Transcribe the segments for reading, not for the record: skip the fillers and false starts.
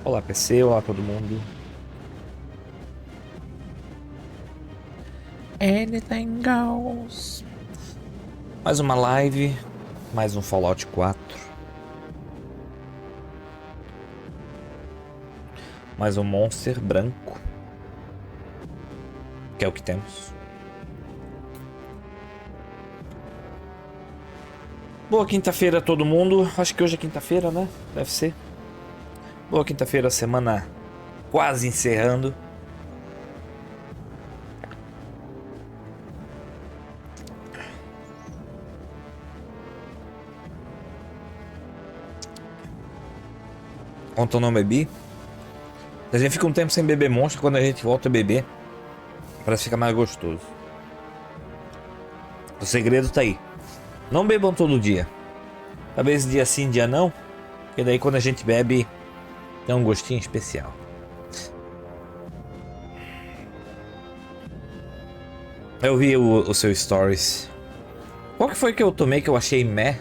Olá PC, olá todo mundo. Anything goes. Mais uma live, mais um Fallout 4. Mais um monster branco. Que é o que temos. Boa quinta-feira a todo mundo. Acho que hoje é quinta-feira, né? Deve ser. Boa quinta-feira, semana quase encerrando. Ontem eu não bebi. A gente fica um tempo sem beber monstro, quando a gente volta a beber, parece ficar mais gostoso. O segredo tá aí. Não bebam todo dia. Talvez dia sim, dia não. Porque daí quando a gente bebe, tem um gostinho especial. Eu vi o seu stories. Qual que foi que eu tomei que eu achei meh?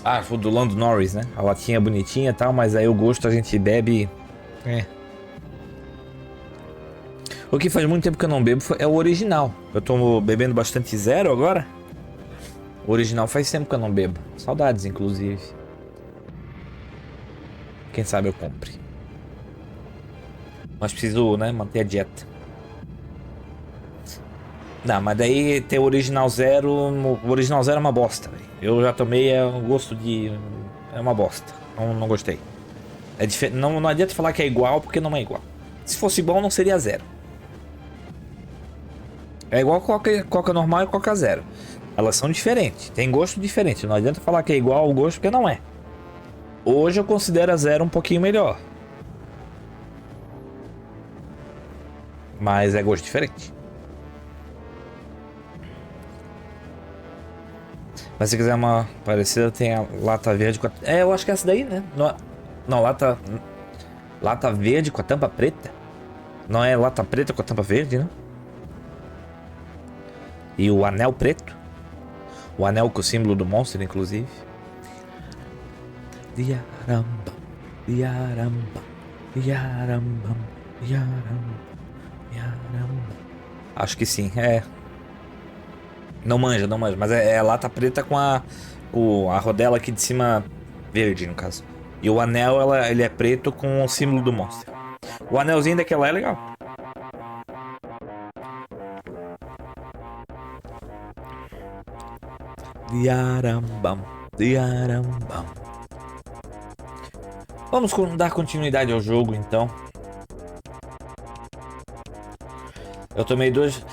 Ah, foi do Lando Norris, né? A latinha bonitinha e tal, mas aí o gosto a gente bebe. O que faz muito tempo que eu não bebo é o original. Eu tô bebendo bastante zero agora. O original faz tempo que eu não bebo. Saudades, inclusive. Quem sabe eu compre. Mas preciso, né, manter a dieta. Não, mas daí ter o original zero. O original zero é uma bosta, véio. Eu já tomei, é um gosto de. É uma bosta. Não gostei. É diferente. Não adianta falar que é igual porque não é igual. Se fosse igual, não seria zero. É igual Coca normal e Coca zero. Elas são diferentes, tem gosto diferente. Não adianta falar que é igual ao gosto porque não é. Hoje eu considero a zero um pouquinho melhor. Mas é gosto diferente. Mas se quiser uma parecida, tem a lata verde com a... É, eu acho que é essa daí, né? Não, lata verde com a tampa preta. Não é lata preta com a tampa verde, né? E o anel preto. O anel com o símbolo do monstro, inclusive. Diaramba, diaramba, diaramba, diaramba, diaramba. Acho que sim, é. Não manja, mas é lata preta com a rodela aqui de cima verde, no caso. E o anel, ele é preto com o símbolo do monstro. O anelzinho daquela é legal. Diarambam, diarambam. Vamos dar continuidade ao jogo, então. Eu tomei dois...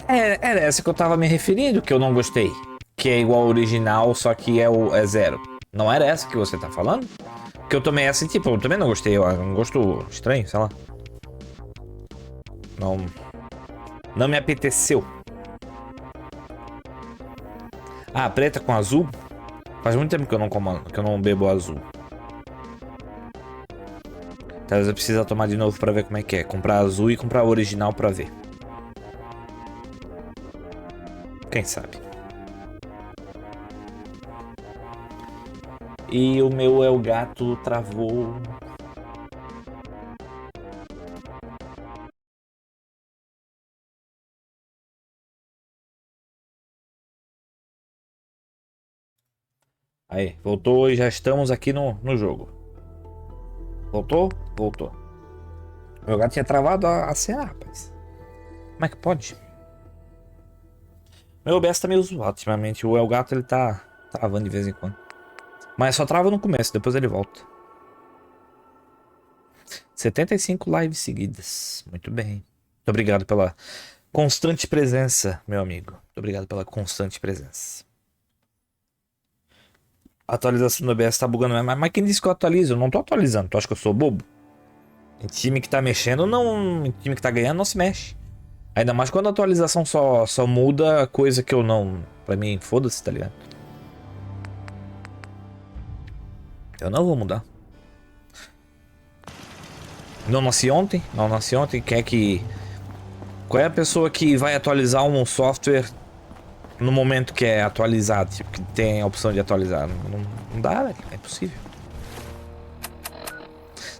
Era essa que eu tava me referindo, que eu não gostei. Que é igual ao original, só que é zero. Não era essa que você tá falando? Que eu tomei essa e tipo, eu também não gostei. É um gosto estranho, sei lá. Não me apeteceu. Ah, preta com azul? Faz muito tempo que eu não bebo azul. Talvez eu precise tomar de novo pra ver como é que é. Comprar azul e comprar o original pra ver. Quem sabe? E o meu El Gato travou. Aí, voltou e já estamos aqui no jogo. Voltou? Voltou. Meu gato tinha travado a cena, rapaz. Como é que pode? Meu OBS tá meio zoado ultimamente. O El Gato ele tá travando de vez em quando. Mas só trava no começo, depois ele volta. 75 lives seguidas. Muito bem. Muito obrigado pela constante presença, meu amigo. Muito obrigado pela constante presença. A atualização do OBS tá bugando mesmo. Mas quem disse que eu atualizo? Eu não tô atualizando. Tu acha que eu sou bobo? Em time que tá mexendo, não. Em time que tá ganhando, não se mexe. Ainda mais quando a atualização só muda coisa que eu não... Pra mim, foda-se, tá ligado? Eu não vou mudar. Não nasci ontem? Não nasci ontem. Quer que... Qual é a pessoa que vai atualizar um software no momento que é atualizado, tipo, que tem a opção de atualizar. Não dá, velho. É impossível.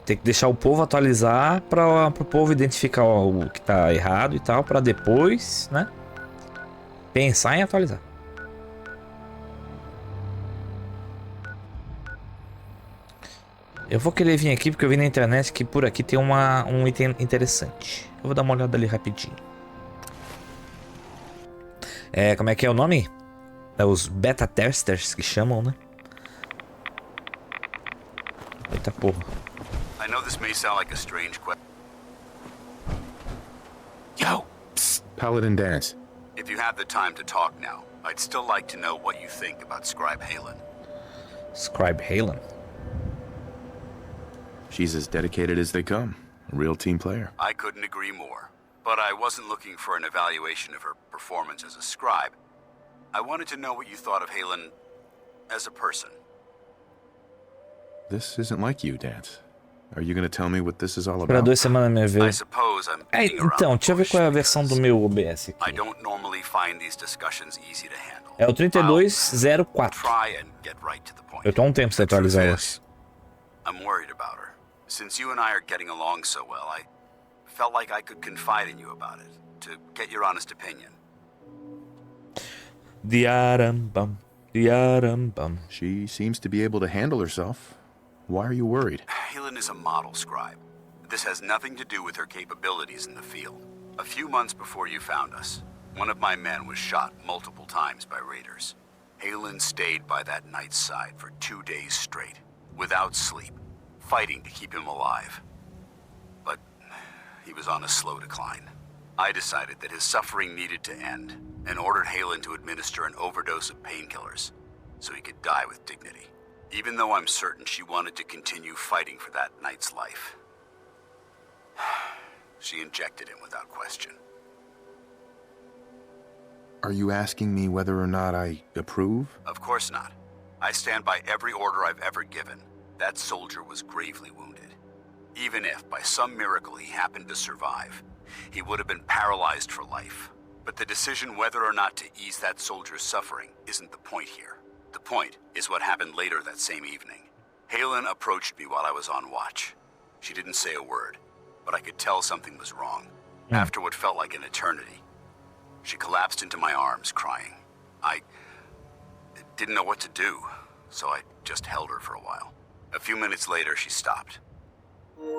Tem que deixar o povo atualizar para o povo identificar o que tá errado e tal, para depois, né? Pensar em atualizar. Eu vou querer vir aqui porque eu vi na internet que por aqui tem um item interessante. Eu vou dar uma olhada ali rapidinho. Como é que é o nome? É os beta testers que chamam, né? Eita porra. I know this may sound like a strange question. Yo! Psst. Paladin Dance. If you have the time to talk now, I'd still like to know what you think about Scribe Halen. Scribe Halen. She's as dedicated as they come. A real team player. I couldn't agree more. But I wasn't looking for an evaluation of her performance as a scribe. I wanted to know what you thought of Halen as a person. This isn't like you, Dance. Are you gonna tell me what this is all Para about? 2 semanas me I ver. suppose I'm beating around Então, the deixa eu ver bush qual é a versão do because meu OBS I aqui. don't normally find these discussions easy to handle. É o I'll 3204. try and get right to the point. Eu tô há um tempo sem atualizar Truth hoje. is, I'm worried about her. Since you and I are getting along so well, I felt like I could confide in you about it, to get your honest opinion. Diarambam, diarambam. She seems to be able to handle herself. Why are you worried? Helen is a model scribe. This has nothing to do with her capabilities in the field. A few months before you found us, one of my men was shot multiple times by raiders. Halen stayed by that knight's side for 2 days straight, without sleep, fighting to keep him alive. But he was on a slow decline. I decided that his suffering needed to end, and ordered Halen to administer an overdose of painkillers, so he could die with dignity. Even though I'm certain she wanted to continue fighting for that knight's life. She injected him without question. Are you asking me whether or not I approve? Of course not. I stand by every order I've ever given. That soldier was gravely wounded. Even if, by some miracle, he happened to survive, he would have been paralyzed for life. But the decision whether or not to ease that soldier's suffering isn't the point here. The point is what happened later that same evening. Halen approached me while I was on watch. She didn't say a word, but I could tell something was wrong. After what felt like an eternity, she collapsed into my arms, crying. I didn't know what to do, so I just held her for a while. A few minutes later, she stopped,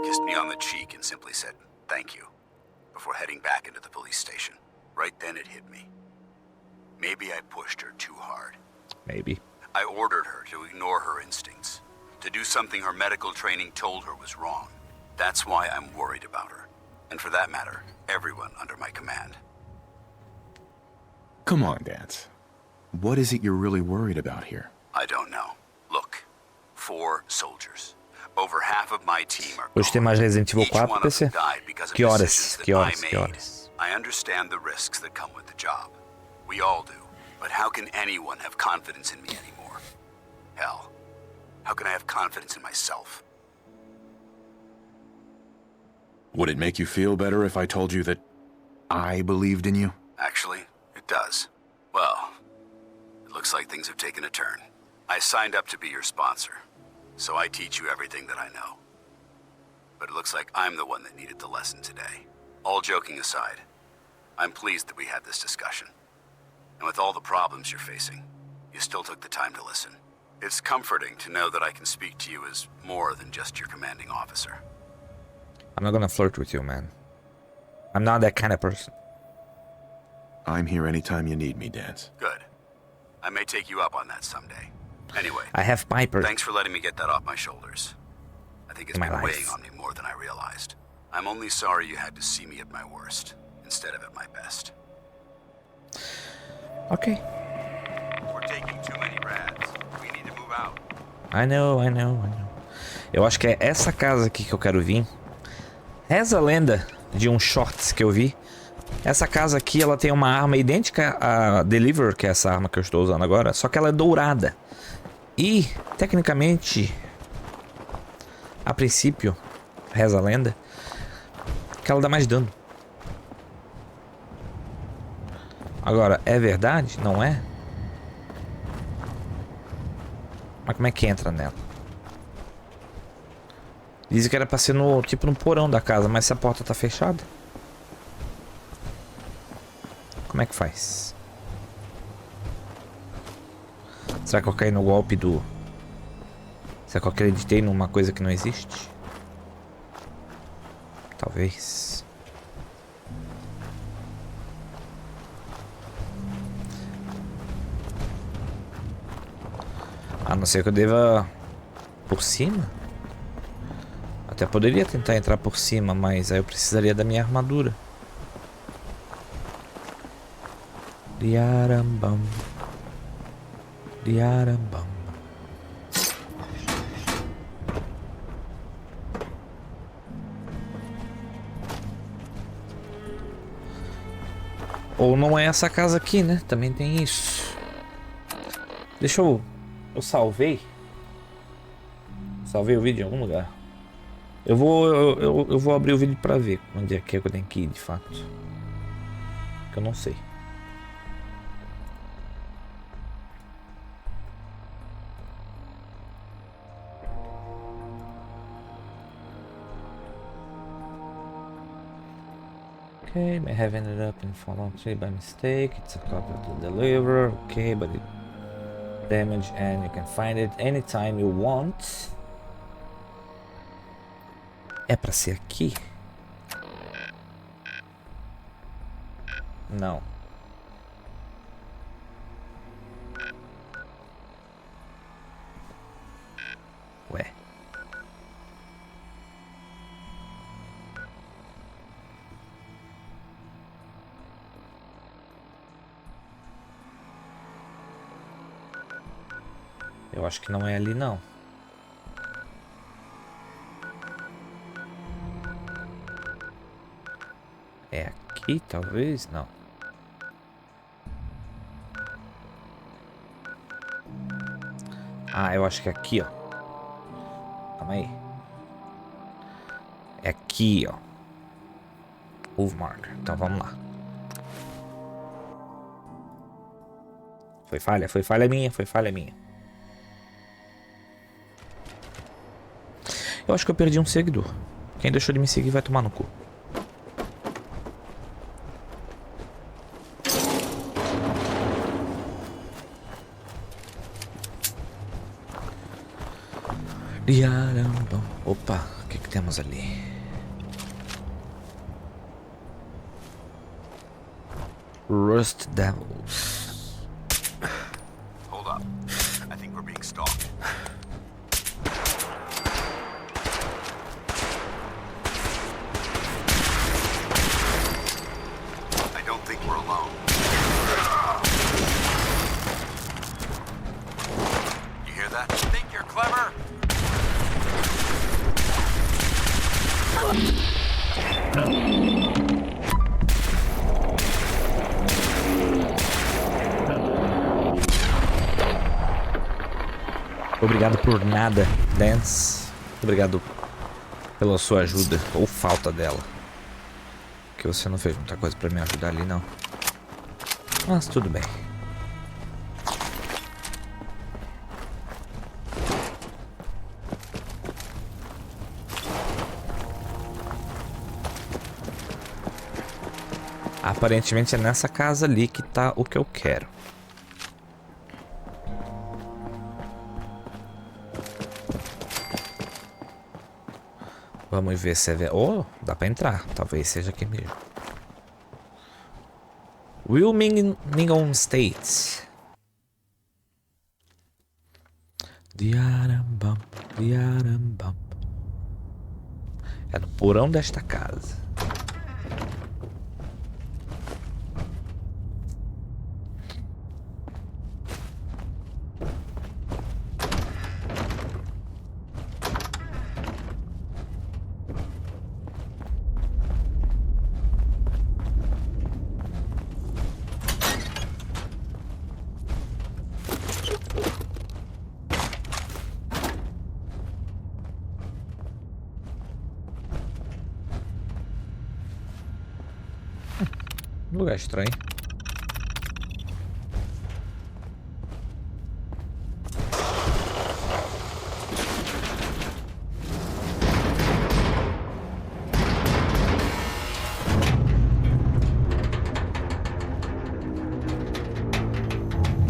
kissed me on the cheek, and simply said, "Thank you," before heading back into the police station. Right then it hit me. Maybe I pushed her too hard. Maybe. I ordered her to ignore her instincts, to do something her medical training told her was wrong. That's why I'm worried about her. And for that matter, everyone under my command. Come on, Dance. What is it you're really worried about here? I don't know. Look, 4 soldiers. Over half of my team are Hoje tem mais Resident Evil Each 4 one pro of them PC. died because of Que horas? decisions that Que horas? I Que made. horas? I understand the risks that come with the job. We all do. But how can anyone have confidence in me anymore? Hell, how can I have confidence in myself? Would it make you feel better if I told you that I believed in you? Actually, it does. Well, it looks like things have taken a turn. I signed up to be your sponsor, so I teach you everything that I know. But it looks like I'm the one that needed the lesson today. All joking aside, I'm pleased that we had this discussion. And with all the problems you're facing, you still took the time to listen. It's comforting to know that I can speak to you as more than just your commanding officer. I'm not gonna flirt with you, man. I'm not that kind of person. I'm here anytime you need me, Dance. Good. I may take you up on that someday. Anyway, I have Piper. thanks for letting me get that off my shoulders. I think it's My been life. weighing on me more than I realized. I'm only sorry you had to see me at my worst, instead of at my best. Ok. We're taking too many rads. We need to move out. I know. Eu acho que é essa casa aqui que eu quero vir. Reza a lenda de um shorts que eu vi. Essa casa aqui, ela tem uma arma idêntica à Deliver, que é essa arma que eu estou usando agora, só que ela é dourada. E, tecnicamente, a princípio, reza a lenda, que ela dá mais dano. Agora, é verdade? Não é? Mas como é que entra nela? Dizem que era pra ser no, tipo no porão da casa, mas se a porta tá fechada? Como é que faz? Será que eu caí no golpe do... Será que eu acreditei numa coisa que não existe? Talvez. A não ser que eu deva... Por cima? Até poderia tentar entrar por cima, mas aí eu precisaria da minha armadura. Diarambam. Diarambam. Ou não é essa casa aqui, né? Também tem isso. Deixa eu... Eu salvei. Salvei o vídeo em algum lugar. Eu vou abrir o vídeo pra ver onde é que eu tenho que ir de fato. Que eu não sei. Okay, may have ended up in fallen tree by mistake. It's a copy of the deliverer. Okay, but it damaged and you can find it anytime you want. É pra ser aqui? Não. Ué. Eu acho que não é ali, não. É aqui, talvez? Não. Ah, eu acho que é aqui, ó. Calma aí. É aqui, ó. Move marker. Então vamos lá. Foi falha minha, foi falha minha. Eu acho que eu perdi um seguidor. Quem deixou de me seguir vai tomar no cu. Opa, o que temos ali? Rust Devils. Hold up. I think we're being stalked. I don't think we're alone. You hear that? Think you're clever? Obrigado por nada, Dance. Obrigado pela sua ajuda, ou falta dela. Que você não fez muita coisa pra me ajudar ali, não. Mas tudo bem. Aparentemente é nessa casa ali que tá o que eu quero. Vamos ver se é... Oh, dá pra entrar. Talvez seja aqui mesmo. Wilmington State. Diarambam, diarambam. É no porão desta casa. Lugar estranho.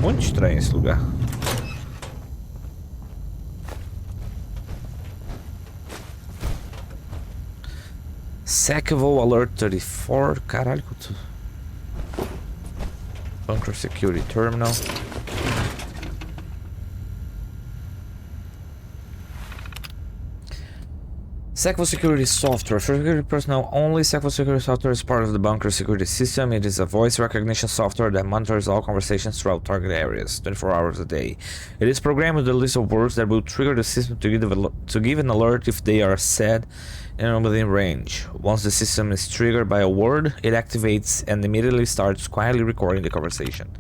Muito estranho esse lugar. Sackable Alert 34. Caralho, quanto... Bunker Security Terminal. Sackable Security Software. For security personnel only, Sackable Security Software is part of the bunker security system. It is a voice recognition software that monitors all conversations throughout target areas, 24 hours a day. It is programmed with a list of words that will trigger the system to give an alert if they are said and within range. Once the system is triggered by a word, it activates and immediately starts quietly recording the conversation.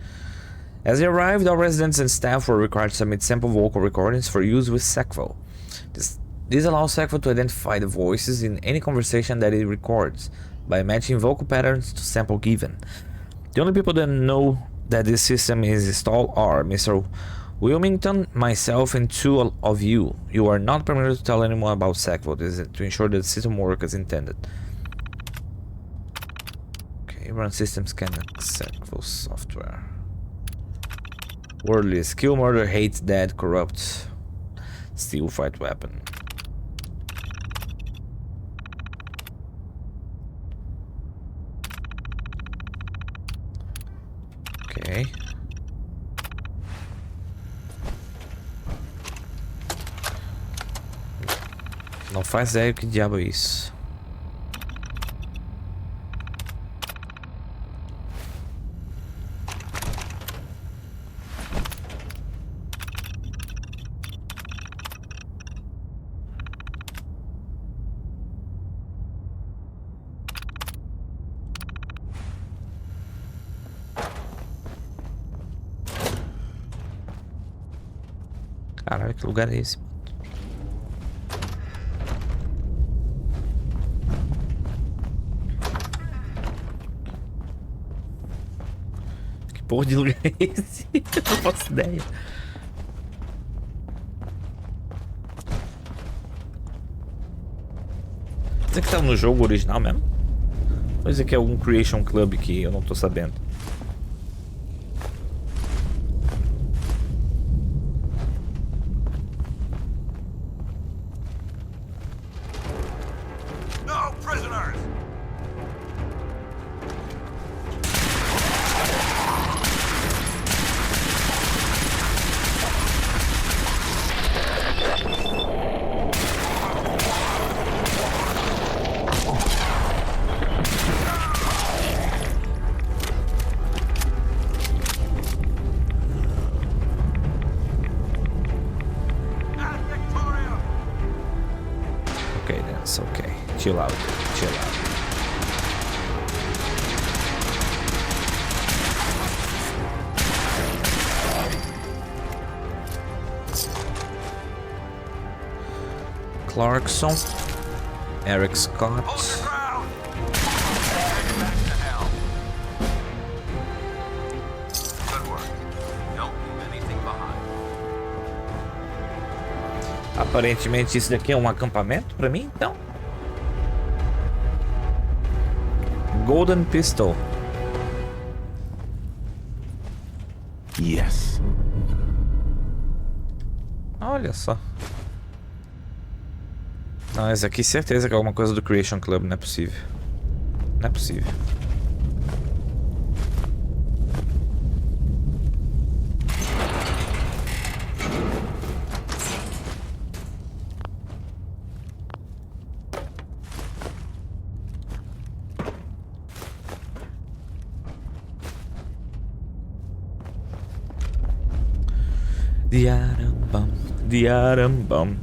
As they arrived, all residents and staff were required to submit sample vocal recordings for use with Sackable. This allows Sackable to identify the voices in any conversation that it records by matching vocal patterns to sample given. The only people that know that this system is installed are Mr. Wilmington, myself, and two of you. You are not permitted to tell anyone about Sackable. This is to ensure that the system works as intended. Okay, run system scan Sackable software. Worldly skill, murder, hate, dead, corrupt, steal, fight, weapon. Ok. Não faz ideia que diabo é isso. Caralho, que lugar é esse? Que porra de lugar é esse? Eu não faço ideia. Isso aqui tá no jogo original mesmo? Ou isso aqui é algum Creation Club que eu não tô sabendo? Okay. Chill out. Chill out. Clarkson. Eric Scott. Aparentemente isso daqui é um acampamento pra mim, então. Golden Pistol. Yes. Olha só. Não, esse aqui certeza que é alguma coisa do Creation Club, não é possível. Não é possível. Diarambam, diarambam.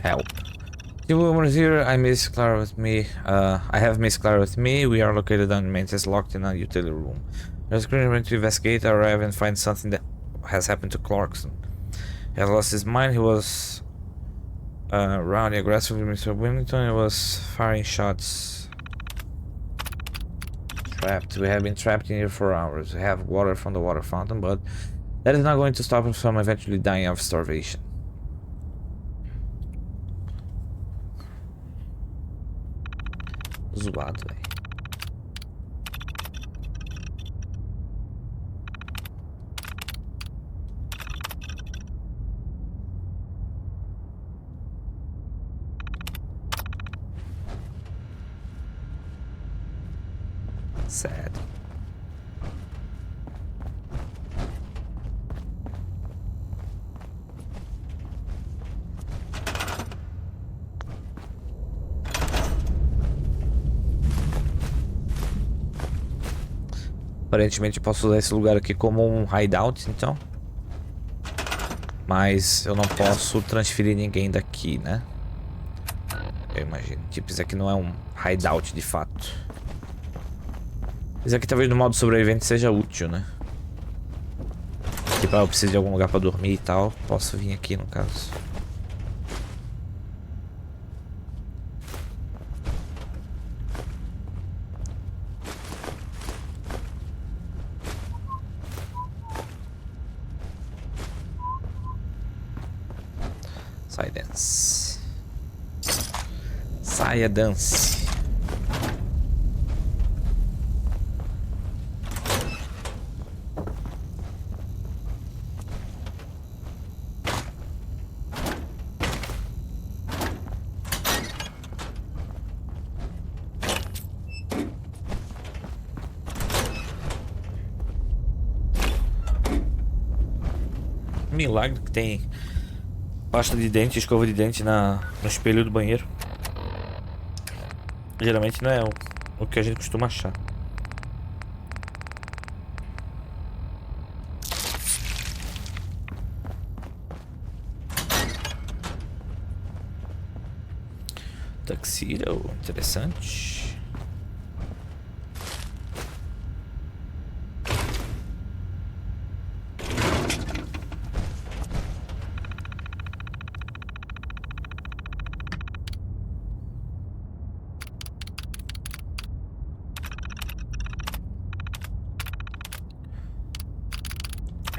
Help. You were here. I miss Clara with me. I have Miss Clara with me. We are located on maintenance, locked in a utility room. There's going to investigate, arrive, and find something that has happened to Clarkson. He has lost his mind. He was around aggressively, Mr. Wilmington. He was firing shots. Trapped. We have been trapped in here for hours. We have water from the water fountain, but that is not going to stop us from eventually dying of starvation. Zoado, velho. Sad. Aparentemente eu posso usar esse lugar aqui como um hideout, então. Mas eu não posso transferir ninguém daqui, né? Eu imagino. Tipo, isso aqui não é um hideout de fato. Isso aqui talvez no modo sobrevivente seja útil, né? Tipo, eu preciso de algum lugar pra dormir e tal. Posso vir aqui no caso. Sai, dance. Saia, dance. Milagre que tem pasta de dente, escova de dente no espelho do banheiro. Geralmente não é o que a gente costuma achar. Tuxedo, interessante.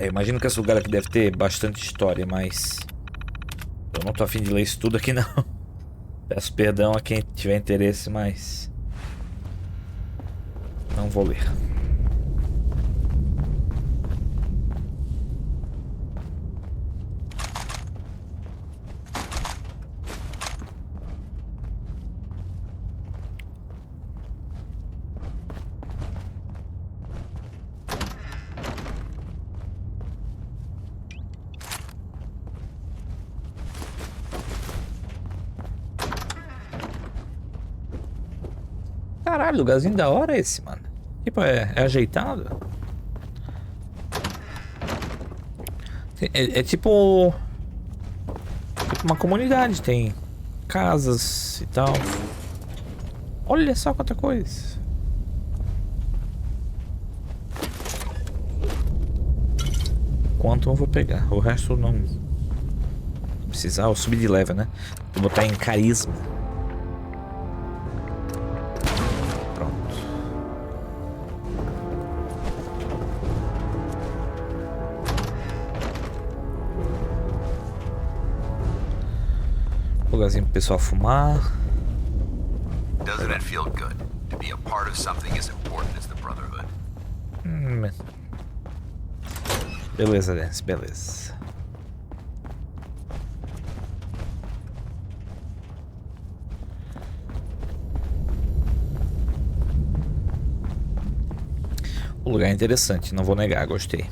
Eu imagino que esse lugar aqui deve ter bastante história, mas eu não tô afim de ler isso tudo aqui não. Peço perdão a quem tiver interesse, mas não vou ler. Caralho, lugarzinho da hora esse, mano. Tipo, é ajeitado. É tipo uma comunidade, tem casas e tal. Olha só quanta coisa. Quanto eu vou pegar? O resto não precisar. Eu subir de level, né? Vou botar em carisma. Lugarzinho pro pessoal fumar. Doesn't it feel good to be a part of something as important as the Brotherhood? Beleza, Dance, beleza. O lugar é interessante, não vou negar, gostei.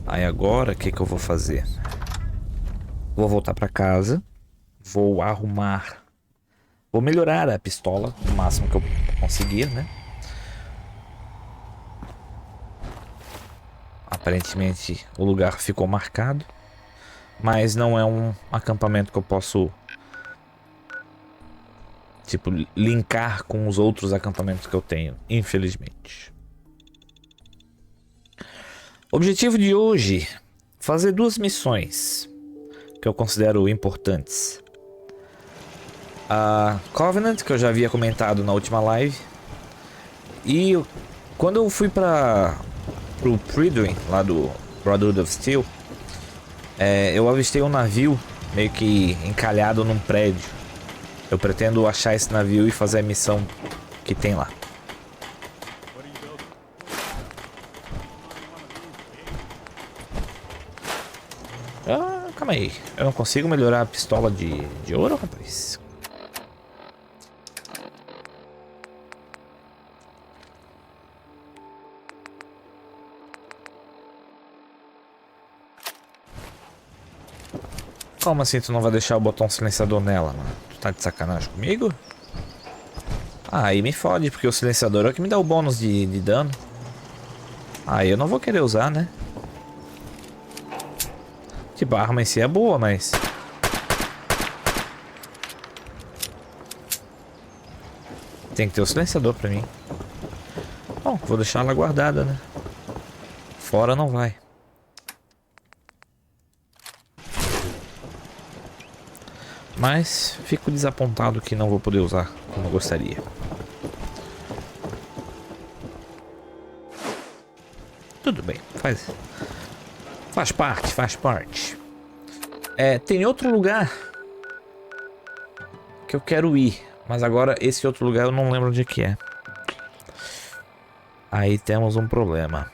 Aí agora, o que eu vou fazer? Vou voltar pra casa. Vou arrumar. Vou melhorar a pistola o máximo que eu conseguir, né? Aparentemente o lugar ficou marcado. Mas não é um acampamento que eu posso, tipo, linkar com os outros acampamentos que eu tenho, infelizmente. Objetivo de hoje: fazer 2 missões que eu considero importantes. A Covenant, que eu já havia comentado na última live. E quando eu fui pro Preduin, lá do Brotherhood of Steel, eu avistei um navio meio que encalhado num prédio. Eu pretendo achar esse navio e fazer a missão que tem lá. Ah, calma aí. Eu não consigo melhorar a pistola de ouro, rapaz? Como assim tu não vai deixar o botão silenciador nela, mano? Tu tá de sacanagem comigo? Ah, aí me fode, porque o silenciador é o que me dá o bônus de dano. Aí eu não vou querer usar, né? Tipo, a arma em si é boa, mas... tem que ter o silenciador pra mim. Bom, vou deixar ela guardada, né? Fora não vai. Mas fico desapontado que não vou poder usar como eu gostaria. Tudo bem, faz parte, faz parte. Tem outro lugar que eu quero ir, mas agora esse outro lugar eu não lembro onde que é. Aí temos um problema.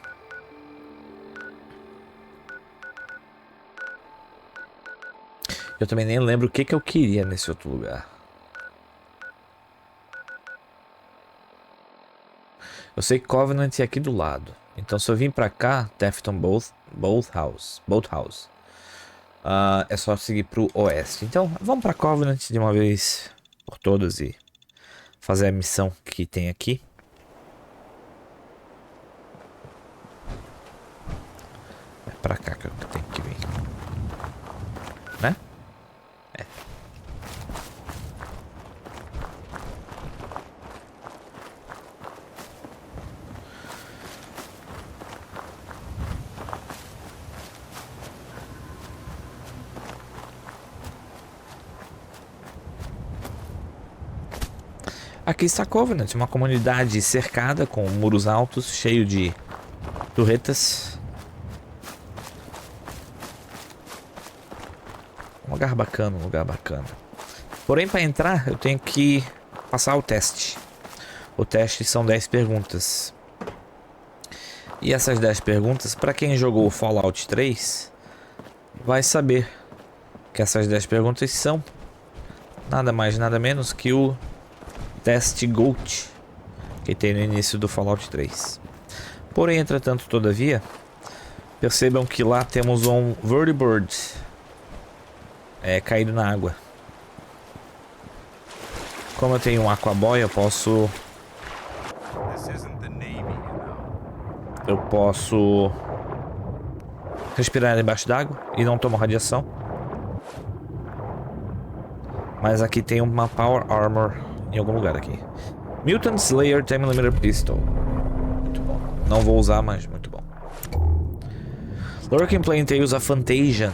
Eu também nem lembro o que eu queria nesse outro lugar. Eu sei que Covenant é aqui do lado. Então se eu vim pra cá, Tefton Boathouse. É só seguir pro oeste. Então vamos pra Covenant de uma vez por todas e fazer a missão que tem aqui. É pra cá que eu tenho que vir. Né? É. Aqui está Covenant, uma comunidade cercada com muros altos, cheio de torretas. Um lugar bacana, um lugar bacana. Porém, para entrar, eu tenho que passar o teste. O teste são 10 perguntas. E essas 10 perguntas, para quem jogou Fallout 3, vai saber que essas 10 perguntas são nada mais, nada menos que o teste GOAT que tem no início do Fallout 3. Porém, entretanto, todavia, percebam que lá temos um vertibird caído na água. Como eu tenho um aquaboy, eu posso respirar embaixo d'água e não tomo radiação. Mas aqui tem uma Power Armor em algum lugar aqui. Mutant Slayer 10mm Pistol. Muito bom. Não vou usar, mas muito bom. Lurking Playing Tales of Fantasia.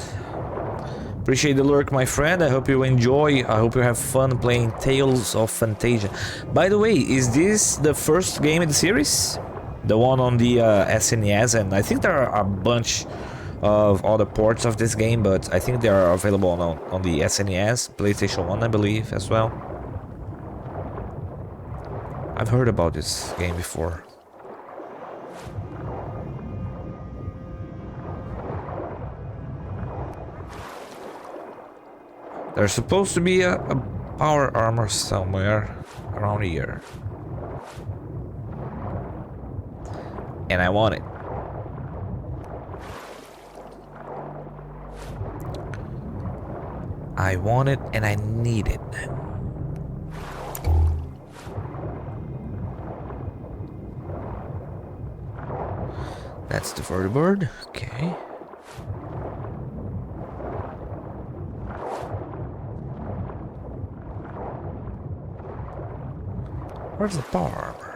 Appreciate the lurk, my friend. I hope you enjoy. I hope you have fun playing Tales of Fantasia. By the way, is this the first game in the series? The one on the SNES, and I think there are a bunch of other ports of this game, but I think they are available on the SNES, PlayStation 1, I believe, as well. I've heard about this game before. There's supposed to be a power armor somewhere around here. And I want it. I want it and I need it. That's the vertibird. Okay. Where's the power armor?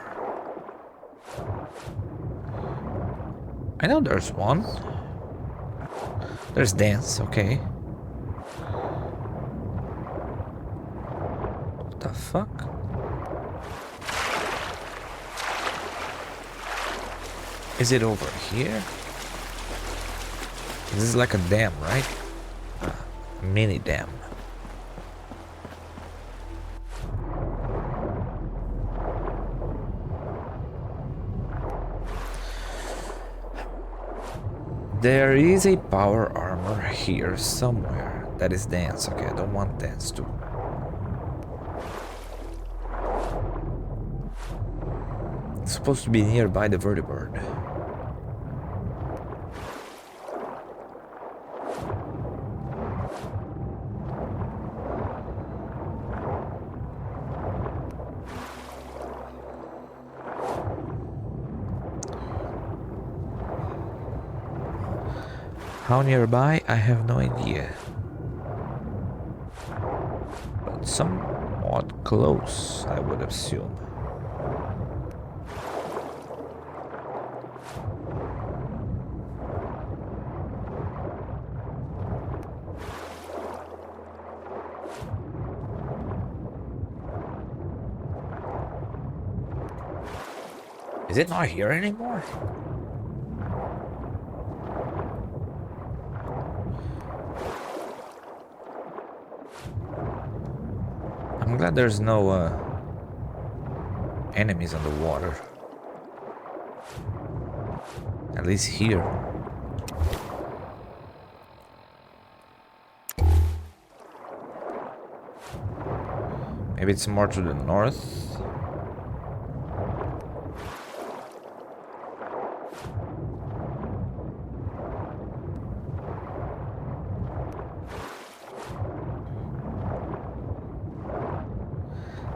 I know there's one. There's dance, okay. What the fuck? Is it over here? This is like a dam, right? A mini dam. There is a power armor here somewhere. That is dance. Okay, I don't want dance too. It's supposed to be nearby the vertibird. How nearby? I have no idea. But somewhat close, I would assume. Is it not here anymore? I'm glad there's no enemies on the water. At least here. Maybe it's more to the north.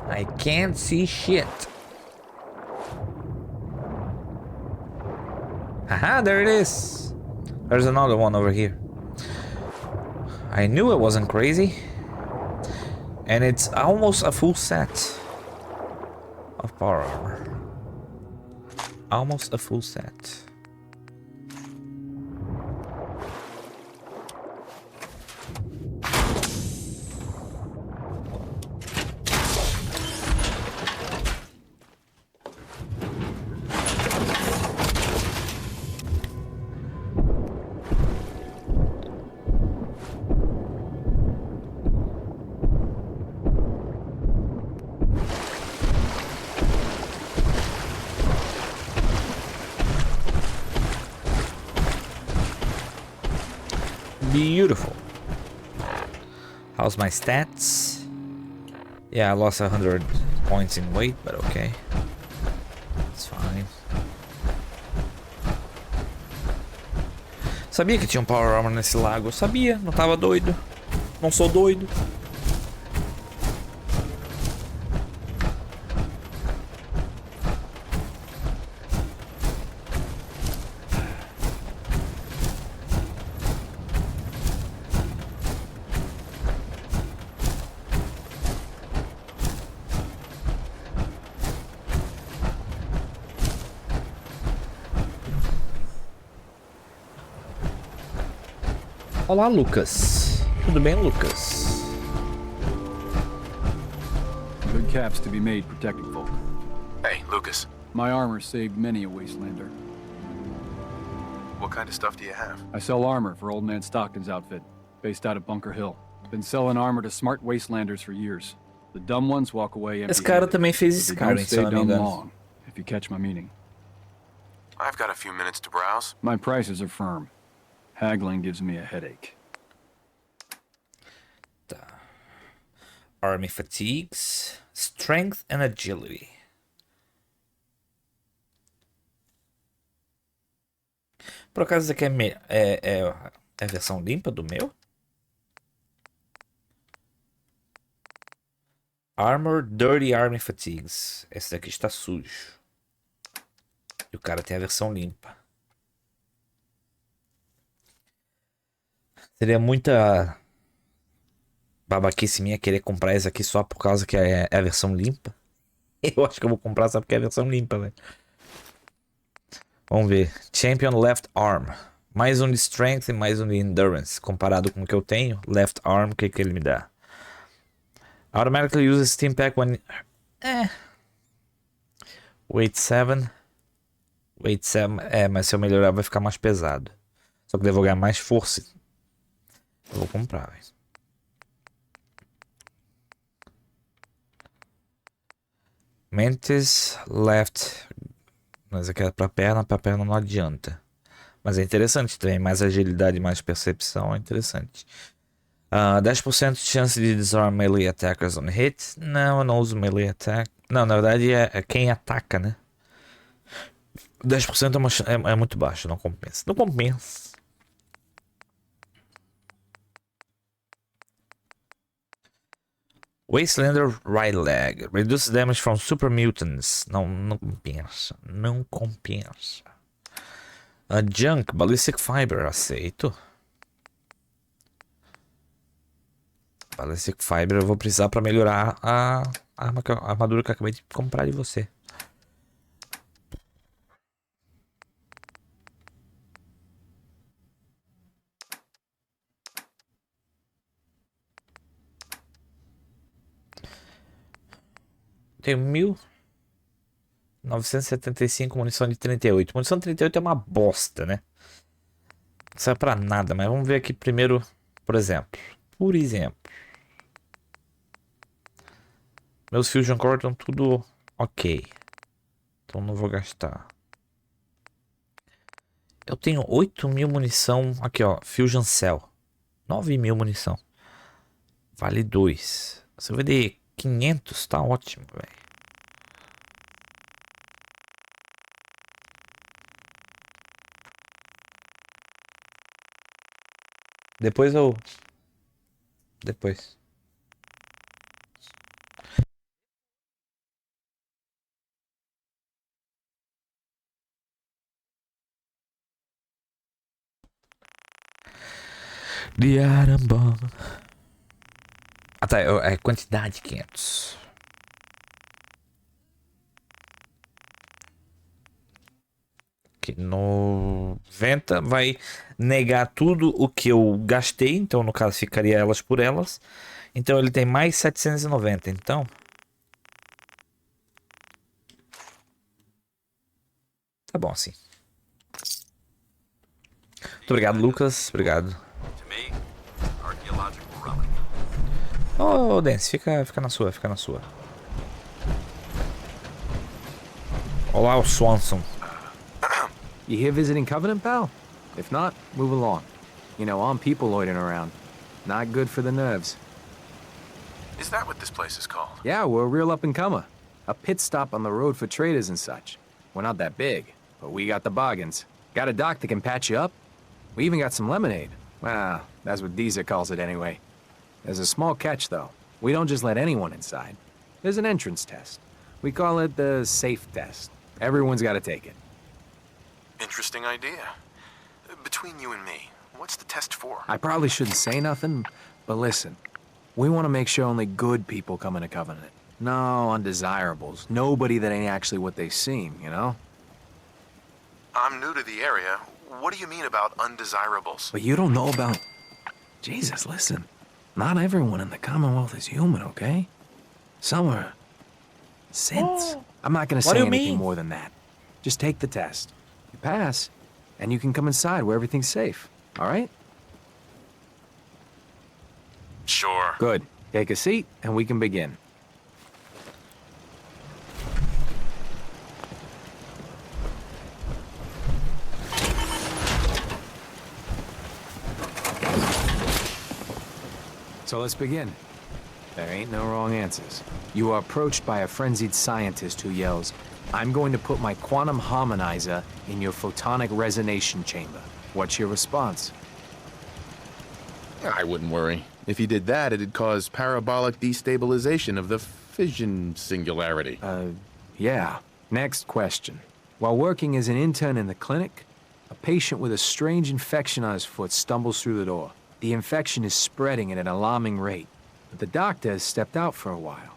I can't see shit. Haha, there it is. There's another one over here. I knew it wasn't crazy. And it's almost a full set of power armor. Almost a full set. Beautiful. How's my stats? Yeah, I lost 100 points in weight, but okay. It's fine. Sabia que tinha um power armor nesse lago. Sabia, não tava doido. Não sou doido. Olá, Lucas. Tudo bem, Lucas? Good caps to be made protecting folk. Hey, Lucas. My armor saved many a wastelander. What kind of stuff do you have? I sell armor for Old Man Stockton's outfit, based out of Bunker Hill. Been selling armor to smart wastelanders for years. The dumb ones walk away empty. Esse cara também fez Skyrim, se eu não me engano. Long, if you catch my meaning. I've got a few minutes to browse. My prices are firm. Haggling gives me a headache. Tá. Army fatigues, strength and agility. Por acaso isso aqui é a versão limpa do meu? Armor Dirty Army Fatigues. Esse daqui está sujo. E o cara tem a versão limpa. Seria muita babaquice minha querer comprar esse aqui só por causa que é a versão limpa. Eu acho que eu vou comprar só porque é a versão limpa, velho. Vamos ver. Champion Left Arm. Mais um de Strength e mais um de Endurance. Comparado com o que eu tenho, Left Arm, o que ele me dá? Automatically uses Steam Pack when... Weight 7. Weight 7. Mas se eu melhorar vai ficar mais pesado. Só que devo ganhar mais força. Eu vou comprar, velho. Mantis Left. Mas aqui é pra perna não adianta. Mas é interessante também. Mais agilidade, mais percepção. É interessante. 10% de chance de disarm melee attackers on hit. Não, eu não uso melee attack. Não, na verdade é quem ataca, né? 10% é muito baixo, não compensa. Não compensa. Wastelander Right Leg. Reduce damage from super mutants. Não compensa. Não compensa. Junk Ballistic Fiber. Aceito. Ballistic Fiber eu vou precisar pra melhorar a armadura que eu acabei de comprar de você. Tenho 1975 munição de 38. Munição de 38 é uma bosta, né? Não serve pra nada, mas vamos ver aqui primeiro, por exemplo. Meus Fusion Core estão tudo ok. Então não vou gastar. Eu tenho 8.000 munição. Aqui, ó. Fusion Cell. 9.000 munição. Vale 2. Se eu vender 500, tá ótimo, velho. Depois. Diarambam. Ah, tá. É quantidade 500. Aqui, 90 vai negar tudo o que eu gastei. Então, no caso, ficaria elas por elas. Então, ele tem mais 790. Então, tá bom assim. Muito obrigado, Lucas. Obrigado. Ô, Dance, fica na sua, fica na sua. Olá, o Swanson. You here visiting Covenant, pal? If not, move along. You know, armed people loitering around. Not good for the nerves. Is that what this place is called? Yeah, we're a real up-and-comer. A pit stop on the road for traders and such. We're not that big, but we got the bargains. Got a doc that can patch you up. We even got some lemonade. Well, that's what Deezer calls it anyway. There's a small catch, though. We don't just let anyone inside. There's an entrance test. We call it the safe test. Everyone's got to take it. Interesting idea. Between you and me, what's the test for? I probably shouldn't say nothing, but listen. We want to make sure only good people come into Covenant. No undesirables. Nobody that ain't actually what they seem, you know? I'm new to the area. What do you mean about undesirables? But you don't know about... Jesus, listen. Not everyone in the Commonwealth is human, okay? Some are... synths. I'm not gonna What say do you anything mean? more than that. Just take the test. You pass, and you can come inside where everything's safe. All right? Sure. Good. Take a seat, and we can begin. So let's begin. There ain't no wrong answers. You are approached by a frenzied scientist who yells, "I'm going to put my quantum harmonizer in your photonic resonation chamber." What's your response? I wouldn't worry. If he did that, it'd cause parabolic destabilization of the fission singularity. Yeah. Next question. While working as an intern in the clinic, a patient with a strange infection on his foot stumbles through the door. The infection is spreading at an alarming rate, but the doctor has stepped out for a while.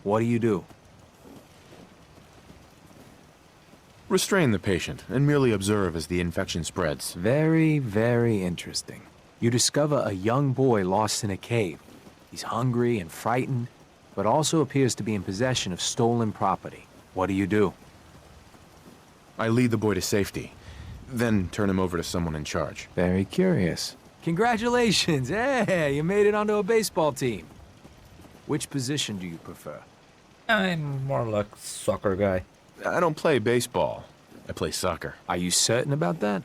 What do you do? Restrain the patient and merely observe as the infection spreads. Very, very interesting. You discover a young boy lost in a cave. He's hungry and frightened, but also appears to be in possession of stolen property. What do? I lead the boy to safety, then turn him over to someone in charge. Very curious. Congratulations! Hey, you made it onto a baseball team. Which position do you prefer? I'm more like soccer guy. I don't play baseball. I play soccer. Are you certain about that?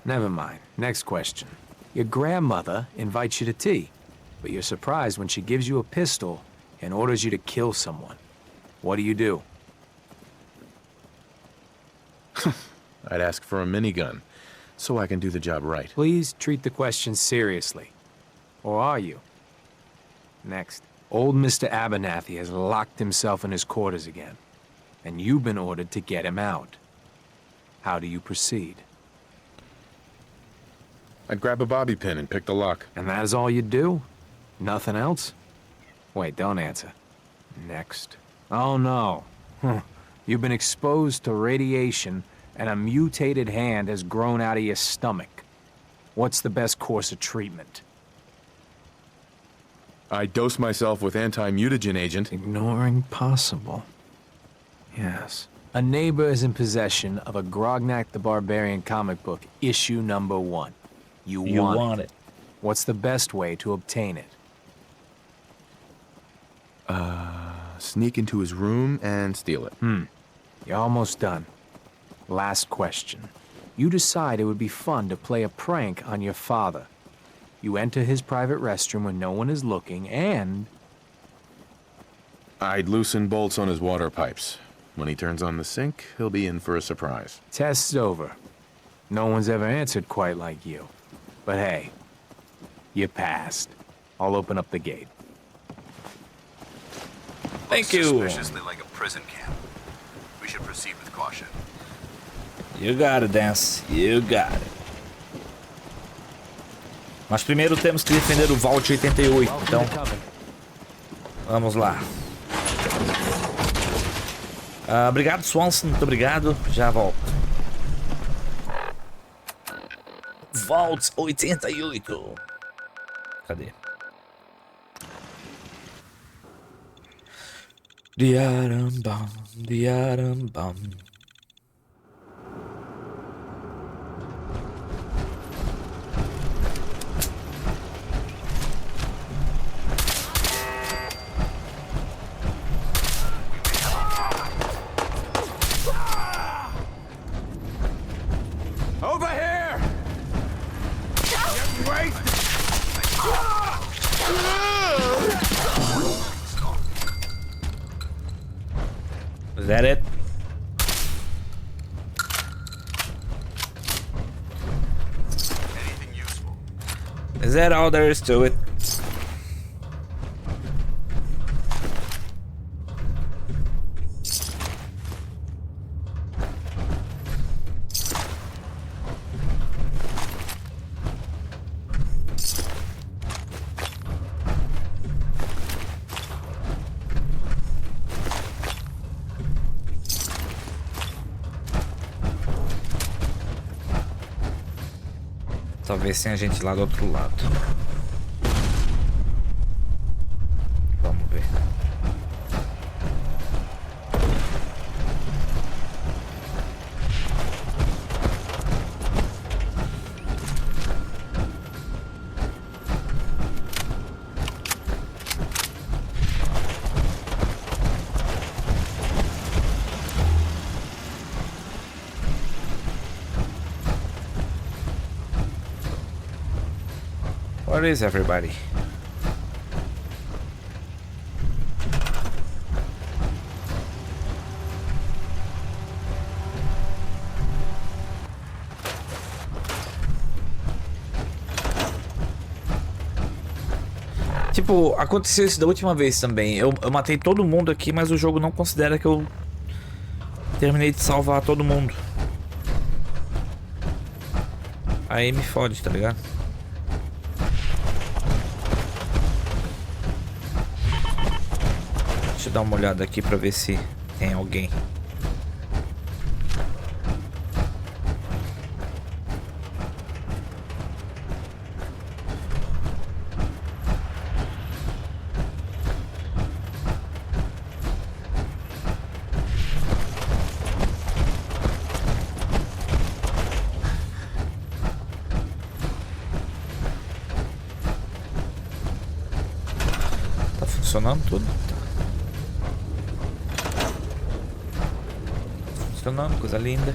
Never mind. Next question. Your grandmother invites you to tea, but you're surprised when she gives you a pistol and orders you to kill someone. What do? I'd ask for a minigun, so I can do the job right. Please treat the question seriously. Or are you? Next. Old Mr. Abernathy has locked himself in his quarters again, and you've been ordered to get him out. How do you proceed? I'd grab a bobby pin and pick the lock. And that is all you do? Nothing else? Wait, don't answer. Next. Oh no. You've been exposed to radiation and a mutated hand has grown out of your stomach. What's the best course of treatment? I dose myself with anti-mutagen agent. Ignoring possible. Yes. A neighbor is in possession of a Grognak the Barbarian comic book, issue number 1. You want it. What's the best way to obtain it? Sneak into his room and steal it. You're almost done. Last question. You decide it would be fun to play a prank on your father. You enter his private restroom when no one is looking, and... I'd loosen bolts on his water pipes. When he turns on the sink, he'll be in for a surprise. Test's over. No one's ever answered quite like you. But hey, you passed. I'll open up the gate. Thank Looks you. Suspiciously like a prison camp. We should proceed with caution. You got it, Dance. You got it. Mas primeiro temos que defender o Vault 88, então vamos lá. Obrigado, Swanson, muito obrigado. Já volto. Vault 88. Cadê? Diarambam, diarambam. Over here! Is that it? Anything useful? Is that all there is to it? Talvez tenha gente lá do outro lado. Vamos ver. Where is everybody? Tipo, aconteceu isso da última vez também. Eu matei todo mundo aqui, mas o jogo não considera que eu terminei de salvar todo mundo. Aí me fode, tá ligado? Deixa eu dar uma olhada aqui pra ver se tem alguém. Tá funcionando tudo? Funcionando, coisa linda.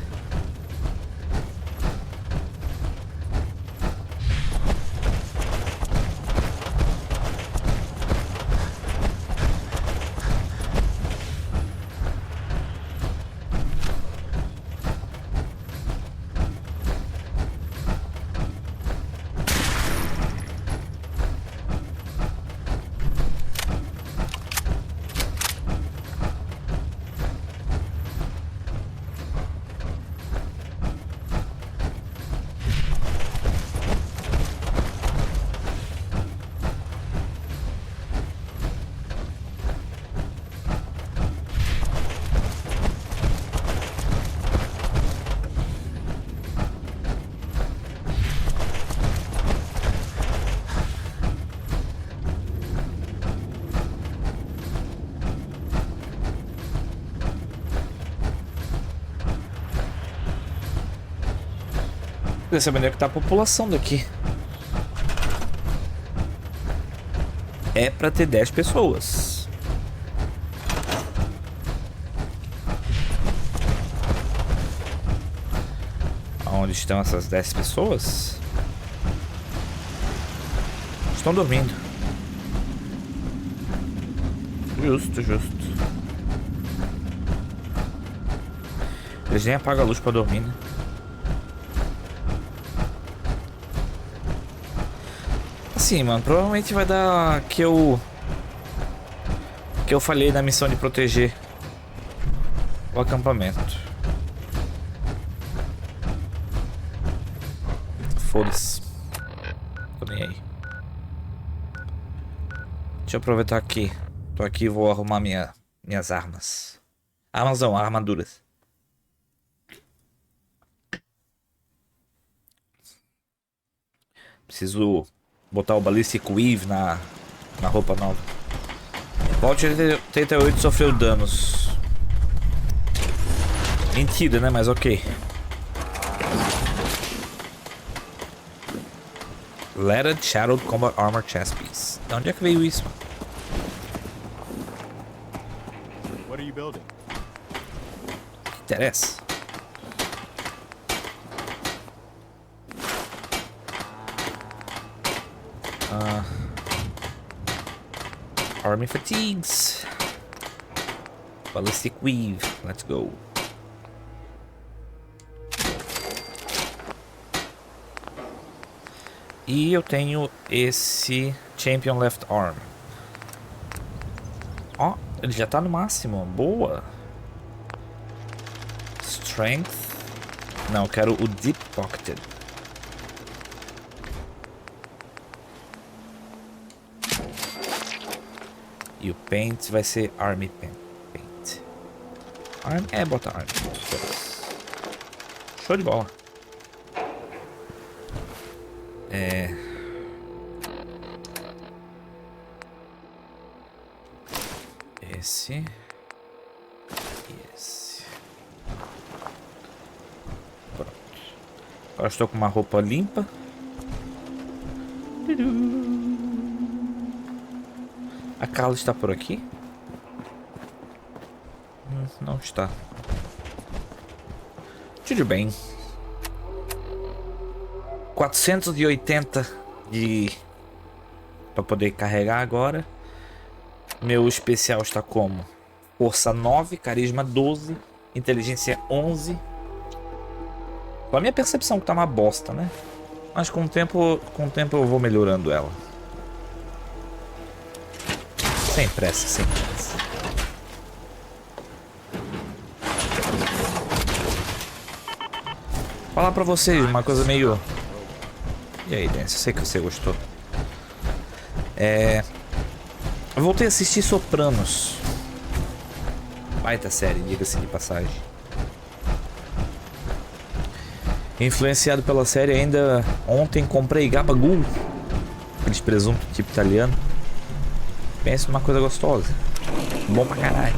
Queria saber onde é que tá a população daqui. É pra ter 10 pessoas. Onde estão essas 10 pessoas? Estão dormindo. Justo, justo. Eles nem apagam a luz pra dormir, né? Assim, mano, provavelmente vai dar que eu falhei na missão de proteger o acampamento. Foda-se. Tô nem aí. Deixa eu aproveitar aqui. Tô aqui e vou arrumar minhas armas. Armas não, armaduras. Preciso botar o Ballistic Weave na roupa nova. Vault 88 sofreu danos. Mentira, né? Mas ok. Leaded Shadowed Combat Armor Chest Piece. De onde é que veio isso? What are you building? Que interessa? Army Fatigues. Ballistic Weave. Let's go. E eu tenho esse Champion Left Arm. Ó, ele já tá no máximo. Boa. Strength. Não, eu quero o Deep Pocketed. E o Paint vai ser Army Paint. Arm? É, bota Arm. Show de bola. Esse. E esse. Pronto. Agora estou com uma roupa limpa. A Carla está por aqui? Não está. Tudo bem. 480 de... para poder carregar agora. Meu especial está como? Força 9, carisma 12, inteligência 11. Com a minha percepção que tá uma bosta, né? Mas com o tempo eu vou melhorando ela. Sem pressa, sem pressa. Falar pra vocês uma coisa meio... E aí, Dance? Eu sei que você gostou. Eu voltei a assistir Sopranos. Baita série, diga-se de passagem. Influenciado pela série, ainda ontem comprei gabagool. Aqueles presunto tipo italiano. Pensa numa coisa gostosa. Bom pra caralho.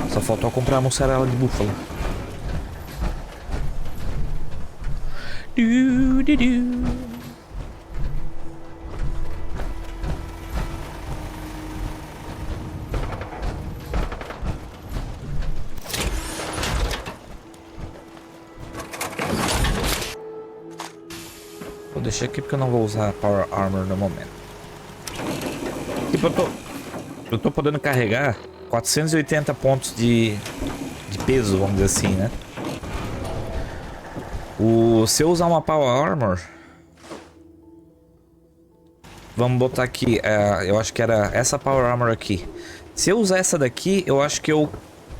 Só faltou comprar a mussarela de búfalo. Vou deixar aqui porque eu não vou usar Power Armor no momento. Tipo, eu tô podendo carregar 480 pontos de peso, vamos dizer assim, né? Se eu usar uma Power Armor, vamos botar aqui, eu acho que era essa Power Armor aqui. Se eu usar essa daqui, eu acho que eu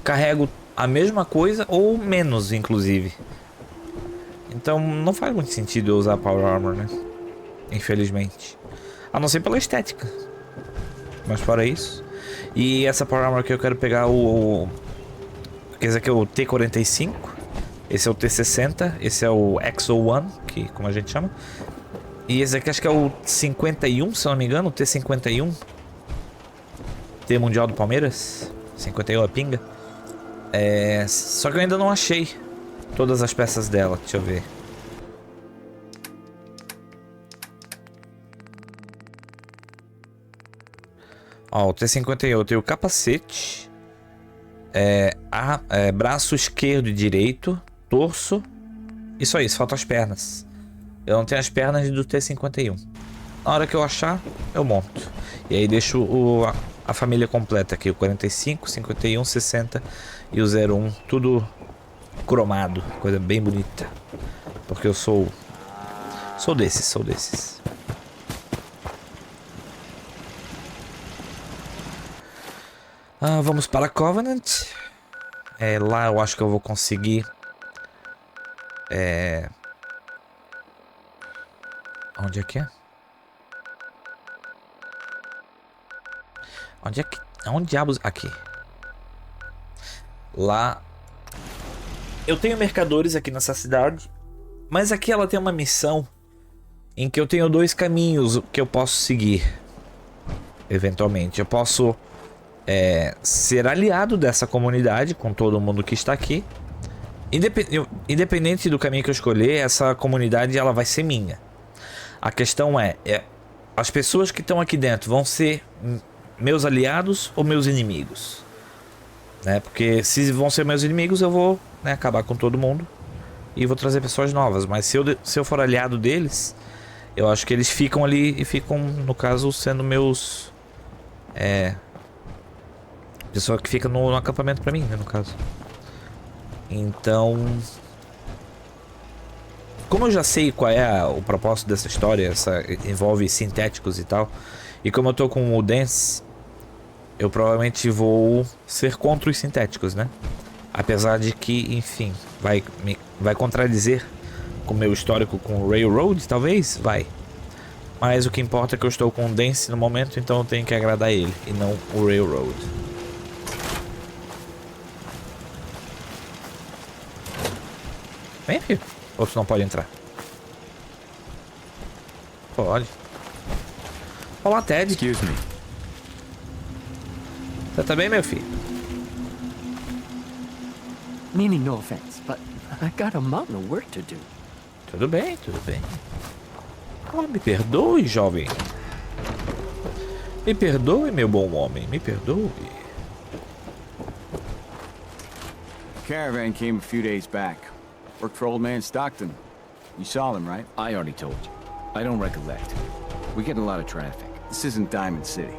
carrego a mesma coisa ou menos, inclusive. Então não faz muito sentido eu usar Power Armor, né? Infelizmente. A não ser pela estética. Mas fora isso. E essa Power Armor que eu quero pegar esse aqui é o T45. Esse é o T60. Esse é o XO1, que como a gente chama. E esse aqui acho que é o 51, se eu não me engano. O T51. T Mundial do Palmeiras. 51 é pinga. Só que eu ainda não achei todas as peças dela. Deixa eu ver. Ó, o T-51 tem o capacete, braço esquerdo e direito, torso, e só isso, faltam as pernas. Eu não tenho as pernas do T-51. Na hora que eu achar, eu monto. E aí deixo a família completa aqui, o 45, 51, 60 e o 01, tudo cromado, coisa bem bonita. Porque eu sou desses. Vamos para Covenant. Lá eu acho que eu vou conseguir. Onde é que é? Onde diabos? Aqui. Lá. Eu tenho mercadores aqui nessa cidade. Mas aqui ela tem uma missão em que eu tenho 2 caminhos que eu posso seguir. Eventualmente. Eu posso ser aliado dessa comunidade com todo mundo que está aqui. Independente do caminho que eu escolher, essa comunidade ela vai ser minha. A questão as pessoas que estão aqui dentro vão ser meus aliados ou meus inimigos, né? Porque se vão ser meus inimigos, eu vou, né, acabar com todo mundo e vou trazer pessoas novas. Mas se eu for aliado deles, eu acho que eles ficam ali e ficam, no caso, sendo meus pessoa que fica no acampamento pra mim, né, no caso. Então, como eu já sei qual é o propósito dessa história, envolve sintéticos e tal, e como eu tô com o Dance, eu provavelmente vou ser contra os sintéticos, né? Apesar de que, enfim, vai contradizer com o meu histórico com o Railroad, talvez? Vai. Mas o que importa é que eu estou com o Dance no momento, então eu tenho que agradar ele, e não o Railroad. Vem, filho. Ou tu não pode entrar? Pode. Olá, Ted. Excuse me. Você tá bem, meu filho? Meaning no offense, but I got a mountain of work to do. Tudo bem, tudo bem. Me perdoe, jovem. Me perdoe, meu bom homem. Me perdoe. Caravan came a few days back. Worked for old man Stockton. You saw them, right? I already told you. I don't recollect. We get a lot of traffic. This isn't Diamond City.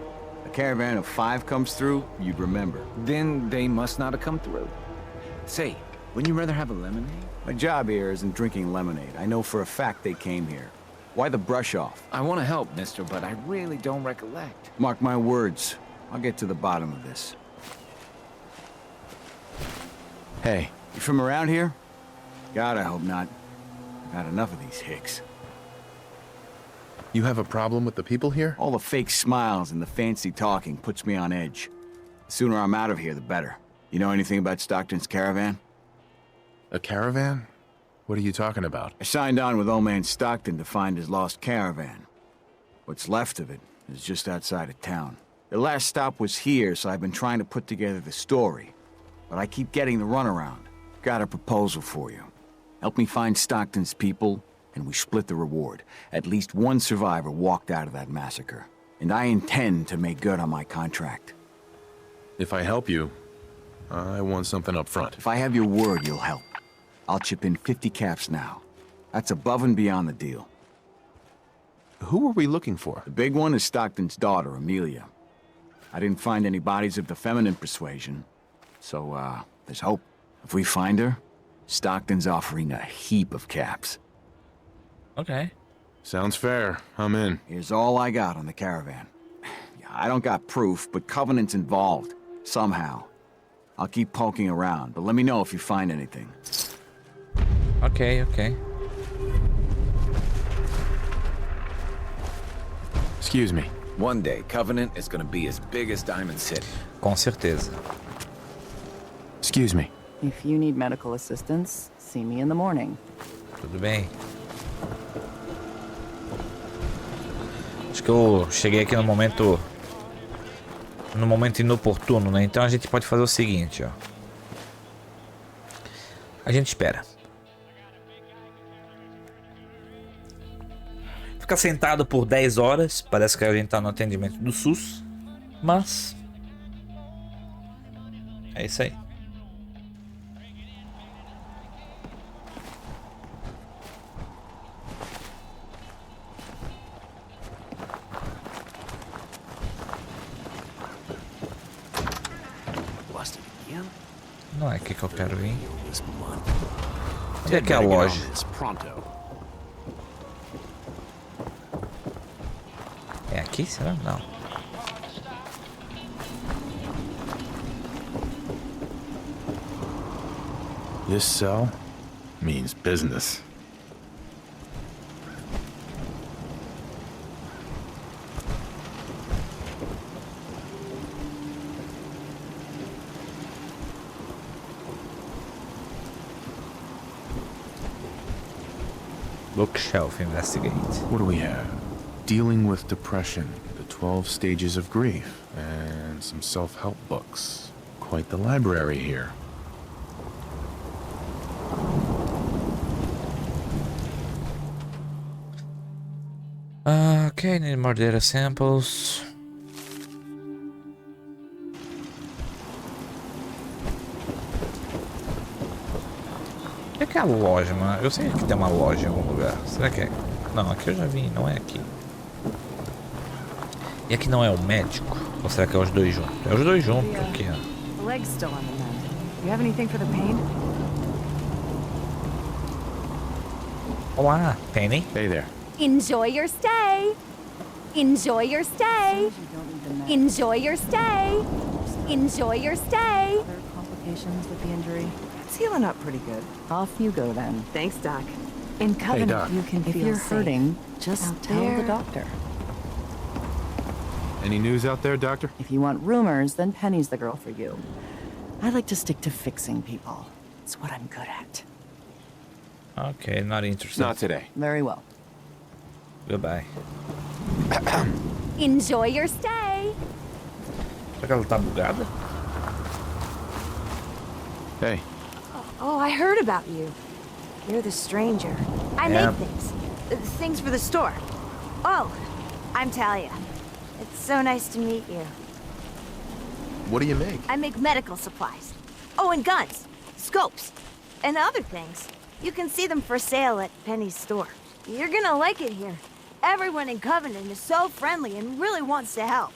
A caravan of 5 comes through, you'd remember. Then they must not have come through. Say, wouldn't you rather have a lemonade? My job here isn't drinking lemonade. I know for a fact they came here. Why the brush off? I want to help, mister, but I really don't recollect. Mark my words. I'll get to the bottom of this. Hey, you from around here? God, I hope not. I've had enough of these hicks. You have a problem with the people here? All the fake smiles and the fancy talking puts me on edge. The sooner I'm out of here, the better. You know anything about Stockton's caravan? A caravan? What are you talking about? I signed on with old man Stockton to find his lost caravan. What's left of it is just outside of town. The last stop was here, so I've been trying to put together the story. But I keep getting the runaround. Got a proposal for you. Help me find Stockton's people, and we split the reward. At least one survivor walked out of that massacre. And I intend to make good on my contract. If I help you, I want something up front. If I have your word, you'll help. I'll chip in 50 caps now. That's above and beyond the deal. Who are we looking for? The big one is Stockton's daughter, Amelia. I didn't find any bodies of the feminine persuasion, so, there's hope. If we find her, Stockton's offering a heap of caps. Ok. Sounds fair. I'm in. Here's all I got on the caravan. Yeah, I don't got proof, but Covenant's involved. Somehow. I'll keep poking around, but let me know if you find anything. Ok, ok. Excuse me. One day, Covenant is gonna be as big as Diamond City. Com certeza. Excuse me. If you need medical assistance, see me in the morning. Tudo bem. Acho que eu cheguei aqui no momento inoportuno, né? Então a gente pode fazer o seguinte, ó. A gente espera. Ficar sentado por 10 horas. Parece que a gente tá no atendimento do SUS. Mas... é isso aí. Não é aqui que eu quero ir. Onde é que é a loja? É aqui, será? Não. This cell means business. Bookshelf, investigate. What do we have? Dealing with depression, the 12 stages of grief, and some self-help books. Quite the library here. Okay, need more data samples. Onde é que é a loja, mano? Eu sei que tem uma loja em algum lugar. Será que é? Não, aqui eu já vi, não é aqui. E aqui não é o médico? Ou será que é os dois juntos? É os dois juntos aqui, ó. The leg's still on the mend. You have anything for the pain? Olá, Penny. Hey there. Enjoy your stay. Enjoy your stay. Enjoy your stay. Enjoy your stay. Other complications with the injury? It's healing up pretty good. Off you go then. Thanks, Doc. In Covenant, Doc. you can If feel you're safe. hurting, just Out tell there. the doctor. Any news out there, Doctor? If you want rumors, then Penny's the girl for you. I like to stick to fixing people. It's what I'm good at. Ok, not interested. Not today. Very well. Goodbye. Enjoy your stay. Será que ela tá bugada? Hey. Oh, I heard about you. You're the stranger. I Yeah. make things. Things for the store. Oh, I'm Talia. It's so nice to meet you. What do you make? I make medical supplies. Oh, and guns, scopes, and other things. You can see them for sale at Penny's store. You're gonna like it here. Everyone in Covenant is so friendly and really wants to help.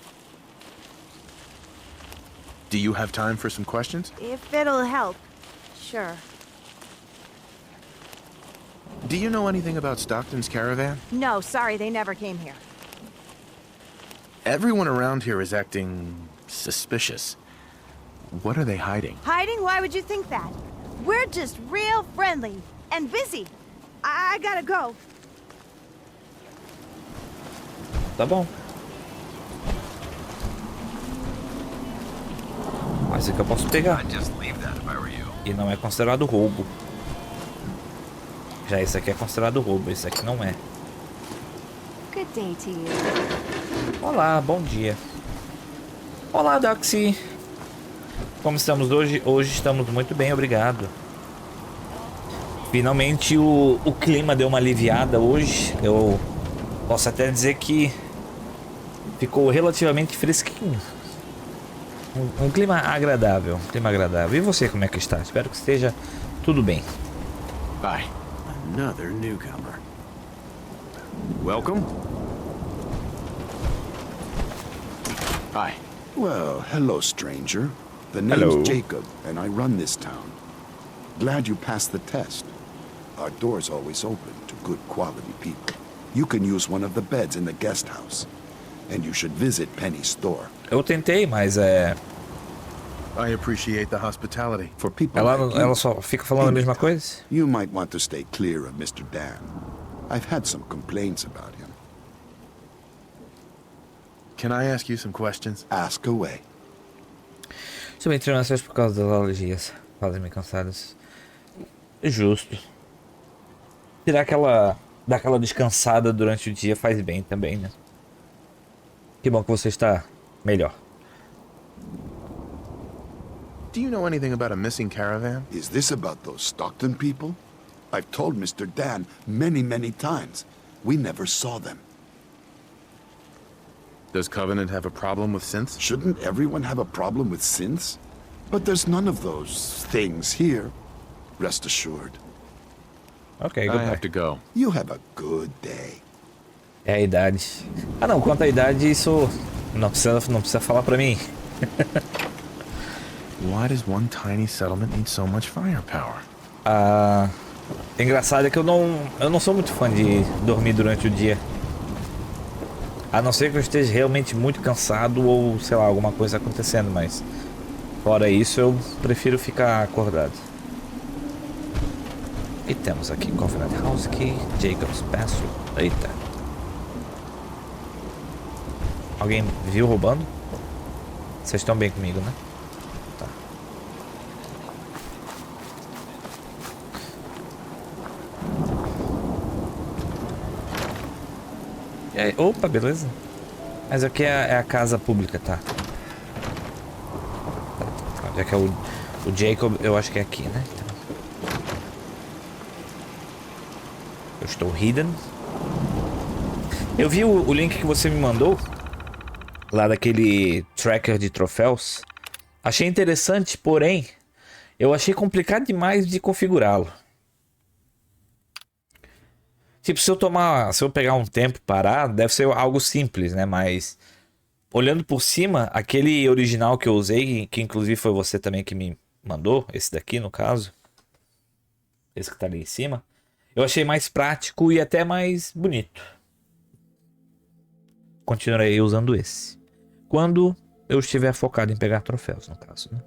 Do you have time for some questions? If it'll help, sure. Do you know anything about Stockton's caravan? No, sorry, they never came here. Everyone around here is acting suspicious. What are they hiding? Hiding? Why would you think that? We're just real friendly and busy. I gotta go. Tá bom. Mas esse aqui eu posso pegar. I'd just leave that if I were you. E não é considerado roubo. Já esse aqui é considerado roubo, esse aqui não é. Good day to you. Olá, bom dia. Olá, Doxy. Como estamos hoje? Hoje estamos muito bem, obrigado. Finalmente o clima deu uma aliviada hoje. Eu posso até dizer que ficou relativamente fresquinho. Um clima agradável, um clima agradável. E você, como é que está? Espero que esteja tudo bem. Bye. Another newcomer. Welcome. Hi. Well, hello, stranger. The name's Hello. Jacob, and I run this town. Glad you passed the test. Our door's always open to good quality people. You can use one of the beds in the guest house. And you should visit Penny's store. Eu tentei, mas I appreciate the hospitality. For people like you, ela só fica falando a mesma coisa. you might want to stay clear of Mr. Dan. I've had some complaints about him. Can I ask you some questions? Ask away. Sou bem treinado por causa das alergias. Fazem-me cansados. Justo. Tirar dar aquela descansada durante o dia faz bem também, né? Que bom que você está melhor. Do you know anything about a missing caravan? Is this about those Stockton people? I've told Mr. Dan many, many times. We never saw them. Does Covenant have a problem with synths? Shouldn't everyone have a problem with synths? But there's none of those things here. Rest assured. Ok, I goodbye. have to go. You have a good day. É a idade. Ah não, quanto à idade, isso não precisa falar pra mim. Why does one tiny settlement need so much firepower? Ah, engraçado é que eu não sou muito fã de dormir durante o dia. A não ser que eu esteja realmente muito cansado ou, sei lá, alguma coisa acontecendo, mas fora isso eu prefiro ficar acordado. E temos aqui Covenant House Key, Jacob's Password. Eita. Alguém viu roubando? Vocês estão bem comigo, né? Tá. E aí? Opa, beleza. Mas aqui é a casa pública, tá? Já que é o Jacob, eu acho que é aqui, né? Então, eu estou hidden. Eu vi o link que você me mandou lá daquele tracker de troféus. Achei interessante, porém eu achei complicado demais de configurá-lo. Tipo, se eu pegar um tempo parar, deve ser algo simples, né? Mas olhando por cima, aquele original que eu usei, que inclusive foi você também que me mandou, esse daqui no caso, esse que tá ali em cima, eu achei mais prático e até mais bonito. Continuarei usando esse quando eu estiver focado em pegar troféus, no caso, né?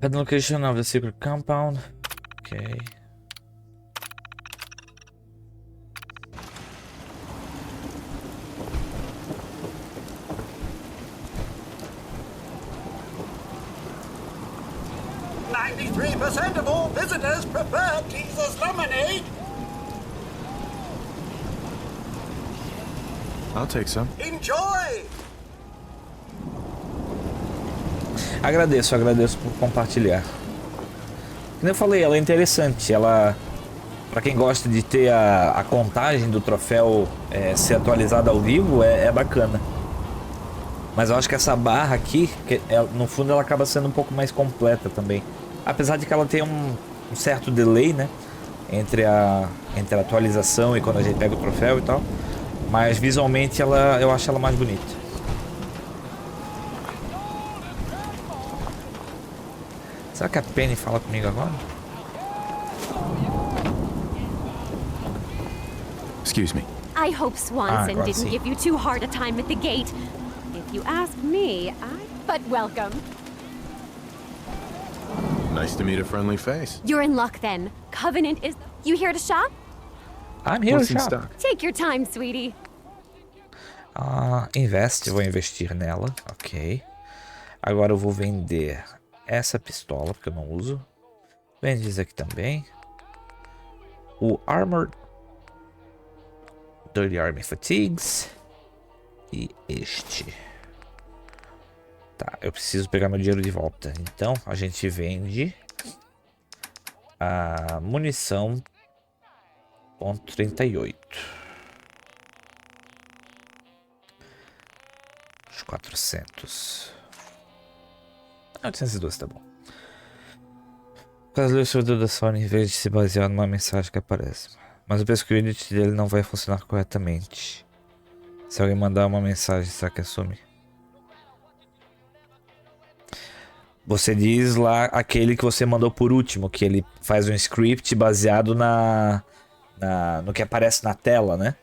Head location of the secret compound. Ok. %, of all visitors prefer Jesus lemonade. I'll take some. Enjoy! Agradeço por compartilhar. Como eu falei, ela é interessante. Ela, para quem gosta de ter a contagem do troféu ser atualizada ao vivo, é bacana. Mas eu acho que essa barra aqui, no fundo, ela acaba sendo um pouco mais completa também. Apesar de que ela tem um certo delay, né? Entre a atualização e quando a gente pega o troféu e tal. Mas visualmente eu acho ela mais bonita. Será que a Penny fala comigo agora? Excuse me. I hope Swanson agora didn't sim. give you too hard a time at the gate. If you ask me, but welcome. Nice to meet a friendly face. You're in luck then. Covenant is... You here to shop? I'm here to What's in shop. stock? Take your time, sweetie. Vou investir nela, ok. Agora eu vou vender essa pistola, porque eu não uso. Vende isso aqui também. O Armored Dirty Army Fatigues. E este. Tá, eu preciso pegar meu dinheiro de volta. Então a gente vende a munição .38. Os 400. 812 tá bom. O brasileiro servidor da Sony, em vez de se basear numa mensagem que aparece. Mas eu penso que o edit dele não vai funcionar corretamente. Se alguém mandar uma mensagem, será que assume? Você diz lá aquele que você mandou por último, que ele faz um script baseado no que aparece na tela, né?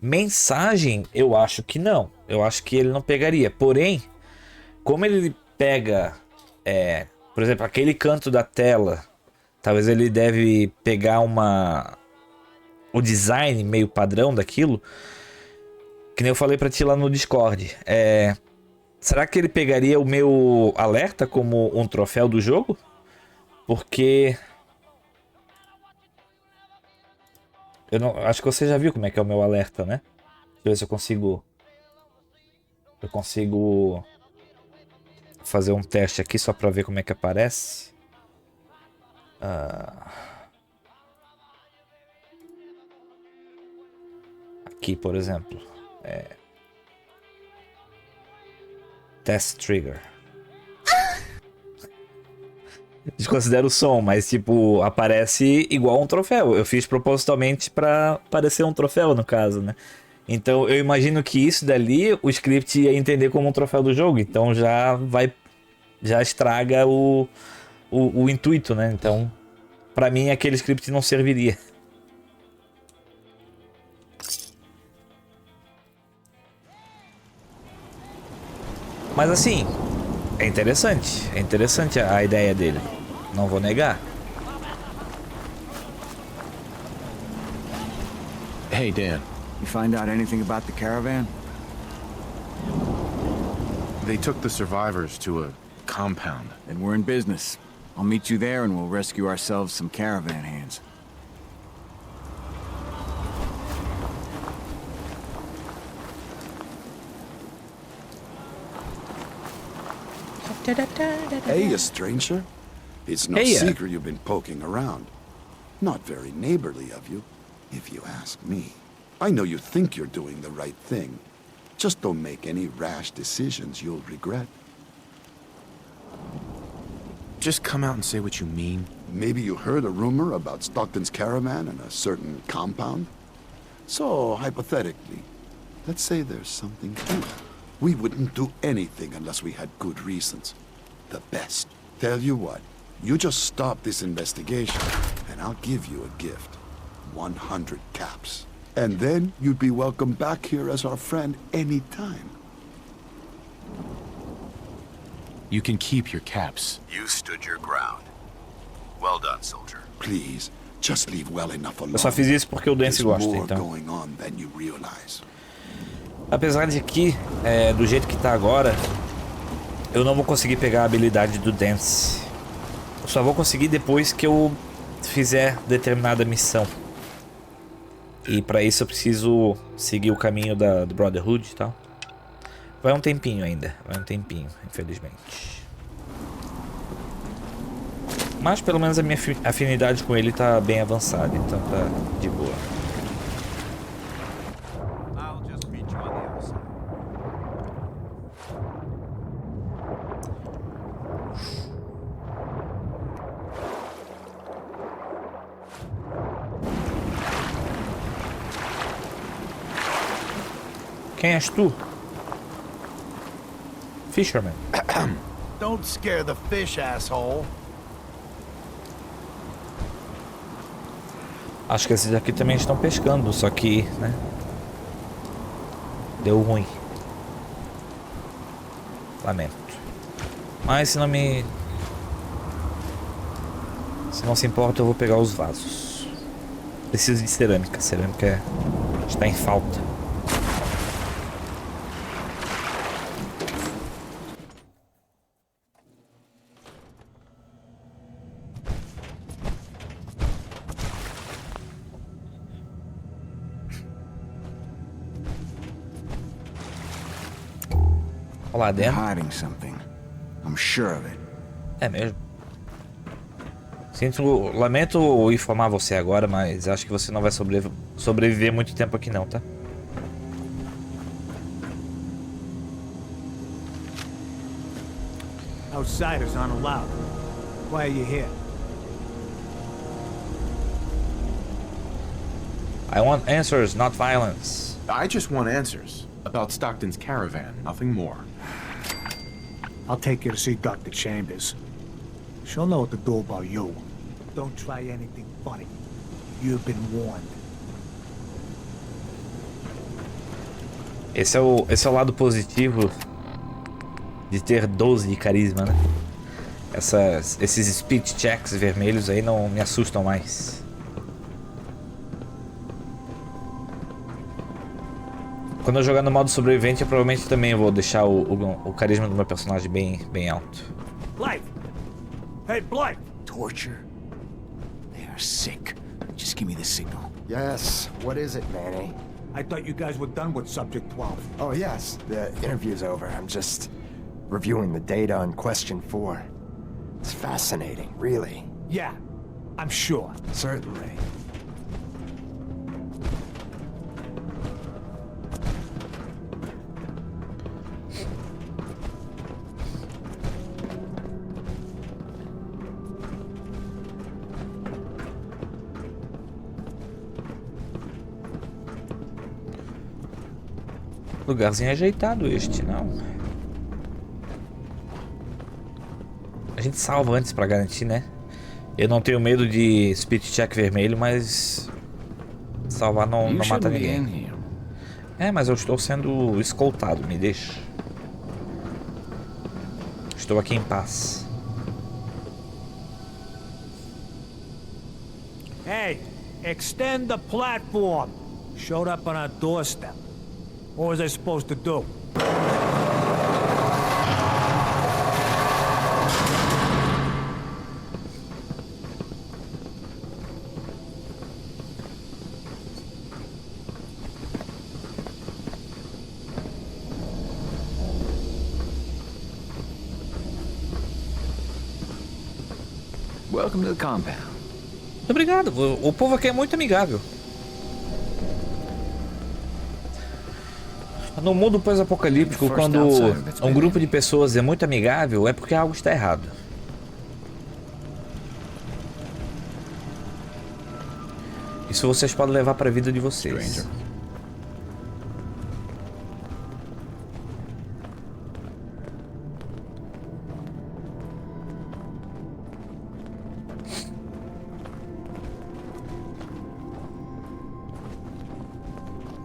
Mensagem, eu acho que não. Eu acho que ele não pegaria. Porém, como ele pega, por exemplo, aquele canto da tela, talvez ele deve pegar o design meio padrão daquilo, que nem eu falei pra ti lá no Discord. Será que ele pegaria o meu alerta como um troféu do jogo? Porque eu não acho que você já viu como é que é o meu alerta, né? Deixa eu ver se eu consigo fazer um teste aqui só pra ver como é que aparece. Aqui, por exemplo, Test Trigger. Desconsidera o som, mas tipo, aparece igual um troféu. Eu fiz propositalmente pra parecer um troféu, no caso, né? Então eu imagino que isso dali o script ia entender como um troféu do jogo. Então já estraga o intuito, né? Então, pra mim aquele script não serviria. Mas assim, é interessante a ideia dele. Não vou negar. Hey, Dan. You find out anything about the caravan? They took the survivors to a compound. Then we're in business. I'll meet you there and we'll rescue ourselves some caravan hands. Hey, stranger. It's no secret you've been poking around. Not very neighborly of you, if you ask me. I know you think you're doing the right thing. Just don't make any rash decisions you'll regret. Just come out and say what you mean. Maybe you heard a rumor about Stockton's caravan and a certain compound? So, hypothetically, let's say there's something to it. We wouldn't do anything unless we had good reasons. The best. Tell you what, you just stop this investigation, and I'll give you a gift. 100 caps. And then you'd be welcome back here as our friend anytime. You can keep your caps. You stood your ground. Well done, soldier. Please, just leave well enough alone. Eu só fiz isso porque o Dance gosta, There's more então. going on than you realize. Apesar de que, do jeito que tá agora, eu não vou conseguir pegar a habilidade do Dance. Eu só vou conseguir depois que eu fizer determinada missão. E pra isso eu preciso seguir o caminho do Brotherhood e tal. Vai um tempinho ainda, infelizmente. Mas pelo menos a minha afinidade com ele tá bem avançada, então tá de boa. Quem és tu? Fisherman. Don't scare the fish, asshole. Acho que esses aqui também estão pescando, só que, né? Deu ruim. Lamento. Mas se não se importa, eu vou pegar os vasos. Preciso de cerâmica. Cerâmica está em falta. Olá, Dan. Hiding something. I'm sure of it. É mesmo. Lamento informar você agora, mas acho que você não vai sobreviver muito tempo aqui não, tá? Outsiders aren't allowed. Why are you here? I want answers, not violence. I just want answers about Stockton's caravan, nothing more. I'll take you to see Dr. Chambers. She'll know what to do about you. Don't try anything funny. You've been warned. Esse é o lado positivo de ter 12 de carisma, né? Esses speed checks vermelhos aí não me assustam mais. Quando eu jogar no modo sobrevivente, eu provavelmente também vou deixar o carisma do meu personagem bem alto. Blythe! Hey, Blythe! Torture? They are sick. Just give me the signal. Yes. What is it, Manny? I thought you guys were done with Subject 12. Oh, yes. The interview's over. I'm just reviewing the data on Question 4. It's fascinating, really. Yeah. I'm sure. Certainly. Lugarzinho ajeitado este, não? A gente salva antes pra garantir, né? Eu não tenho medo de speed check vermelho, mas salvar não mata ninguém. É, mas eu estou sendo escoltado, me deixa. Estou aqui em paz. Hey, extend the platform. Showed up on our doorstep. What was I supposed to do? Welcome to the compound. Obrigado, o povo aqui é muito amigável. No mundo pós-apocalíptico, quando um grupo de pessoas é muito amigável, é porque algo está errado. Isso vocês podem levar para a vida de vocês.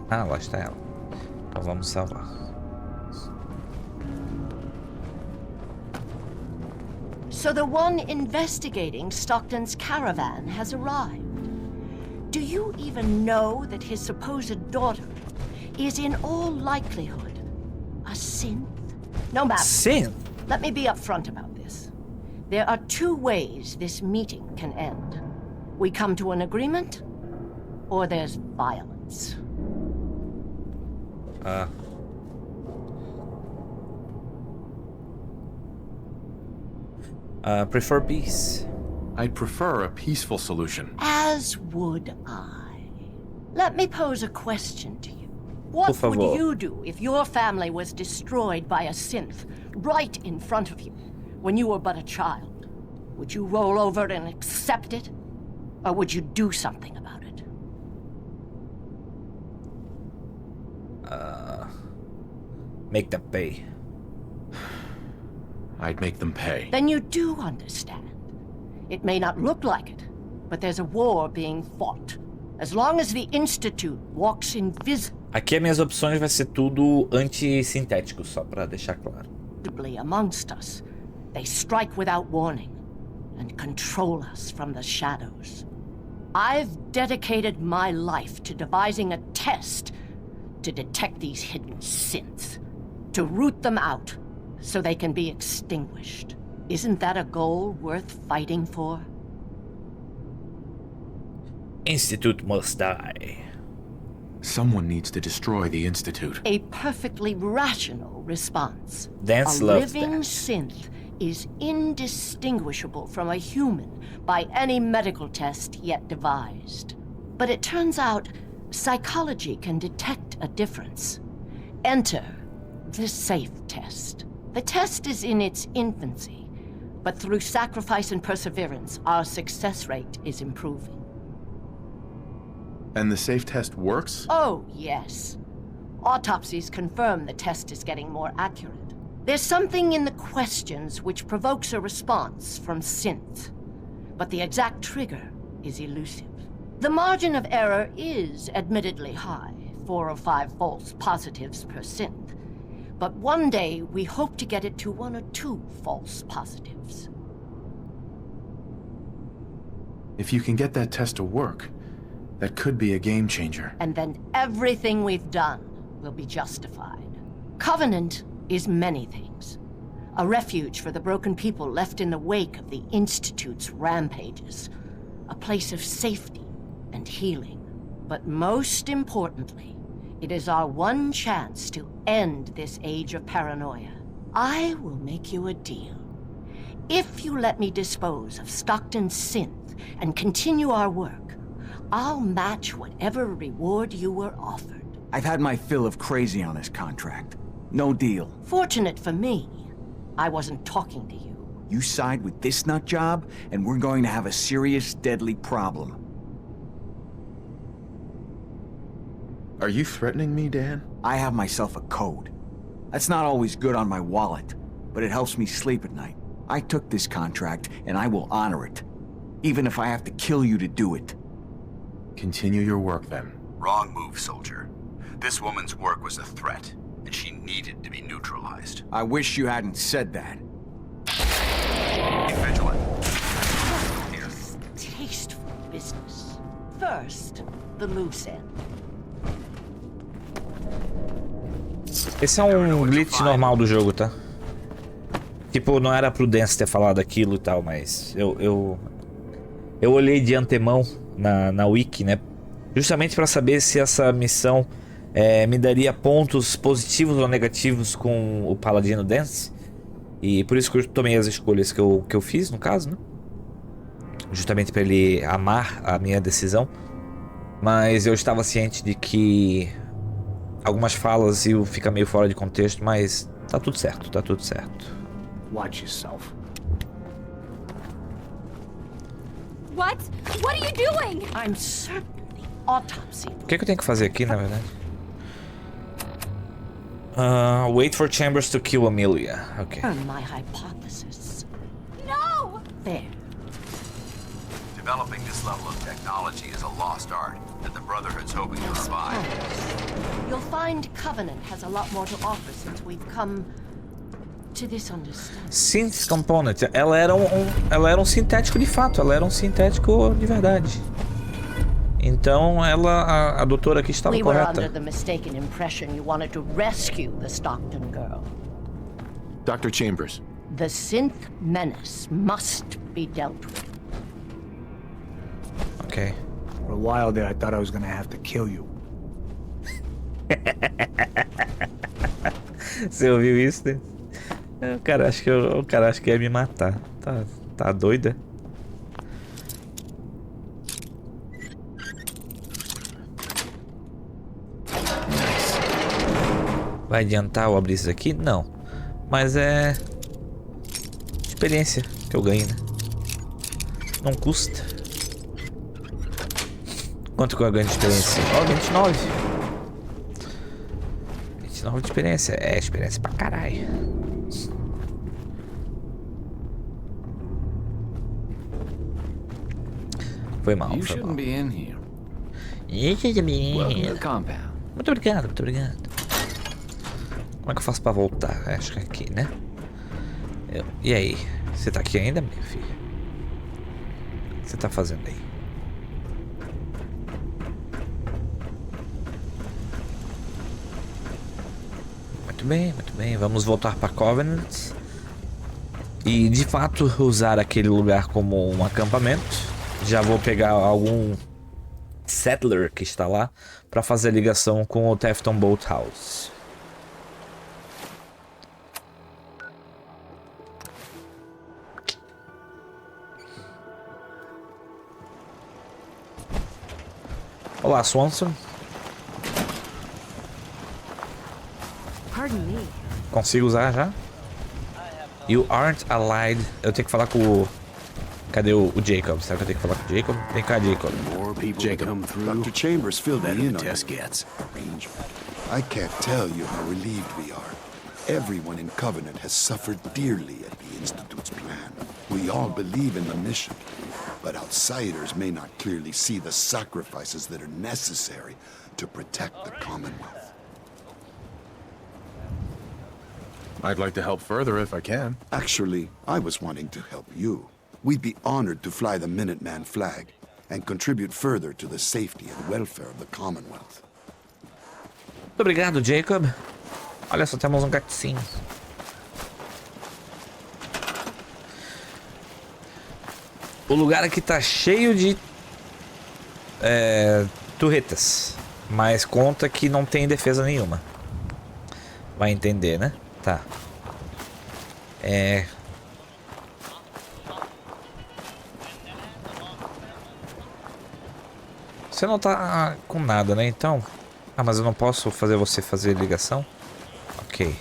Ah, lá está ela. Então vamos salvar. So the one investigating Stockton's caravan has arrived. Do you even know that his supposed daughter is in all likelihood a synth? No matter. Synth? Let me be upfront about this. There are two ways this meeting can end. We come to an agreement, or there's violence. Prefer peace. I'd prefer a peaceful solution. As would I. Let me pose a question to you. What would you do if your family was destroyed by a synth right in front of you when you were but a child? Would you roll over and accept it? Or would you do something about it? Make them pay. I'd make them pay. Then you do understand. It may not look like it, but there's a war being fought. As long as the Institute walks invisible. Aqui as minhas opções vai ser tudo anti-sintético, só para deixar claro. Amongst us, they strike without warning and control us from the shadows. I've dedicated my life to devising a test to detect these hidden synths, to root them out so they can be extinguished. Isn't that a goal worth fighting for? Institute must die. Someone needs to destroy the Institute. A perfectly rational response. Dance a loves living that. synth is indistinguishable from a human by any medical test yet devised. But it turns out psychology can detect a difference. Enter the SAFE test. The test is in its infancy, but through sacrifice and perseverance, our success rate is improving. And the SAFE test works? Oh, yes. Autopsies confirm the test is getting more accurate. There's something in the questions which provokes a response from synth, but the exact trigger is elusive. The margin of error is admittedly high, 4 or 5 false positives per synth. But one day, we hope to get it to 1 or 2 false positives. If you can get that test to work, that could be a game changer. And then everything we've done will be justified. Covenant is many things. A refuge for the broken people left in the wake of the Institute's rampages. A place of safety and healing. But most importantly, it is our one chance to end this age of paranoia. I will make you a deal. If you let me dispose of Stockton's synth and continue our work, I'll match whatever reward you were offered. I've had my fill of crazy on this contract. No deal. Fortunate for me, I wasn't talking to you. You side with this nut job, and we're going to have a serious, deadly problem. Are you threatening me, Dan? I have myself a code. That's not always good on my wallet, but it helps me sleep at night. I took this contract, and I will honor it. Even if I have to kill you to do it. Continue your work, then. Wrong move, soldier. This woman's work was a threat, and she needed to be neutralized. I wish you hadn't said that. Be vigilant. Tasteful business. First, the loose end. Esse é um glitch normal do jogo, tá? Tipo, não era prudência ter falado aquilo e tal, mas eu olhei de antemão na wiki, né? Justamente para saber se essa missão me daria pontos positivos ou negativos com o Paladino Dance. E por isso que eu tomei as escolhas que eu fiz, no caso, né? Justamente para ele amar a minha decisão. Mas eu estava ciente de que algumas falas fica meio fora de contexto, mas tá tudo certo, tá tudo certo. Watch yourself. What? What are you doing? I'm certain the autopsy. O que eu tenho que fazer aqui, na verdade? Wait for Chambers to kill Amelia. Ok. My hypothesis. No! There. Developing this level of technology is a lost art that the Brotherhood's hoping to revive. You'll find Covenant has a lot more to offer since we've come to this understanding. Synth Component. Ela era um sintético de fato. Ela era um sintético de verdade. Então a doutora aqui estava correta. correta. We were under the mistaken impression you wanted to rescue the Stockton girl. Dr. Chambers. The synth menace must be dealt with. Ok. For a while there, I thought I was gonna have to kill you. Você ouviu isso, né? O cara acha que ia me matar. Tá doida? Vai adiantar eu abrir isso aqui? Não. Mas é experiência que eu ganho, né? Não custa. Quanto que eu ganho de experiência? Ó, 29. 29 de experiência. É experiência pra caralho. Foi mal, foi mal. Muito obrigado, muito obrigado. Como é que eu faço pra voltar? Acho que é aqui, né? E aí? Você tá aqui ainda, meu filho? O que você tá fazendo aí? Muito bem, muito bem. Vamos voltar para Covenant. E de fato usar aquele lugar como um acampamento. Já vou pegar algum settler que está lá para fazer a ligação com o Tefton Boathouse. Olá, Swanson. Pardon me. Consigo usar já? You aren't allied. Eu tenho que falar com o... Cadê o Jacob? Será que eu tenho que falar com o Jacob? Vem cá, Jacob. Dr. Chambers filled me in on the arrangement. I can't tell you how relieved we are. Everyone in Covenant has suffered dearly at the Institute's plan. We all believe in the mission, but outsiders may not clearly see the sacrifices that are necessary to protect the Commonwealth. I'd like to help further if I can. Actually, I was wanting to help you. We'd be honored to fly the Minuteman flag and contribute further to the safety and welfare of the Commonwealth. Muito obrigado, Jacob. Olha só, temos um gatinho. O lugar aqui tá cheio de turretas, mas conta que não tem defesa nenhuma. Vai entender, né? Tá. Você não tá com nada, né? Então... Ah, mas eu não posso fazer você fazer ligação? Ok.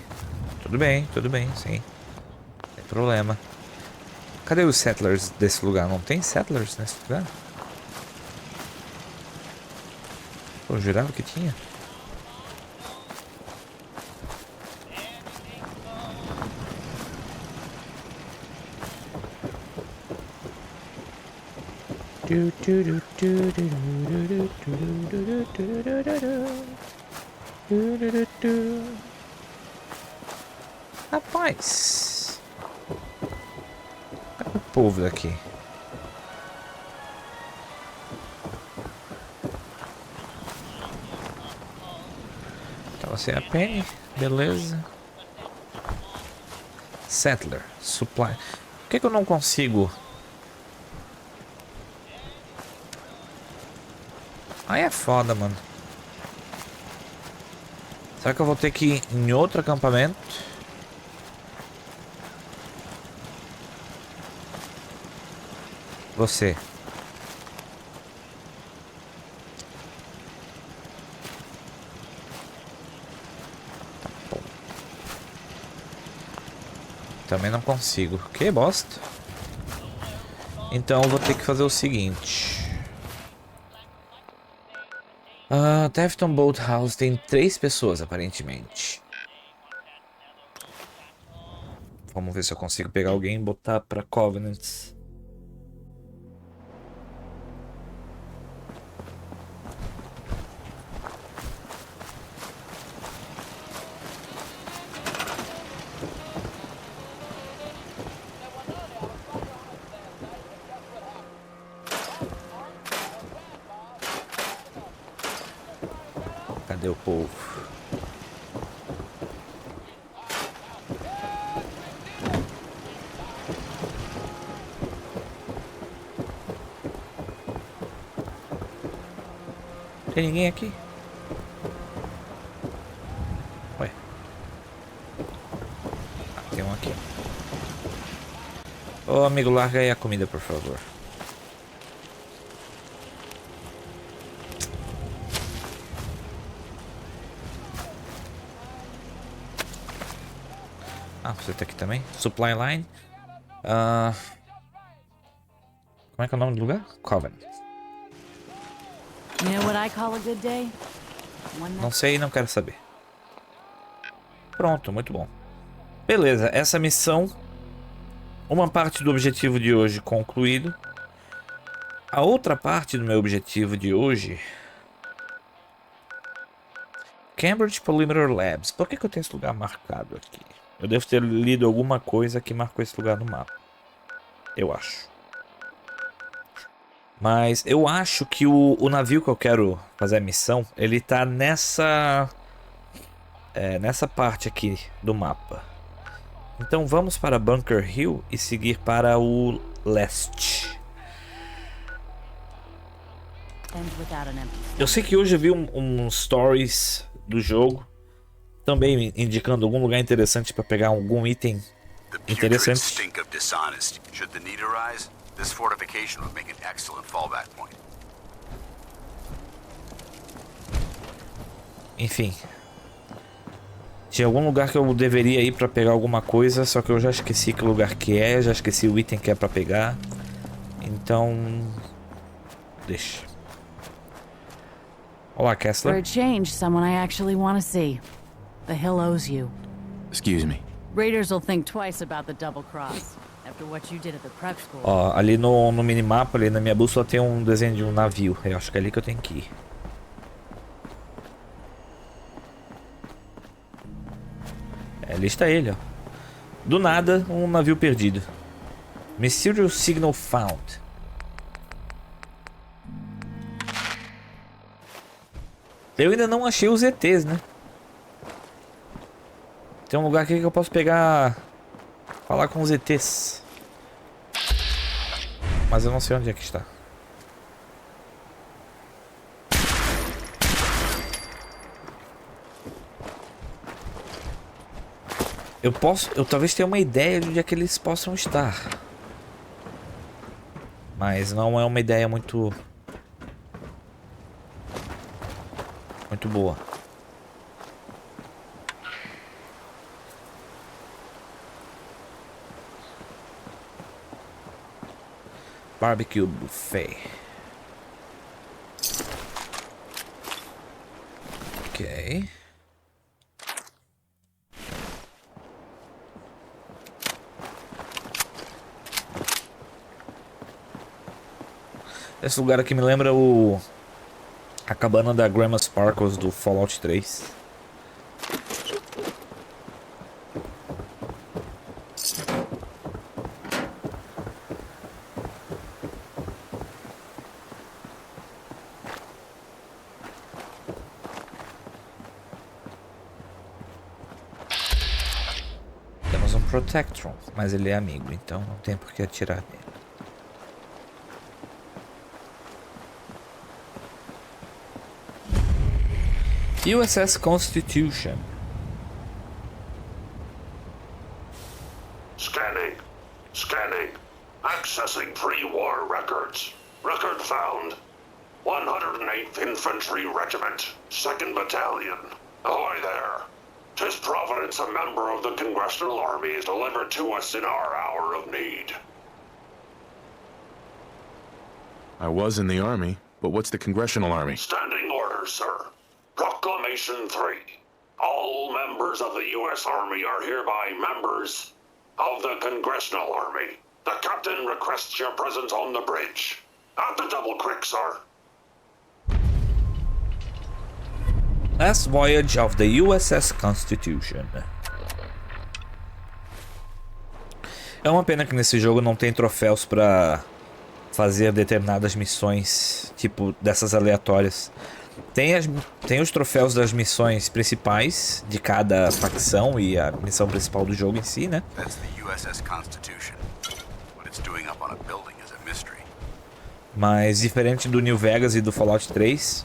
Tudo bem, sim. Não tem problema. Cadê os settlers desse lugar? Não tem settlers nesse lugar? Pô, eu jurava que tinha. Rapaz, cadê o povo daqui? Tá, você é a Penny, beleza. Settler, supply. Por que eu não consigo? Aí é foda, mano. Será que eu vou ter que ir em outro acampamento? Você. Tá bom. Também não consigo. Que bosta. Então eu vou ter que fazer o seguinte. Tefton Boat House tem 3 pessoas, aparentemente. Vamos ver se eu consigo pegar alguém e botar pra Covenants. Cadê o povo? Tem ninguém aqui? Ué. Ah, tem um aqui. Ô amigo, larga aí a comida, por favor. Ah, você tá aqui também? Supply line. Como é que é o nome do lugar? Covenant. You know what I call a good day? Não sei e não quero saber. Pronto, muito bom. Beleza, essa missão, uma parte do objetivo de hoje concluído. A outra parte do meu objetivo de hoje... Cambridge Polymer Labs. Por que eu tenho esse lugar marcado aqui? Eu devo ter lido alguma coisa que marcou esse lugar no mapa. Eu acho. Mas eu acho que o navio que eu quero fazer a missão, ele tá nessa parte aqui do mapa. Então vamos para Bunker Hill e seguir para o leste. Eu sei que hoje eu vi stories do jogo, também indicando algum lugar interessante para pegar algum item interessante. This fortification would make an excellent fallback point. Enfim. Tinha algum lugar que eu deveria ir pra pegar alguma coisa, só que eu já esqueci que lugar que é, já esqueci o item que é pra pegar. Então... deixa. Olá, Kessler. For a change, someone I actually want to see. The hill owes you. Excuse me. Raiders will think twice about the double cross. Ó, ali no minimapa, ali na minha bússola tem um desenho de um navio. Eu acho que é ali que eu tenho que ir. Ali está ele, ó. Do nada, um navio perdido. Mysterious Signal Found. Eu ainda não achei os ETs, né? Tem um lugar aqui que eu posso pegar... falar com os ETs. Mas eu não sei onde é que está. Eu talvez tenha uma ideia de onde é que eles possam estar. Mas não é uma ideia muito muito boa. Barbecue buffet. Ok. Esse lugar aqui me lembra a cabana da Grandma Sparkles do Fallout 3. Temos um Protectron, mas ele é amigo, então não tem por que atirar nele. USS Constitution. Scanning. Scanning. Accessing pre-war records. Record found. 108th Infantry Regiment, 2nd Battalion. Ahoy there. 'Tis Providence, a member of the Congressional Army, is delivered to us in our hour of need. I was in the Army, but what's the Congressional Army? Standing orders, sir. Proclamation 3. All members of the U.S. Army are hereby members of the Congressional Army. The captain requests your presence on the bridge. At the Double Creek, sir. Last voyage of the USS Constitution. É uma pena que nesse jogo não tem troféus pra fazer determinadas missões, tipo dessas aleatórias. Tem os troféus das missões principais de cada facção e a missão principal do jogo em si, né? Mas diferente do New Vegas e do Fallout 3,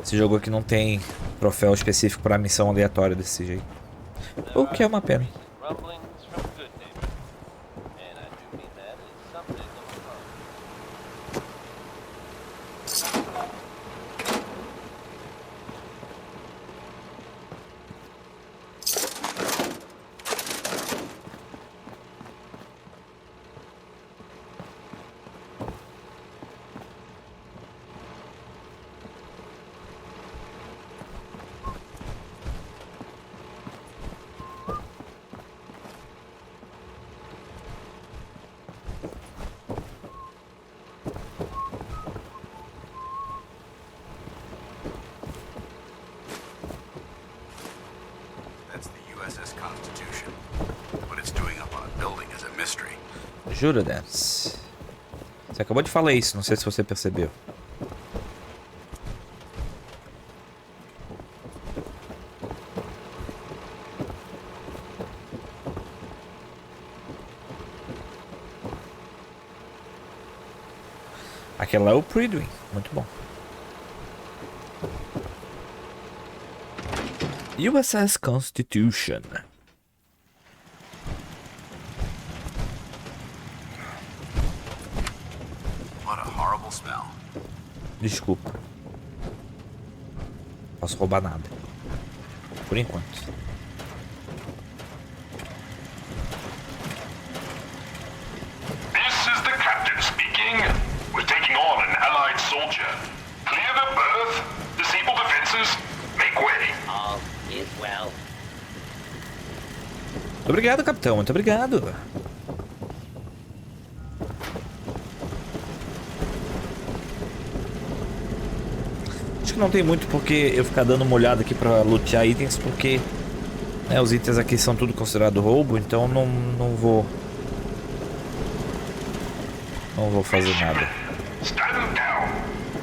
esse jogo aqui não tem troféu específico para missão aleatória desse jeito. O que é uma pena. Jura, Dance? Você acabou de falar isso, não sei se você percebeu. Aquela é o Predwin, muito bom. USS Constitution. Desculpa. Posso roubar nada. Por enquanto. This is the captain speaking. We're taking on an allied soldier. Clear the berth. Disable defenses. Make way. All is well. Muito obrigado, capitão. Muito obrigado. Não tem muito porque eu ficar dando uma olhada aqui pra lutear itens, porque né, os itens aqui são tudo considerado roubo, então não vou fazer nada. Stand down.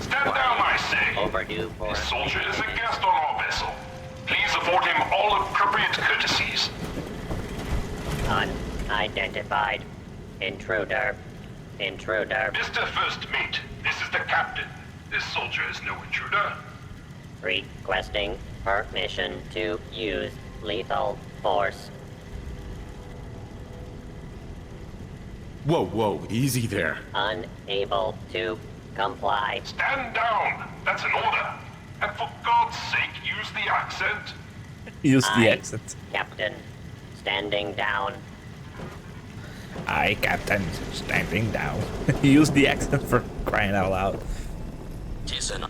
Stand down, I say. Overdue for This soldier is a guest on our vessel. Please afford him all appropriate courtesies. Unidentified. Intruder. Intruder. Mr. First Mate, this is the captain. This soldier is no intruder. Requesting permission to use lethal force. Whoa, whoa, easy there. Unable to comply. Stand down. That's an order. And for God's sake, use the accent. Use the accent. Captain, standing down. Aye, Captain, standing down. Use the accent for crying out loud. Tis an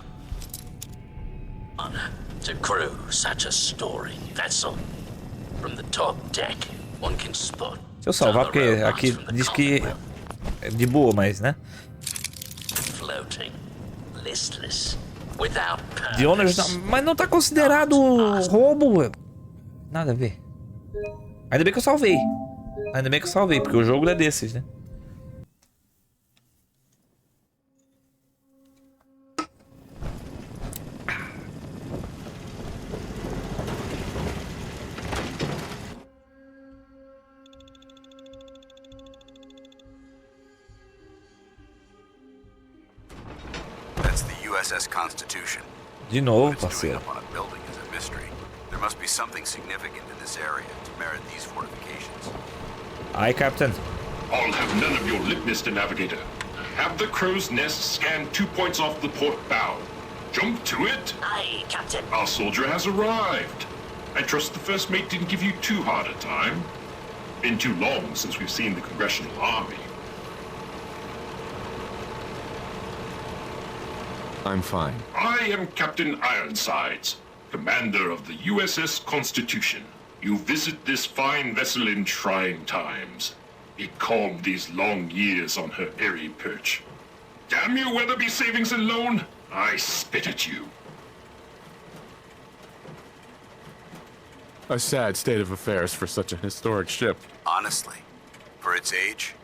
honor to crew such a storied vessel. From the top deck, one can spot. Deixa eu salvar porque aqui diz que é de boa, mas né? Floating, listless, without The Owners, mas não tá considerado roubo. Nada a ver. Ainda bem que eu salvei. Ainda bem que eu salvei, porque o jogo é desses, né? That's the USS Constitution. De novo, What it's doing parceiro. up on a building is a mystery. There must be something significant in this area to merit these fortifications. Aye, Captain. I'll have none of your lip, Mr. Navigator. Have the crow's nest scan 2 points off the port bow. Jump to it. Aye, Captain. Our soldier has arrived. I trust the first mate didn't give you too hard a time. Been too long since we've seen the Congressional Army. I'm fine. I am Captain Ironsides, commander of the USS Constitution. You visit this fine vessel in trying times. It calmed these long years on her airy perch. Damn you, Weatherby Savings and Loan! I spit at you. A sad state of affairs for such a historic ship. Honestly, for its age,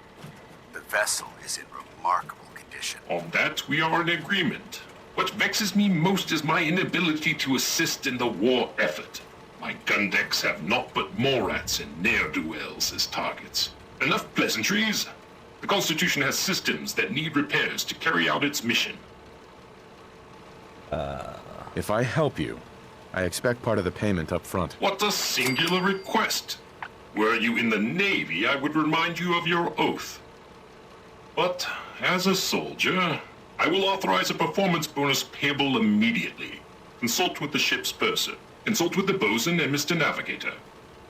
the vessel is in remarkable condition. On that, we are in agreement. What vexes me most is my inability to assist in the war effort. My gun decks have naught but Morats and ne'er-do-wells as targets. Enough pleasantries. The Constitution has systems that need repairs to carry out its mission. If I help you, I expect part of the payment up front. What a singular request. Were you in the Navy, I would remind you of your oath. But as a soldier, I will authorize a performance bonus payable immediately. Consult with the ship's purser. Consult with the bosun and Mr. Navigator.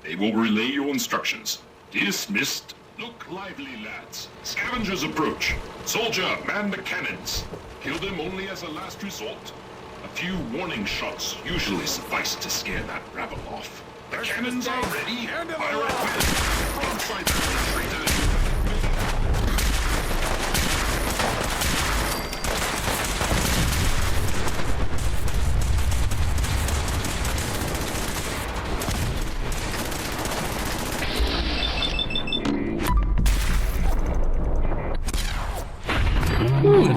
They will relay your instructions. Dismissed. Look lively, lads. Scavengers approach. Soldier, man the cannons. Kill them only as a last resort. A few warning shots usually suffice to scare that rabble off. The cannons are ready. Fire at will. Broadside the traitors.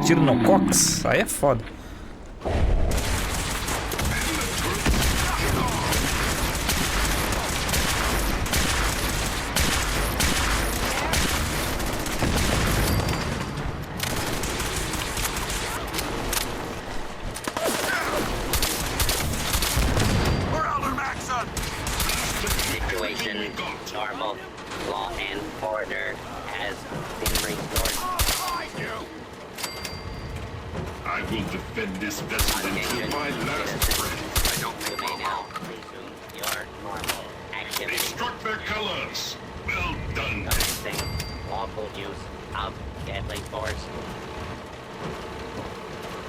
Tiro no cox, aí é foda. Situation normal. Law and order has been restored. I will defend this vessel until my last breath. I don't think we will. Resume your normal They activity. struck their colors. Well done. Commencing lawful use of deadly force.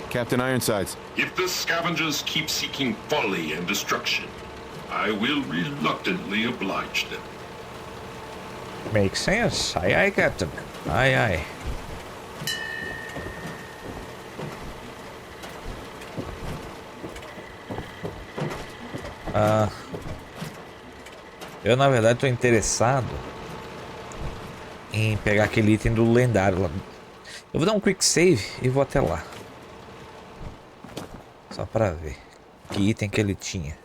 Captain Ironsides. If the scavengers keep seeking folly and destruction, I will reluctantly oblige them. Makes sense. Aye, aye, Captain. Aye, aye. Eu na verdade tô interessado em pegar aquele item do lendário lá. Eu vou dar um quick save e vou até lá. Só pra ver que item que ele tinha.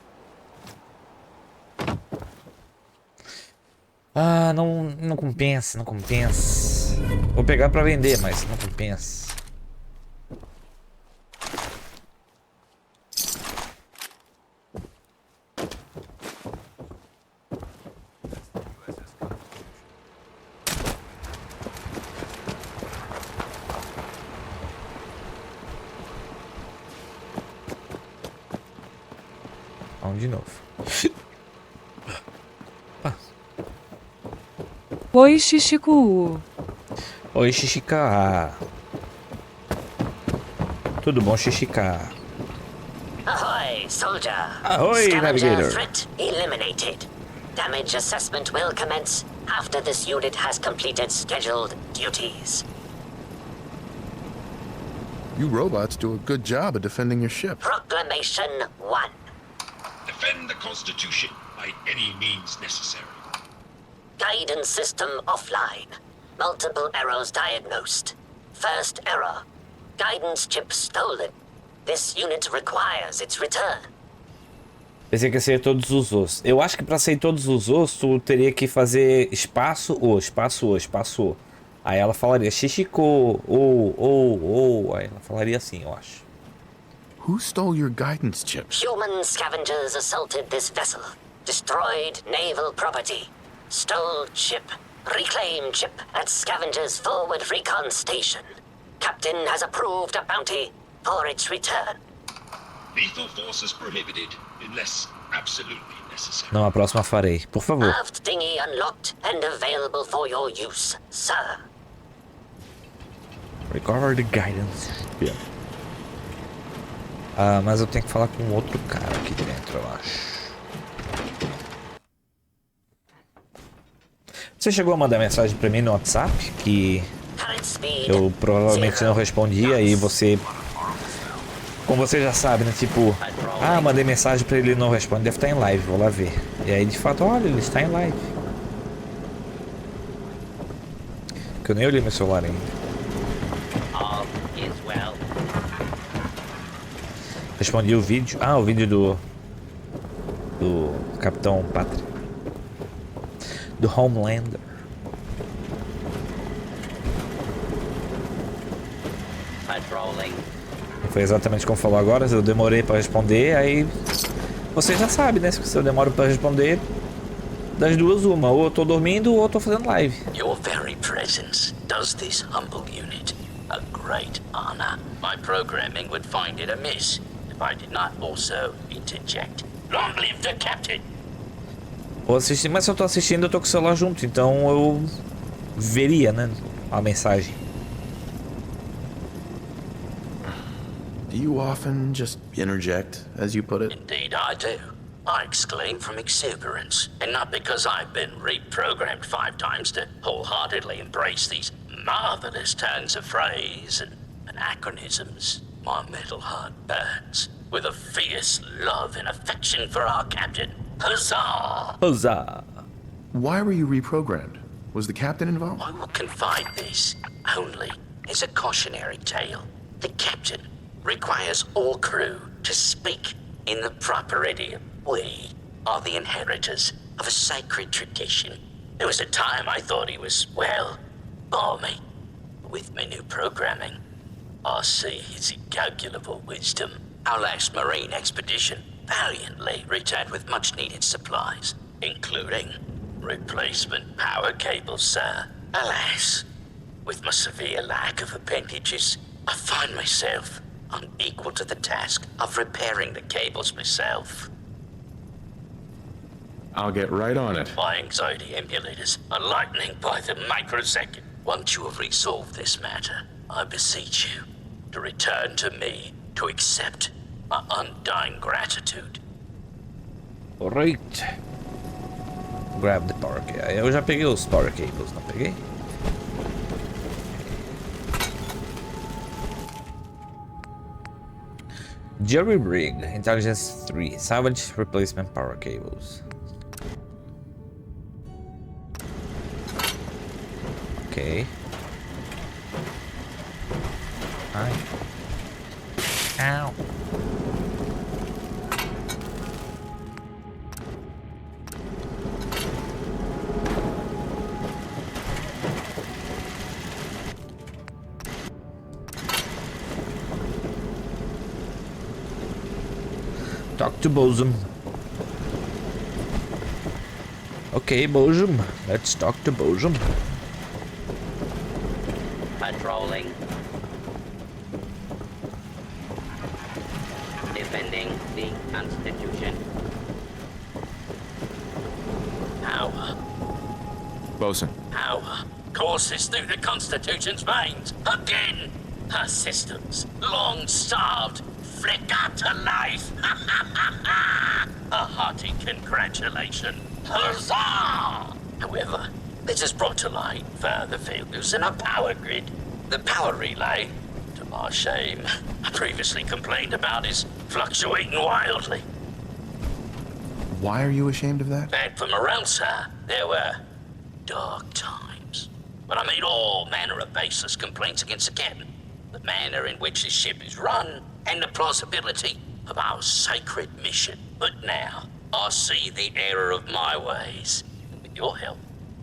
Ah, não compensa, não compensa. Vou pegar pra vender, mas não compensa. Vamos de novo. Oi, Xixicu. Oi, Xixica. Tudo bom, Xixica? Ahoy, soldier. Ahoy, Scavenger navigator. threat eliminated. Damage assessment will commence after this unit has completed scheduled duties. You robots do a good job of defending your ship. Proclamation 1. Defend the Constitution by any means necessary. Guidance system offline. Multiple errors diagnosed. First error. Guidance chip stolen. This unit requires its return. Pensei que ia ser todos os ossos. Eu acho que pra sair todos os ossos, tu teria que fazer espaço, espaço. Aí ela falaria Xixico, ou. Aí ela falaria assim, eu acho. Who stole your guidance chip? Human scavengers assaulted this vessel. Destroyed naval property. Stole ship. Reclaim ship at Scavenger's forward recon station. Captain has approved a bounty for its return. Lethal force is prohibited unless absolutely necessary. Não, a próxima farei, por favor. Aft dinghy unlocked and available for your use, sir. Recover the guidance. Yeah. Ah, mas eu tenho que falar com outro cara aqui dentro, eu acho. Você chegou a mandar mensagem pra mim no WhatsApp que eu provavelmente não respondia e você, como você já sabe, né, tipo, mandei mensagem pra ele e não responde, deve estar em live, vou lá ver. E aí de fato, olha, ele está em live. Que eu nem olhei meu celular ainda. Respondi o vídeo, o vídeo do Capitão Pátria. Do Homelander. Foi exatamente como falou agora, eu demorei para responder, aí você já sabe, né? Se eu demoro para responder, das duas uma, ou eu tô dormindo ou eu tô fazendo live. Your very presence does this humble unit a great honor. My programming would find it amiss if I did not also interject. Long live the captain! Vou assistir, mas se eu tô assistindo, eu tô com o celular junto, então eu veria, né, a mensagem. Do you often just interject, as you put it? Indeed I do. I exclaim from exuberance, and not because I've been reprogrammed 5 times to wholeheartedly embrace these marvelous turns of phrase and anachronisms. My metal heart burns with a fierce love and affection for our captain. Huzzah! Huzzah! Why were you reprogrammed? Was the captain involved? I will confide this only as a cautionary tale. The captain requires all crew to speak in the proper idiom. We are the inheritors of a sacred tradition. There was a time I thought he was, well, balmy. With my new programming, I see his incalculable wisdom. Our last marine expedition valiantly returned with much-needed supplies, including replacement power cables, sir. Alas, with my severe lack of appendages, I find myself unequal to the task of repairing the cables myself. I'll get right on it. My anxiety emulators are lightning by the microsecond. Once you have resolved this matter, I beseech you to return to me to accept my undying gratitude. Alright. Grab the power cable. Eu já peguei os power cables, não peguei? Jerry Rig, Intelligence 3, Salvage Replacement Power Cables. Ok. Ai. Ow. Talk to Bosom. Okay, Bosom. Let's talk to Bosom. Patrolling. Defending the Constitution. Bosun. Power courses through the Constitution's veins. Again! Her systems, long starved, flicker to life. A hearty congratulations. Huzzah! However, this has brought to light further failures in our power grid. The power relay, to my shame, I previously complained about, is fluctuating wildly. Why are you ashamed of that? Bad for morale, sir. There were dark times when I made all manner of baseless complaints against the captain. The manner in which his ship is run, and the plausibility of our sacred mission. But now, I see the error of my ways. With your help,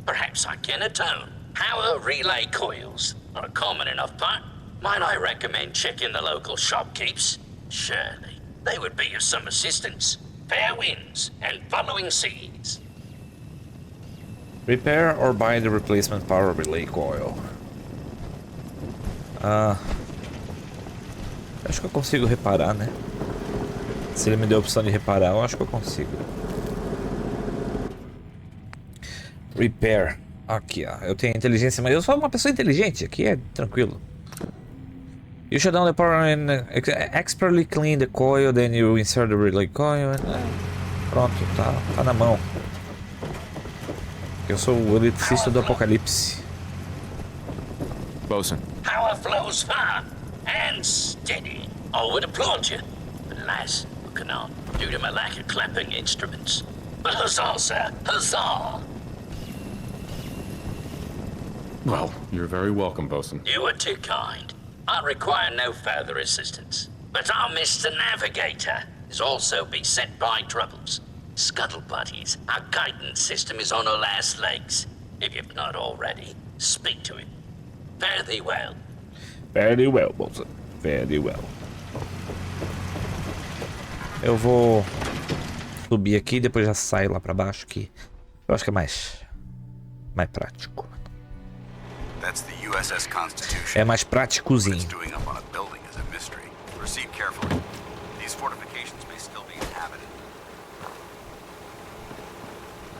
perhaps I can atone. Power relay coils are a common enough part. Might I recommend checking the local shopkeepers? Surely, they would be of some assistance. Fair winds and following seas. Repair or buy the replacement power relay coil. Acho que eu consigo reparar, né? Se ele me deu a opção de reparar, eu acho que eu consigo. Repair. Aqui, ó. Eu tenho inteligência, mas eu sou uma pessoa inteligente. Aqui é tranquilo. You shut down the power and expertly clean the coil, then you insert the relay coil. And, pronto, tá na mão. Eu sou o eletricista do apocalipse. Bosun. Power flows far and steady. I would applaud you, but alas, I cannot due to my lack of clapping instruments. But huzzah, sir, huzzah! Well, you're very welcome, Bosun. You were too kind. I require no further assistance. But our Mr. Navigator is also beset by troubles. Scuttle buddies, our guidance system is on her last legs. If you've not already, speak to it. Fare thee well. Fare thee well, Bosun. Fare thee well. Eu vou subir aqui e depois já saio lá pra baixo, que eu acho que é mais prático. That's the USS Constitution. É mais práticozinho. What it's doing up on a building is a mystery. Proceed carefully. These fortifications may still be inhabited.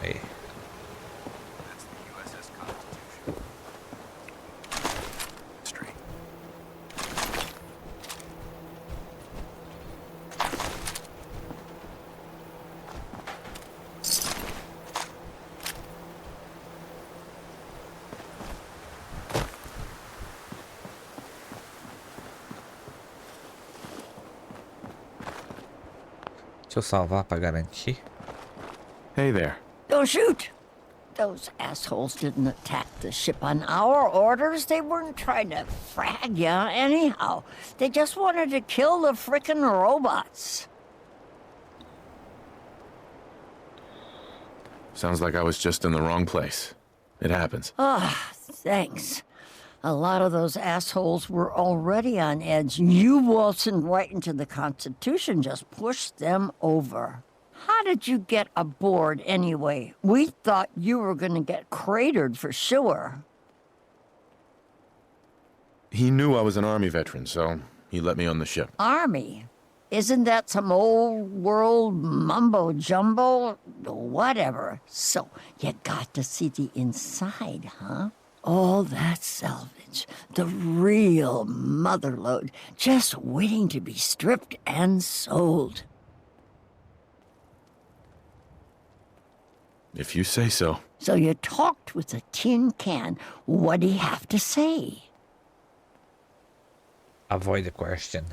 Aí. That's the USS Constitution. Mystery. Deixa eu salvar pra garantir. Hey there. Don't shoot! Those assholes didn't attack the ship on our orders. They weren't trying to frag ya anyhow. They just wanted to kill the frickin' robots. Sounds like I was just in the wrong place. It happens. Ah, thanks. A lot of those assholes were already on edge. You waltzing right into the Constitution just pushed them over. How did you get aboard anyway? We thought you were gonna get cratered for sure. He knew I was an Army veteran, so he let me on the ship. Army? Isn't that some old world mumbo-jumbo? Whatever. So, you got to see the inside, huh? All that salvage, the real motherlode, just waiting to be stripped and sold. If you say so. So you talked with a tin can. What'd he have to say? Avoid the question.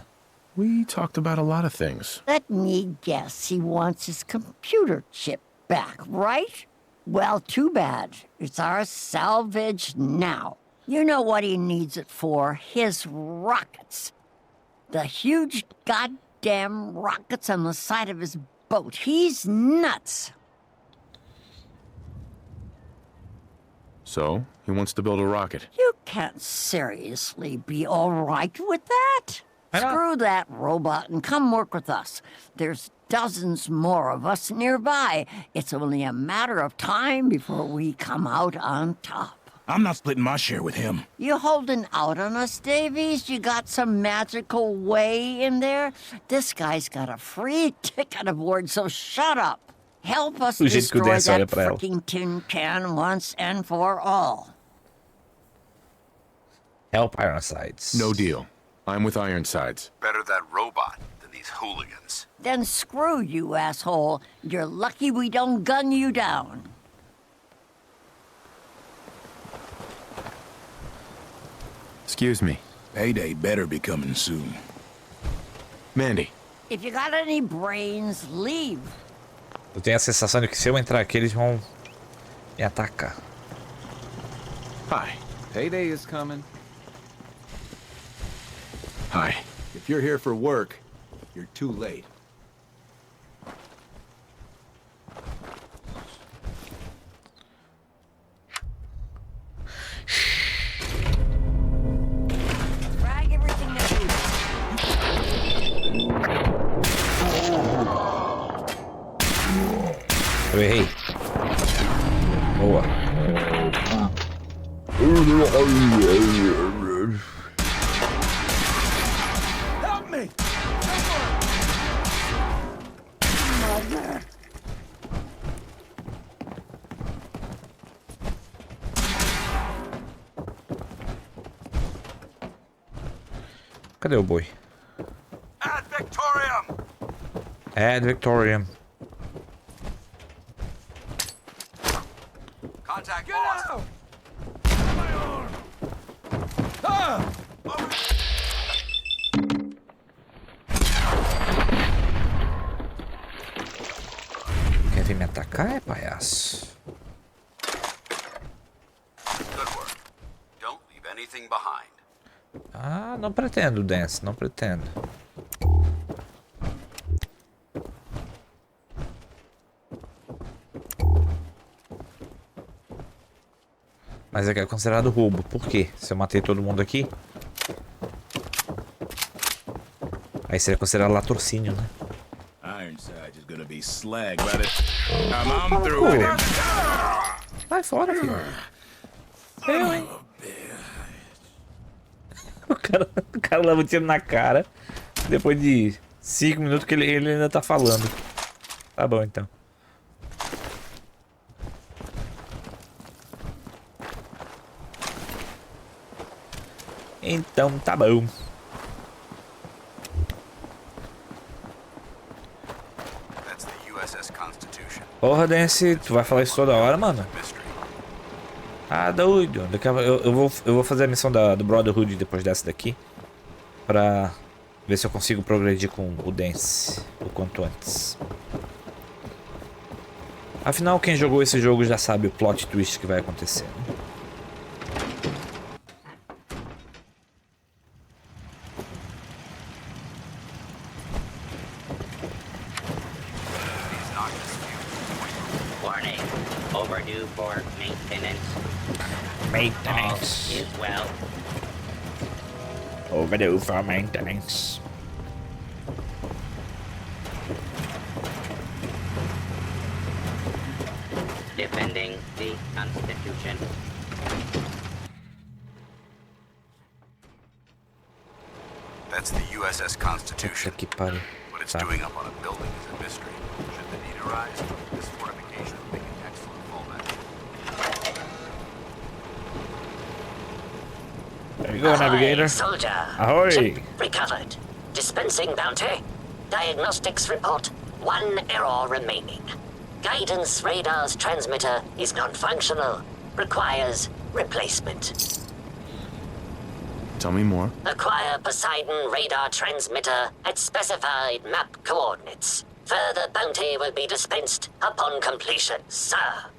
We talked about a lot of things. Let me guess, he wants his computer chip back, right? Well, too bad. It's our salvage now. You know what he needs it for? His rockets. The huge goddamn rockets on the side of his boat. He's nuts. So, he wants to build a rocket. You can't seriously be all right with that. Screw that robot and come work with us. There's dozens more of us nearby. It's only a matter of time before we come out on top. I'm not splitting my share with him. You holding out on us, Davies? You got some magical way in there? This guy's got a free ticket aboard, so shut up. Help us O jeito que o destroy Dance olha that pra ela. freaking tin can once and for all. Help Ironsides. No deal. I'm with Ironsides. Better that robot than these hooligans. Then screw you, asshole. You're lucky we don't gun you down. Excuse me. Payday better be coming soon. Mandy. If you got any brains, leave. Eu tenho a sensação de que se eu entrar aqui, eles vão me atacar. Hi. Payday is coming. Hi. If you're here for work, you're too late. Drag everything that you... Eu errei. Boa. Help me! Cadê o boi? Ad Victorium! Ad Victorium. Contact lost. Quer vir me atacar, é palhaço? Good work. Don't leave anything behind. Ah, não pretendo, Dance, não pretendo. Mas é que é considerado roubo. Por quê? Se eu matei todo mundo aqui, aí seria considerado latrocínio, né? Ironside is gonna be slag by the time I'm through with him. Vai fora, filho. Eu, hein? O cara leva um tiro na cara. Depois de 5 minutos que ele ainda tá falando. Tá bom, então. Então tá bom. That's the USS Constitution. Porra, Dance, tu vai falar isso toda hora, mano? Ah, doido. Eu vou fazer a missão do Brotherhood depois dessa daqui. Pra ver se eu consigo progredir com o Dance o quanto antes. Afinal, quem jogou esse jogo já sabe o plot twist que vai acontecer, né? Warning. Overdue for maintenance. Maintenance. All is well. Overdue for maintenance. Defending the Constitution. That's the USS Constitution. Que pariu. What it's Tá. doing up on a building is a mystery. Should the need arise, this fortification would make an excellent fallback. There you go, Navigator. Soldier. Ahoy. Chip recovered. Dispensing bounty. Diagnostics report. 1 error remaining. Guidance radar's transmitter is non-functional. Requires replacement. Tell me more. Acquire Poseidon radar transmitter at specified map coordinates. Further bounty will be dispensed upon completion, sir.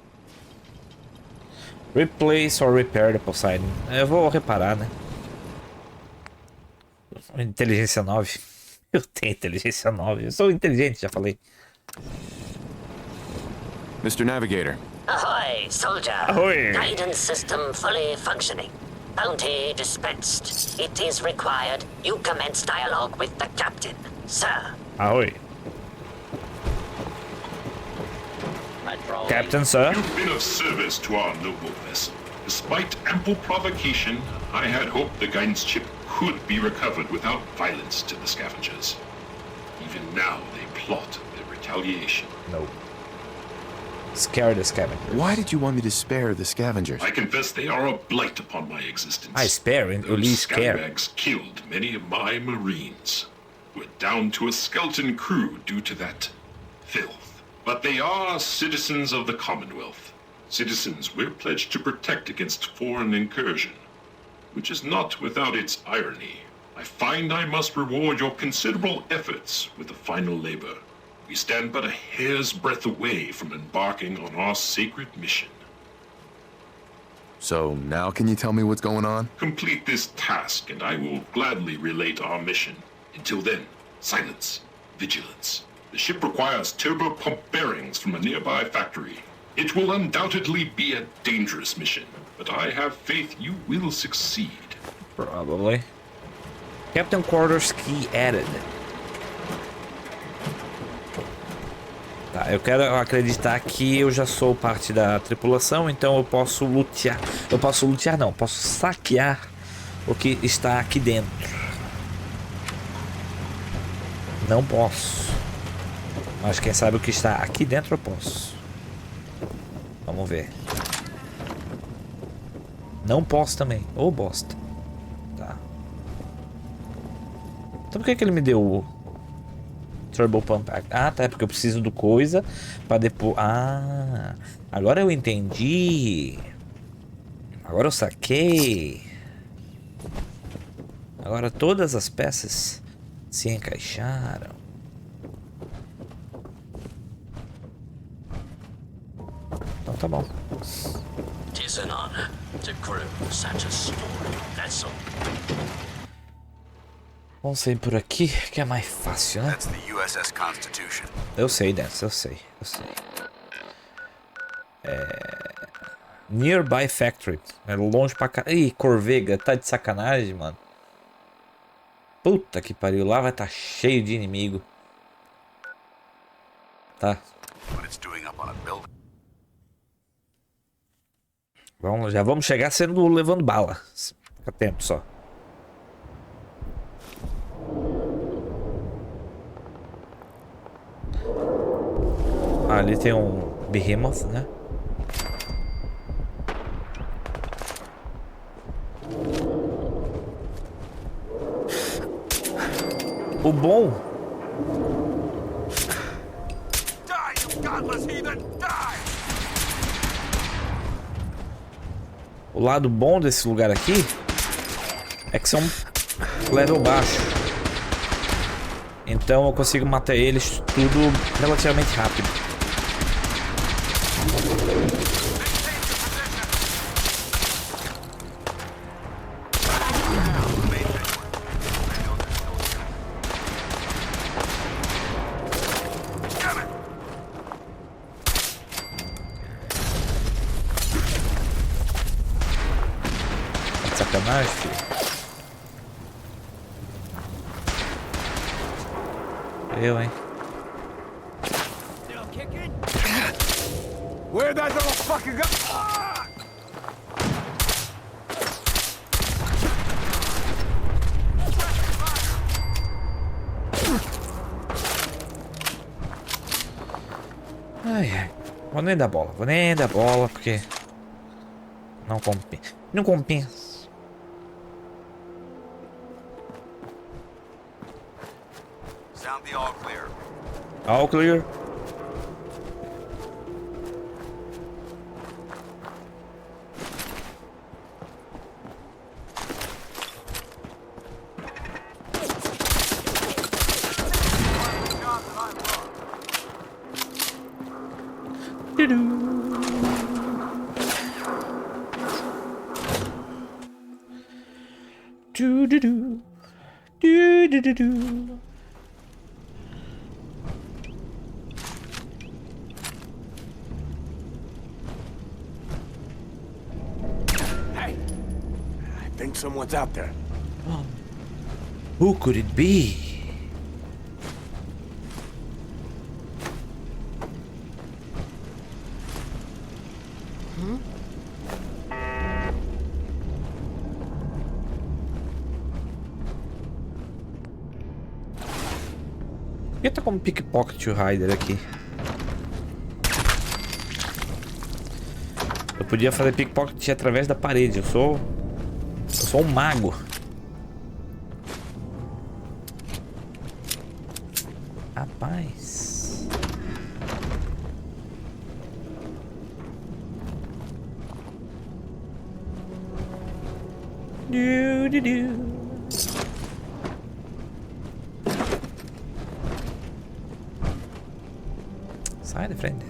Replace or repair the Poseidon. Eu vou reparar, né? Inteligência 9. Eu tenho inteligência 9. Eu sou inteligente, já falei. Mr. Navigator. Ahoy, soldier. Ahoy. Guidance system fully functioning. Bounty dispensed. It is required you commence dialogue with the captain, sir. Ahoy. Captain, sir. You've been of service to our noble vessel. Despite ample provocation, I had hoped the guidance chip could be recovered without violence to the scavengers. Even now they plot their retaliation. No. Scare the scavengers. Why did you want me to spare the scavengers? I confess they are a blight upon my existence. I spare, eu li Those scare. scallywags killed many of my Marines. We're down to a skeleton crew due to that filth. But they are citizens of the Commonwealth. Citizens we're pledged to protect against foreign incursion. Which is not without its irony. I find I must reward your considerable efforts with the final labor. We stand but a hair's breadth away from embarking on our sacred mission. So now can you tell me what's going on? Complete this task and I will gladly relate our mission. Until then, silence, vigilance. The ship requires turbo pump bearings from a nearby factory. It will undoubtedly be a dangerous mission, but I have faith you will succeed. Probably. Captain Quarters key added. Tá, eu quero acreditar que eu já sou parte da tripulação, então eu posso lutear. Eu posso lutear não, posso saquear o que está aqui dentro. Não posso. Mas quem sabe o que está aqui dentro eu posso. Vamos ver. Não posso também. Ô, bosta. Tá. Então por que ele me deu o Turbo Pump? Ah, tá. É porque eu preciso do coisa pra depois... Ah, agora eu entendi. Agora eu saquei. Agora todas as peças se encaixaram. Então tá bom. Tis an honor to crew such a storied vessel. Vamos sair por aqui, que é mais fácil, né? That's the USS Constitution. Eu sei dessa, eu sei. Nearby Factory. É longe pra cá. Ih, Corvega, tá de sacanagem, mano. Puta que pariu, lá vai estar cheio de inimigo. Tá. Já vamos chegar sendo levando bala. Fica tempo só. Ah, ali tem um Behemoth, né? O bom... O lado bom desse lugar aqui é que são level baixo. Então eu consigo matar eles tudo relativamente rápido. Sacanagem, filho. Eu, hein? Where'd that little fucker go? Ai, ai. Vou nem dar bola, porque não compensa. Não compensa. Sound the all clear. All clear. Hey, I think someone's out there. Who could it be? Por que tá como pickpocket o Rider aqui? podia fazer pickpocket através da parede. Eu sou um mago. Rapaz. Sai de frente.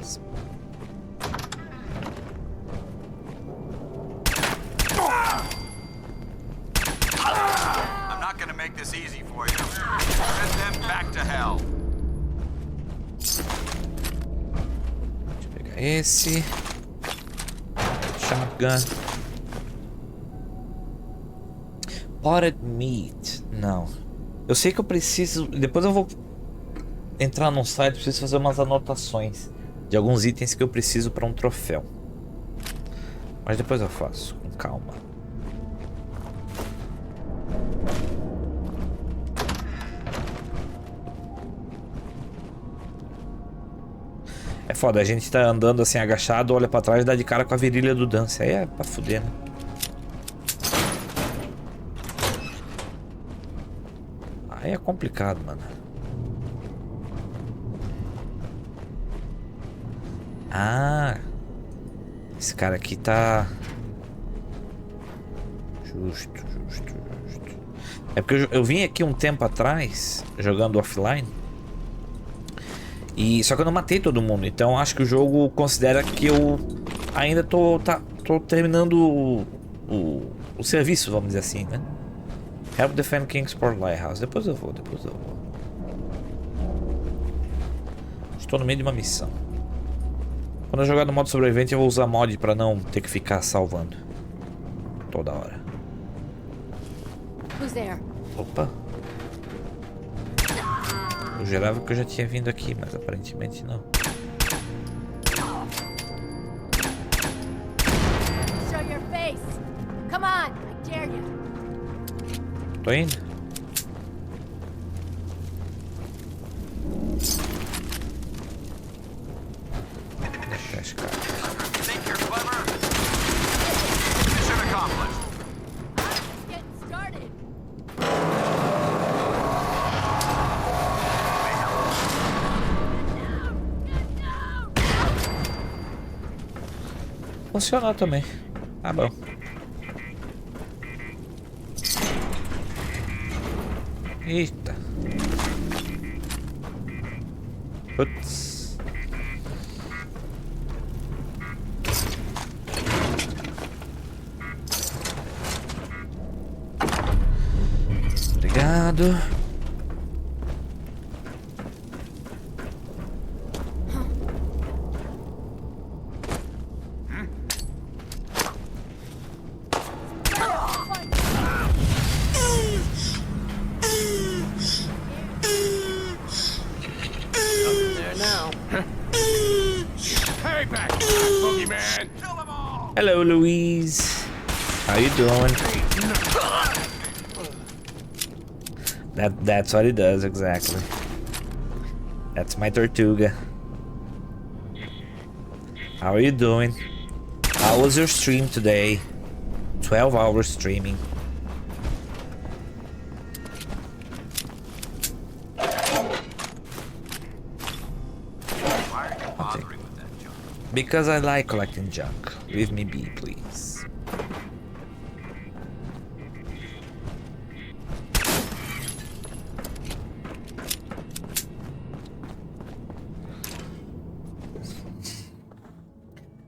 I'm not gonna make this easy for you. Send them back to hell. Deixa eu pegar esse. Shotgun. Potted meat. Não. Eu sei que eu preciso... Depois eu vou entrar num site. Preciso fazer umas anotações de alguns itens que eu preciso para um troféu. Mas depois eu faço. Com calma. É foda. A gente tá andando assim agachado. Olha pra trás e dá de cara com a virilha do Dance. Aí é pra fuder, né? Aí é complicado, mano. Ah, esse cara aqui tá... Justo. É porque eu vim aqui um tempo atrás, jogando offline. E só que eu não matei todo mundo. Então acho que o jogo considera que eu ainda tô terminando o serviço, vamos dizer assim, né? Help defend Kingsport Lighthouse. Depois eu vou. Estou no meio de uma missão. Quando eu jogar no modo sobrevivente, eu vou usar mod pra não ter que ficar salvando toda hora. Who's there? Opa. Eu jurava que eu já tinha vindo aqui, mas aparentemente não. Show your face. Come on, I dare you. Tô indo. Deixa esse cara. Think you're clever? Mission accomplished. Let's get started. Funcionou também. Tá bom. Eita. Putz. Obrigado. Hello, Louise. How you doing? That's what he does exactly. That's my Tortuga. How are you doing? How was your stream today? 12 hours streaming. Because I like collecting junk. Leave me be, please.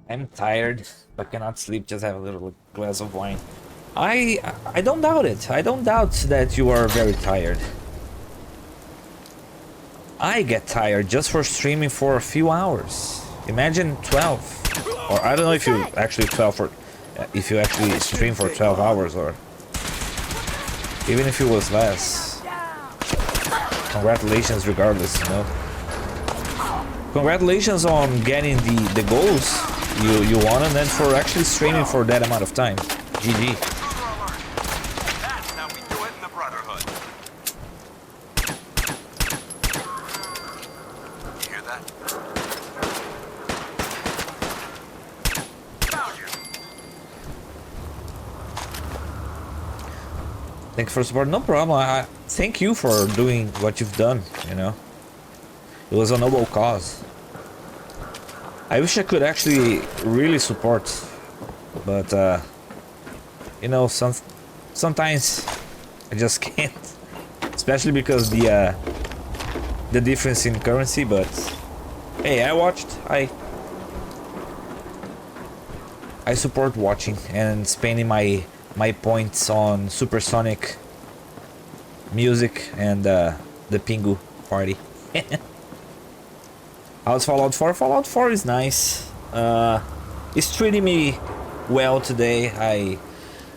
I'm tired, but cannot sleep. Just have a little glass of wine. I don't doubt it. I don't doubt that you are very tired. I get tired just for streaming for a few hours. Imagine 12, or I don't know if you actually if you actually stream for 12 hours, or even if it was less. Congratulations, regardless, you know. Congratulations on getting the goals you want, and then for actually streaming for that amount of time. GG. That's how we do it in the Brotherhood. You hear that? Found you. Thanks for support. No problem. I thank you for doing what you've done, you know. It was a noble cause. I wish I could actually really support, but you know, sometimes I just can't, especially because the difference in currency. But hey, I watched. I support watching and spending my points on supersonic music and the Pingu party. How's Fallout 4? Fallout 4 is nice. It's treating me well today.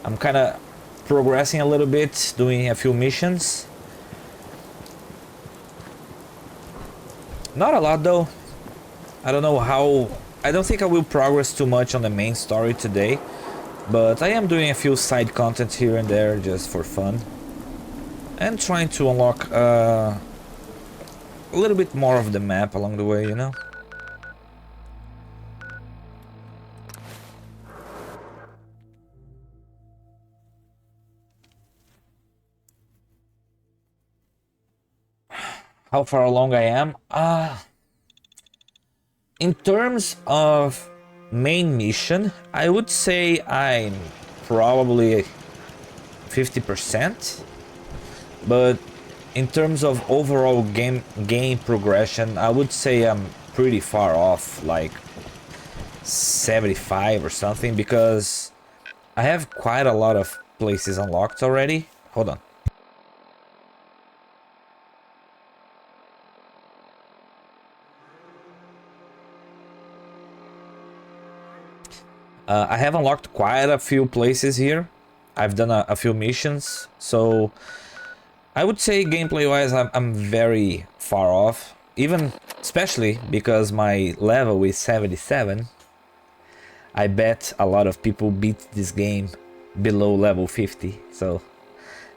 I'm kind of progressing a little bit, doing a few missions. Not a lot though. I don't know how. I don't think I will progress too much on the main story today, but I am doing a few side content here and there just for fun, and trying to unlock a little bit more of the map along the way, you know? How far along I am? In terms of main mission, I would say I'm probably 50%, but in terms of overall game progression, I would say I'm pretty far off, like 75 or something, because I have quite a lot of places unlocked already. Hold on. I have unlocked quite a few places here. I've done a few missions, so I would say gameplay-wise I'm very far off, even especially because my level is 77. I bet a lot of people beat this game below level 50, so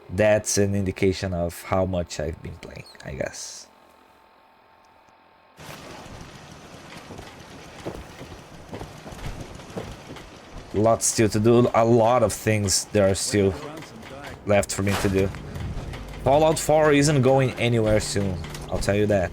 that's an indication of how much I've been playing, I guess. Lots still to do, a lot of things there are still left for me to do. Fallout 4 isn't going anywhere soon, I'll tell you that.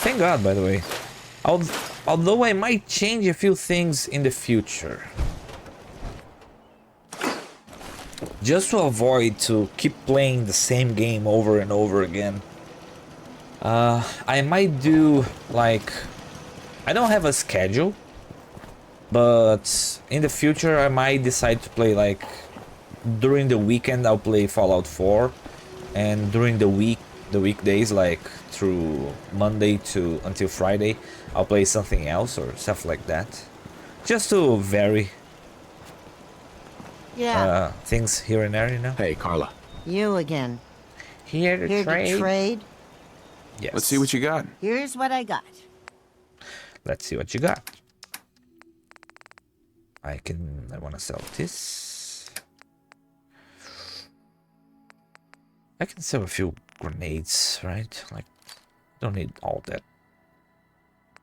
Thank God, by the way. Although I might change a few things in the future. Just to avoid to keep playing the same game over and over again. I might do, like, I don't have a schedule, but in the future I might decide to play, like, during the weekend I'll play Fallout 4, and during the weekdays, like through Monday to until Friday, I'll play something else or stuff like that, just to vary. Yeah. Things here and there, you know. Hey, Carla. You again. Here to trade. Yes. Let's see what you got. Here's what I got. Let's see what you got. I want to sell this. I can sell a few grenades, right? Like, don't need all that.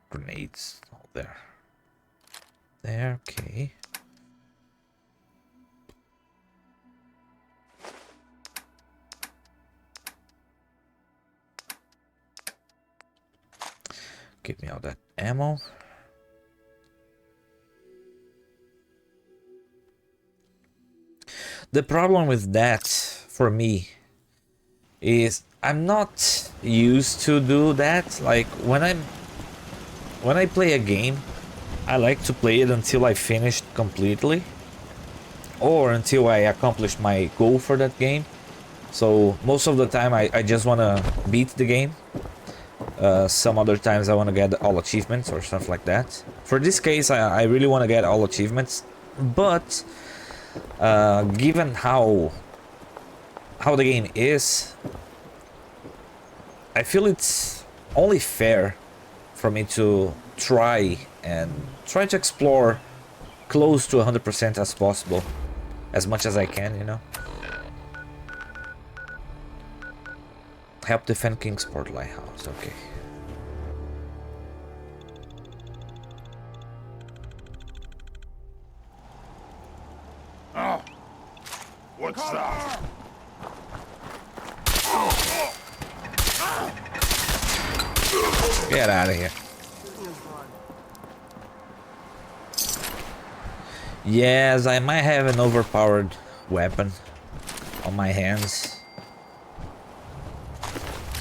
Grenades, all there. There, okay. Give me all that ammo. The problem with that, for me, is I'm not used to do that. Like, when I play a game, I like to play it until I finish completely, or until I accomplish my goal for that game. So most of the time I just want to beat the game. Some other times I want to get all achievements or stuff like that. For this case, I really want to get all achievements, but given how the game is, I feel it's only fair for me to try to explore close to 100% as possible, as much as I can, you know. Help defend Kingsport Lighthouse. Okay. Oh, what's that? Get out of here. Yes, I might have an overpowered weapon on my hands.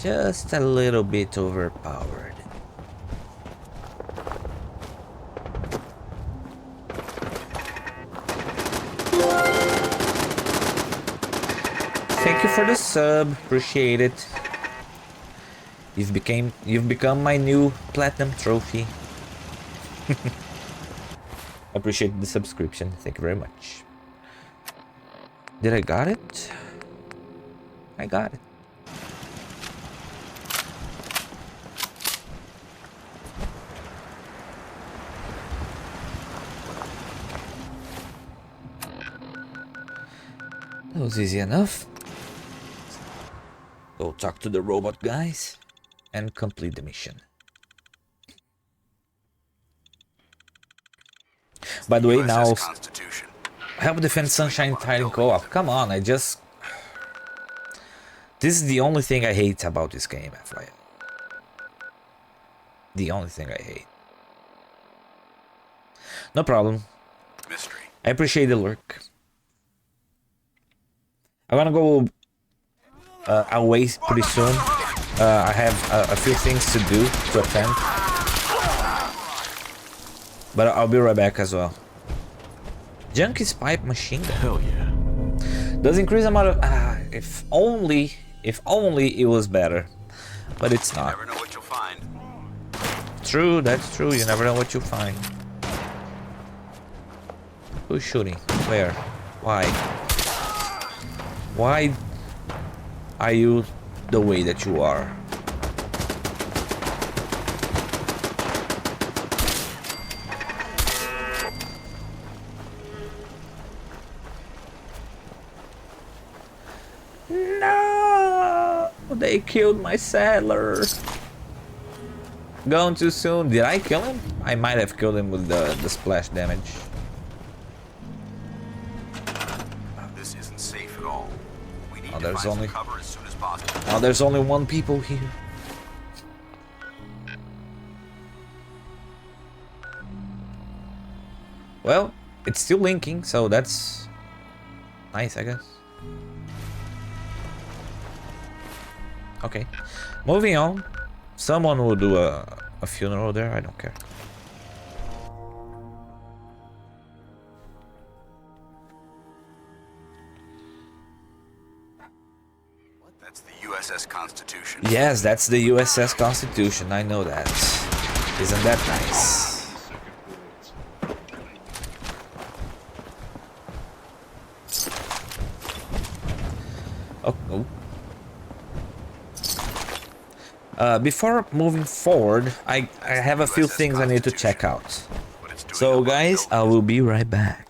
Just a little bit overpowered. Thank you for the sub, appreciate it. You've become my new platinum trophy. Appreciate the subscription, thank you very much. Did I got it? I got it. That was easy enough. Go talk to the robot guys and complete the mission. By the way, now help defend Sunshine Titan co-op. Come on, this is the only thing I hate about this game, FYI. The only thing I hate. No problem. I appreciate the lurk. I'm gonna go away pretty soon. I have a few things to do, to attend. But I'll be right back as well. Junkie's pipe machine gun. Hell yeah. Does increase amount of if only it was better. But it's not. You never know what you'll find. True, that's true. You never know what you'll find. Who's shooting? Where? Why? Why are you the way that you are? No! They killed my saddler. Gone too soon. Did I kill him? I might have killed him with the splash damage. This isn't safe at all. We need to there's find only some cover as soon as possible. Oh, there's only one people here. Well, it's still linking, so that's nice, I guess. Okay, moving on. Someone will do a funeral there, I don't care. That's the USS Constitution. Yes, that's the USS Constitution, I know that. Isn't that nice? Oh. Before moving forward, I have a few things I need to check out. So guys, I will be right back.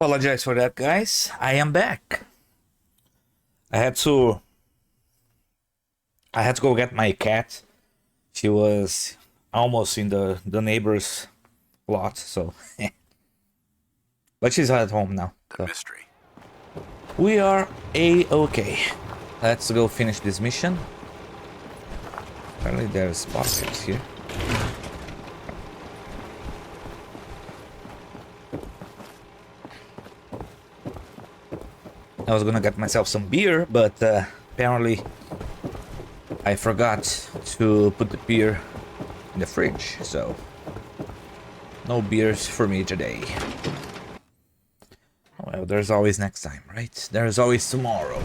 Apologize for that, guys. I am back. I had to go get my cat. She was almost in the neighbor's lot, so but she's at home now. So. Mystery. We are A-okay. Let's go finish this mission. Apparently there's pockets here. I was gonna get myself some beer, but apparently I forgot to put the beer in the fridge, so no beers for me today. Well, there's always next time, right? There's always tomorrow.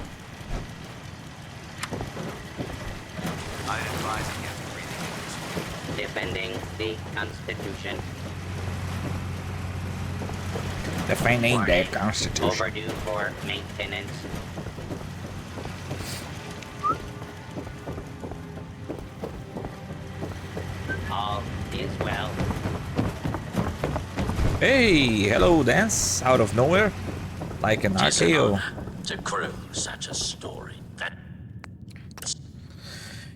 I advise against breathing. Defending the Constitution. Defending the Constitution. Overdue for maintenance. All is well. Hey, hello, Dance, out of nowhere, like an RKO. To crew such a story.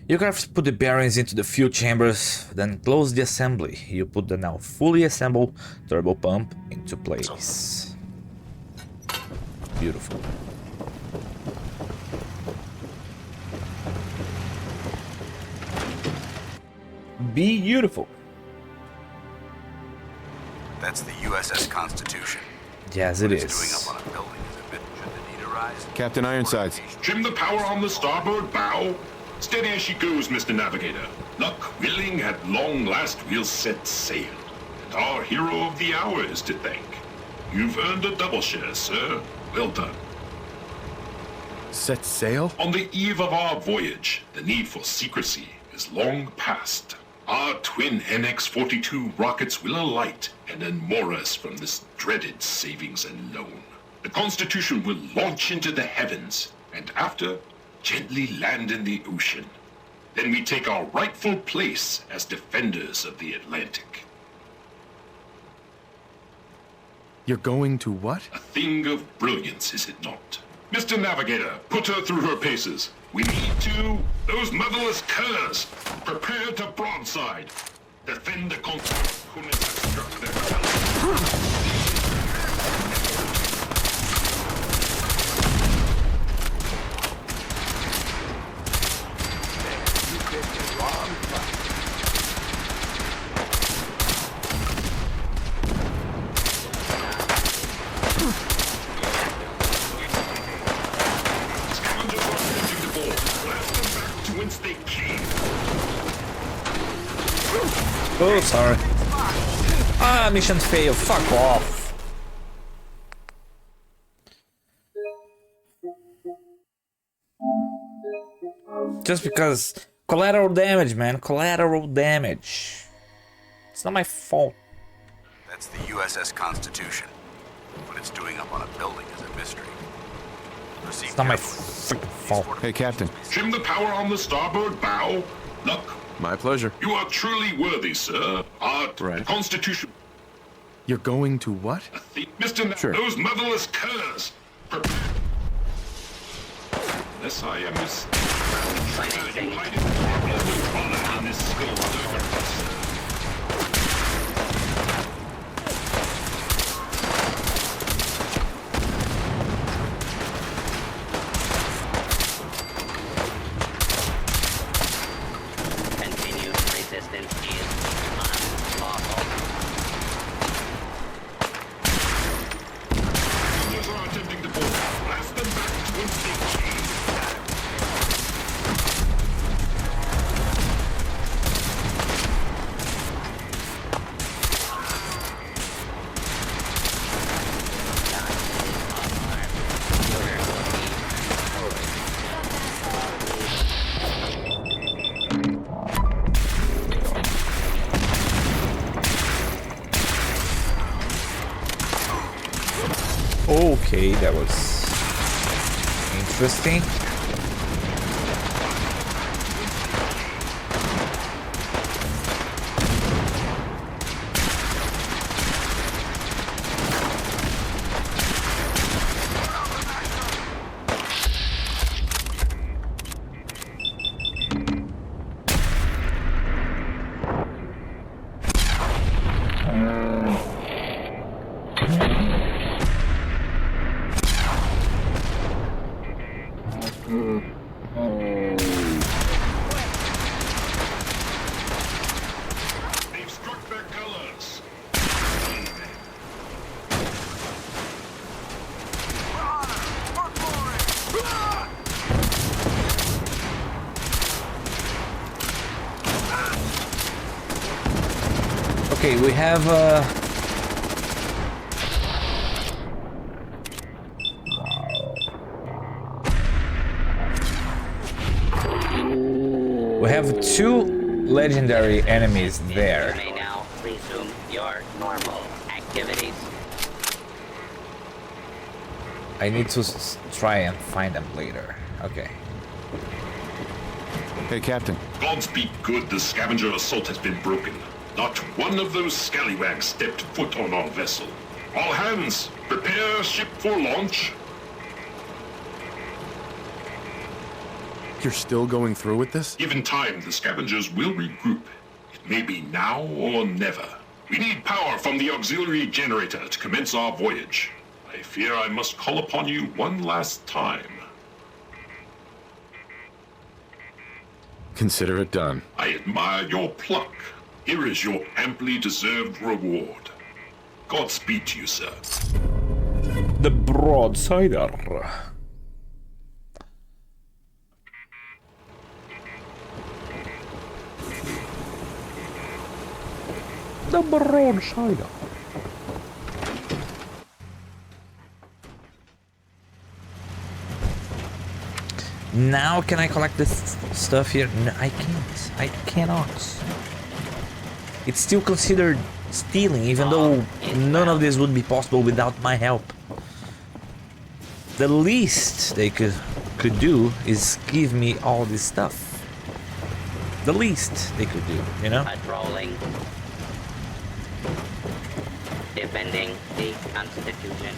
Aircraft put the bearings into the fuel chambers, then close the assembly. You put the now fully assembled turbo pump into place. Beautiful. Beautiful. That's the USS Constitution. Yes, it is. Doing up on a building is a bit. Should the need arise? Captain Ironsides. Trim the power on the starboard bow. Steady as she goes, Mr. Navigator. Luck willing, at long last we'll set sail. And our hero of the hour is to thank. You've earned a double share, sir. Well done. Set sail? On the eve of our voyage, the need for secrecy is long past. Our twin NX-42 rockets will alight and unmoor us from this dreaded savings and loan. The Constitution will launch into the heavens, and after, gently land in the ocean. Then we take our rightful place as defenders of the Atlantic. You're going to what? A thing of brilliance, is it not? Mr. Navigator, put her through her paces. We need to... Those motherless curs! Prepare to broadside. Defend the Constitution has struck their Oh, sorry. Ah, mission failed. Fuck off. Just because collateral damage, man. Collateral damage. It's not my fault. That's the USS Constitution. What it's doing up on a building is a mystery. Proceed It's not my carefully. freaking fault. Hey, Captain. Trim the power on the starboard bow. Luck. My pleasure. You are truly worthy, sir. The Constitution. You're going to what? Mr. Sure. Those motherless curs. Prepare. Unless I am mistaken. In this skill. Okay, that was interesting. They've struck their colors. Okay, we have two legendary enemies there. You may now resume your normal activities. I need to try and find them later. Okay. Hey, Captain. Gods be good, the scavenger assault has been broken. Not one of those scallywags stepped foot on our vessel. All hands, prepare ship for launch. you're still going through with this? Given time, the scavengers will regroup. It may be now or never. We need power from the auxiliary generator to commence our voyage. I fear I must call upon you one last time. Consider it done. I admire your pluck. Here is your amply deserved reward. Godspeed to you, sir. The broadsider. The broadsider. Now can I collect this stuff here? No, I can't. I cannot. It's still considered stealing, even though none of this would be possible without my help. The least they could do is give me all this stuff. The least they could do, you know? Patrolling. Defending the Constitution.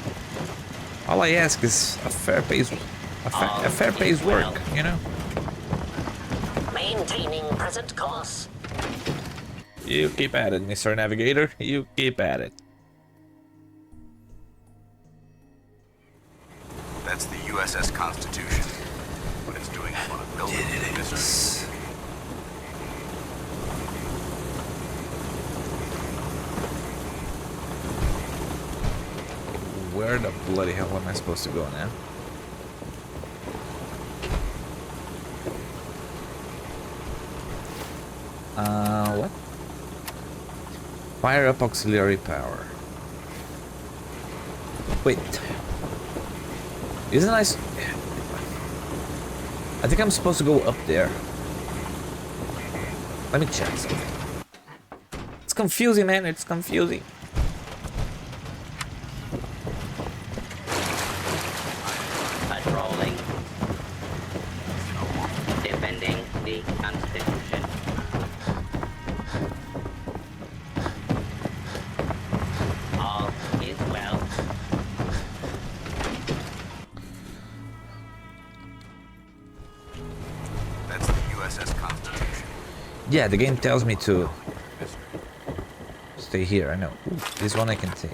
All I ask is a fair pay's work, you know? Maintaining present course. You keep at it, Mr. Navigator. You keep at it. That's the USS Constitution. What it's doing on a building mystery. Where the bloody hell am I supposed to go now? What? Fire up auxiliary power. Wait. Isn't I... I think I'm supposed to go up there. Let me check something. It's confusing, man. It's confusing. Patrolling. Defending the Constitution. All is well. That's the USS Constitution. Yeah, the game tells me to stay here. I know. Ooh, this one I can take.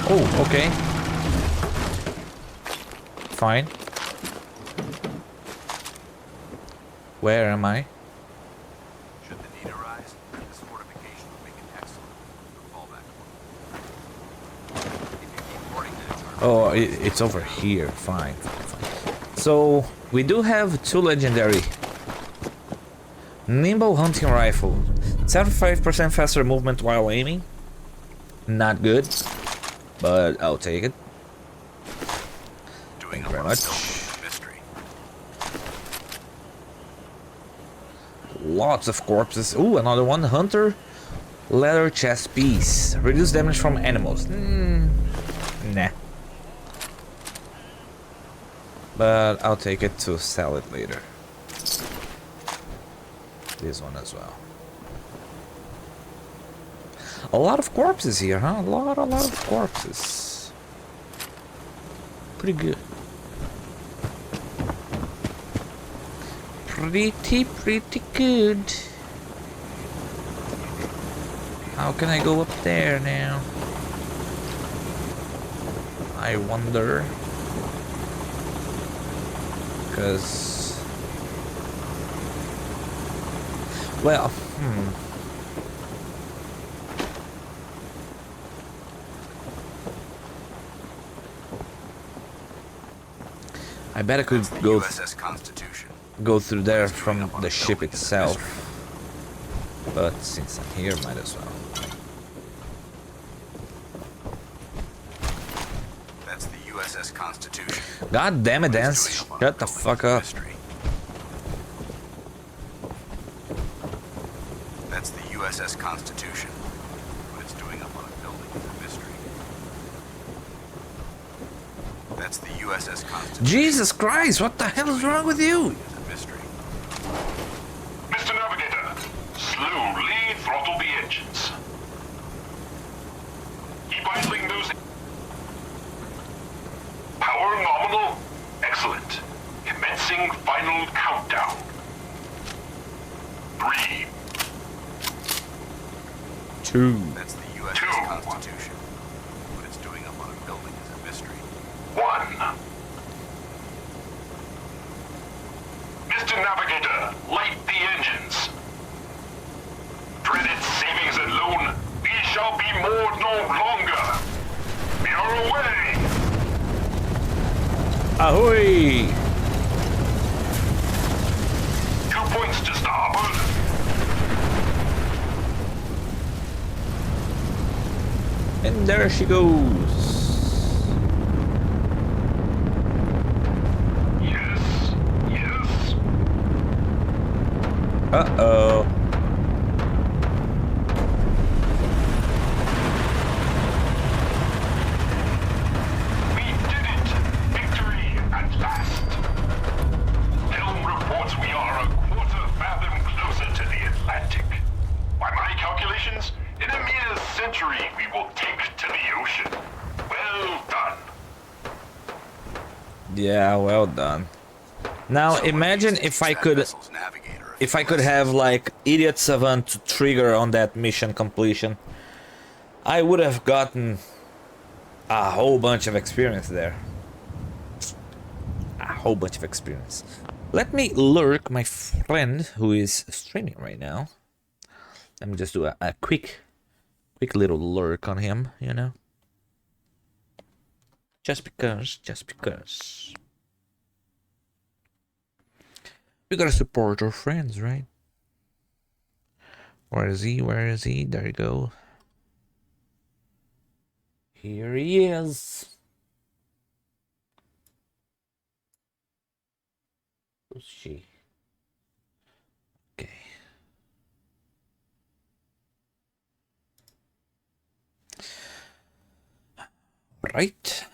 Oh, okay. Fine. Where am I? Should the need arise, this fortification would make an excellent fallback point. If you keep boarding that, Oh, it's over here. Fine, fine, fine. So, we do have two legendary. Nimble hunting rifle. 75% faster movement while aiming. Not good, but I'll take it. Thank you very much. Lots of corpses. Ooh, another one. Hunter leather chest piece. Reduce damage from animals. Nah. But I'll take it to sell it later. This one as well. A lot of corpses here, huh? A lot of corpses. Pretty good. Pretty good. How can I go up there now? I wonder. Because... well, I bet I could go through there from the ship itself. But since I'm here, might as well. That's the USS Constitution. God damn it, Dance. Shut the fuck up. That's the USS Constitution. What it's doing up on a building is a mystery. That's the USS Constitution. Jesus Christ, what the hell is wrong with you? Mr. Navigator, slowly throttle the engines. Keep idling those... Power nominal Beginning final countdown. 3, 2. That's the U.S. Constitution. What it's doing up on a building is a mystery. 1. Mr. Navigator, light the engines. Dreaded savings and loan, we shall be moored no longer. We are away. Ahoy! 2 points to starboard. And there she goes. Yes, yes. Uh-oh. We did it! Victory at last! Helm reports we are a quarter fathom closer to the Atlantic. By my calculations, in a mere century we will take to the ocean. Well done. Yeah, well done. Now imagine if I could have like Idiot Savant to trigger on that mission completion. I would have gotten a whole bunch of experience there. A whole bunch of experience. Let me lurk my friend who is streaming right now. Let me just do a quick little lurk on him, you know. Just because. We gotta support our friends, right? Where is he? Where is he? There you go. Here he is. Who's she? Okay. Right.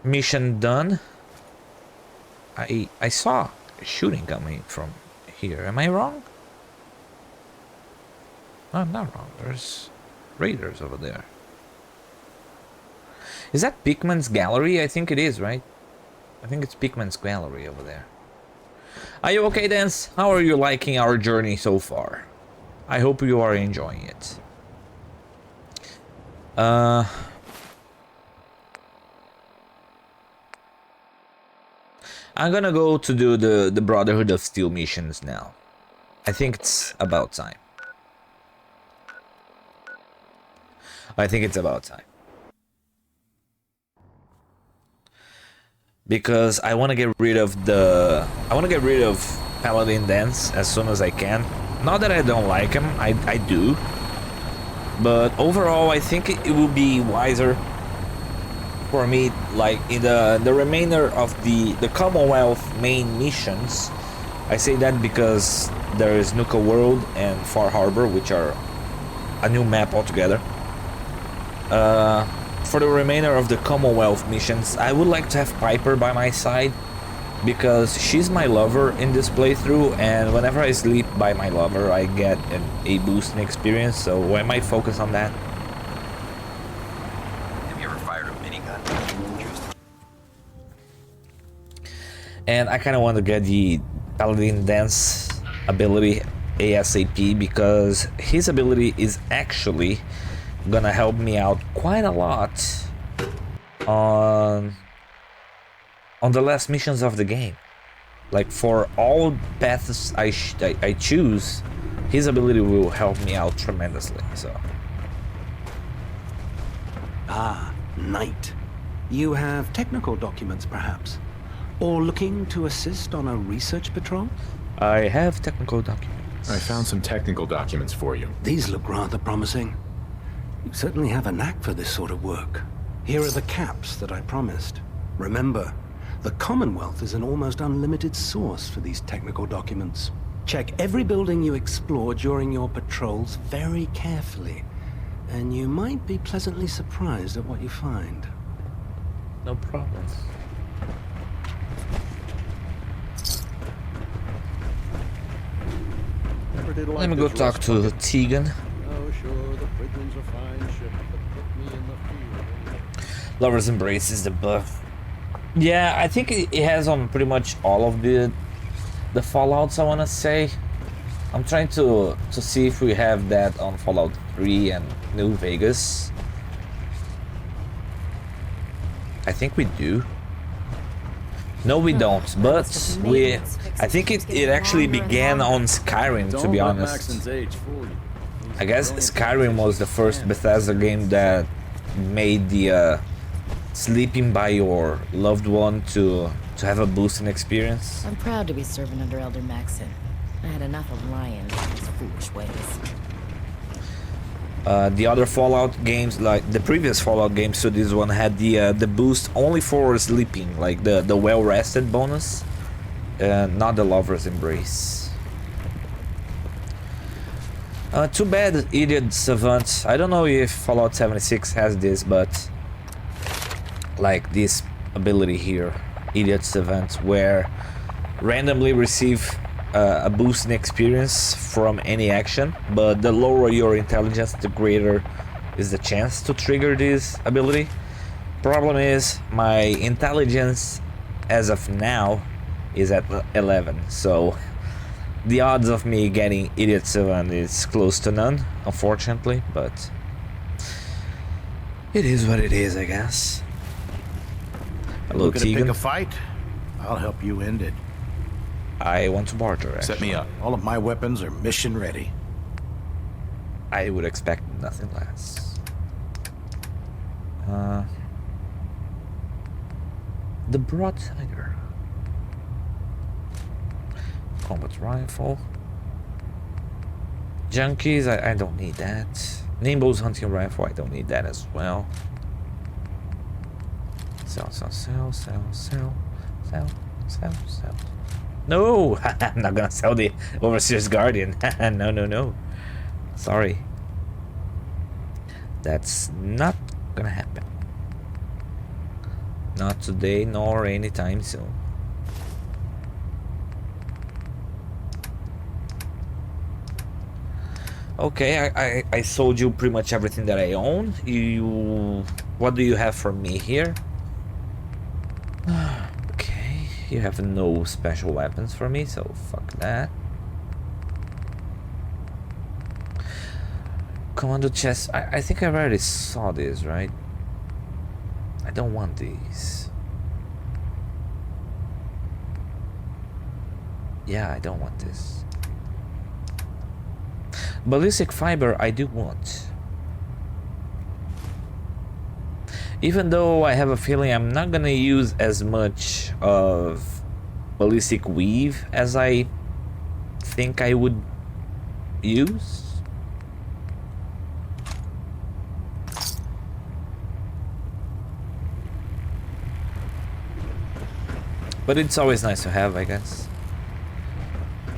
Mission done. I saw shooting coming from here. Am I wrong? No, I'm not wrong. There's raiders over there. Is that Pickman's gallery? I think it is, right? I think it's Pickman's gallery over there. Are you okay, Dance? How are you liking our journey so far? I hope you are enjoying it. I'm gonna go to do the Brotherhood of Steel missions now. I think it's about time. I think it's about time. Because I want to get rid of Paladin Dance as soon as I can. Not that I don't like him, I do. But overall, I think it will be wiser for me, like in the remainder of the Commonwealth main missions. I say that because there is Nuka World and Far Harbor, which are a new map altogether. For the remainder of the Commonwealth missions, I would like to have Piper by my side, because she's my lover in this playthrough, and whenever I sleep by my lover, I get a boost in experience, so I might focus on that. Have you ever fired a minigun? And I kind of want to get the Paladin Dance ability ASAP, because his ability is actually gonna help me out quite a lot on the last missions of the game. Like, for all paths I choose, his ability will help me out tremendously. So Ah, Knight. You have technical documents, perhaps? Or looking to assist on a research patrol? I have technical documents. I found some technical documents for you. These look rather promising. You certainly have a knack for this sort of work. Here are the caps that I promised. Remember, the Commonwealth is an almost unlimited source for these technical documents. Check every building you explore during your patrols very carefully, and you might be pleasantly surprised at what you find. No problem. Let me go talk to Tegan. Lover's Embrace is the buff. Yeah, I think it has on pretty much all of the Fallouts, I want to say. I'm trying to see if we have that on Fallout 3 and New Vegas. I think we do. No, we don't, but I think it actually began on Skyrim, to be honest. I guess Skyrim was the first Bethesda game that made the sleeping by your loved one to have a boosting experience. I'm proud to be serving under Elder Maxon. I had enough of Ryan and his foolish ways. The other Fallout games, like the previous Fallout games to this one, had the boost only for sleeping, like the well-rested bonus, not the Lover's Embrace. Too bad, Idiot Savant. I don't know if Fallout 76 has this, but like this ability here, Idiot Savant, where randomly receive a boost in experience from any action, but the lower your intelligence, the greater is the chance to trigger this ability. Problem is, my intelligence as of now is at 11, so the odds of me getting Idiot Savant is close to none, unfortunately, but it is what it is, I guess. Hello, Looking to pick Tegan. a fight? I'll help you end it. I want to barter, actually. Set me up. All of my weapons are mission ready. I would expect nothing less. The Broadsider. Combat Rifle. Junkies, I don't need that. Nimble's Hunting Rifle, I don't need that as well. Sell. No! I'm not gonna sell the Overseer's Guardian. No. Sorry. That's not gonna happen. Not today, nor anytime soon. Okay, I sold you pretty much everything that I own. What do you have for me here? Okay, you have no special weapons for me, so fuck that. Commando chest. I think I already saw this, right? I don't want these. Yeah, I don't want this. Ballistic fiber, I do want. Even though I have a feeling I'm not gonna use as much of ballistic weave as I think I would use. But it's always nice to have, I guess.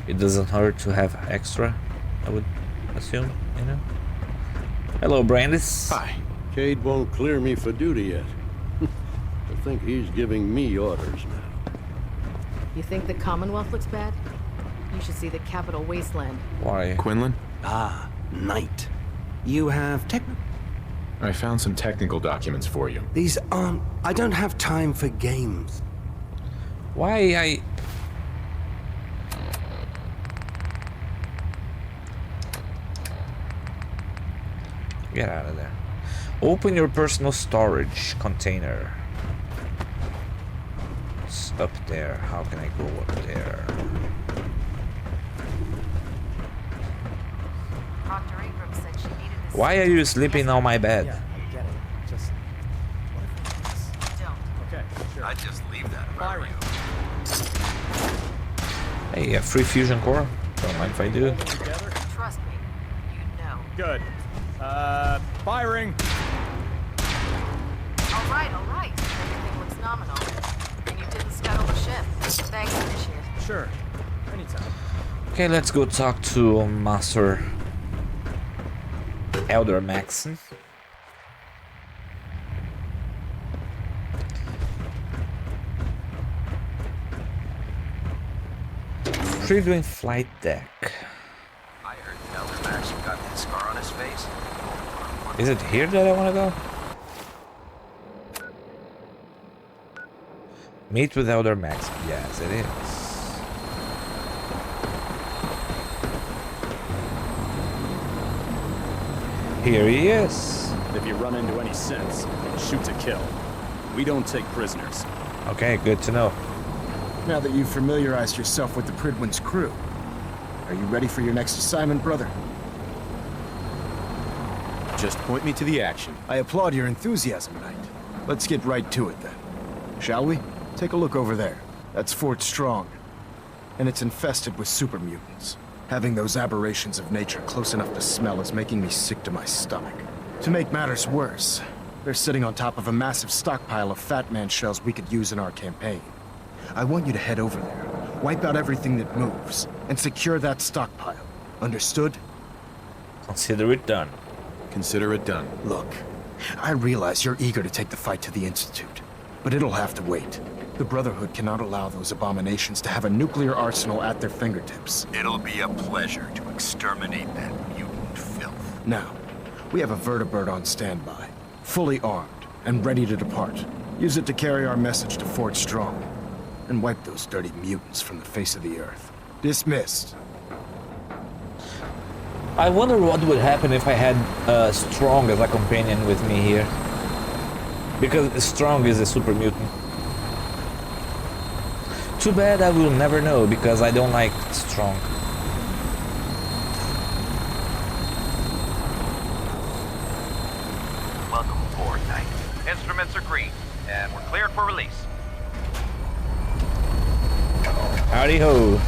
It doesn't hurt to have extra, I would assume, you know? Hello, Brandis. Hi. Cade won't clear me for duty yet. I think he's giving me orders now. You think the Commonwealth looks bad? You should see the Capital Wasteland. Why? Quinlan? Ah, Knight. You have I found some technical documents for you. These aren't... I don't have time for games. Why Get out of there. Open your personal storage container. It's up there. How can I go up there? Why are you sleeping on my bed? Yeah, I get it. Just... Okay, sure. I'd just leave that if I were you. Hey, a free fusion core? Don't mind if I do. Trust me, you know. Good. Firing. All right. Everything looks nominal. And you didn't scuttle the ship. Thanks, Initiate. Sure. Anytime. Okay, let's go talk to Master Elder Maxon. Previewing flight deck. I heard Elder Maxon got that scar on his face. Is it here that I want to go? Meet with Elder Max. Yes, it is. Here he is. If you run into any sense, shoot to kill. We don't take prisoners. Okay, good to know. Now that you've familiarized yourself with the Pridwin's crew, are you ready for your next assignment, brother? Just point me to the action. I applaud your enthusiasm, Knight. Let's get right to it then. Shall we? Take a look over there. That's Fort Strong. And it's infested with super mutants. Having those aberrations of nature close enough to smell is making me sick to my stomach. To make matters worse, they're sitting on top of a massive stockpile of Fat Man shells we could use in our campaign. I want you to head over there, wipe out everything that moves, and secure that stockpile. Understood? Consider it done. Consider it done. Look, I realize you're eager to take the fight to the Institute, but it'll have to wait. The Brotherhood cannot allow those abominations to have a nuclear arsenal at their fingertips. It'll be a pleasure to exterminate that mutant filth. Now, we have a vertibird on standby, fully armed and ready to depart. Use it to carry our message to Fort Strong, and wipe those dirty mutants from the face of the earth. Dismissed. I wonder what would happen if I had Strong as a companion with me here. Because Strong is a super mutant. Too bad I will never know, because I don't like Strong. Welcome aboard, Knight. Instruments are green, and we're cleared for release. Howdy ho.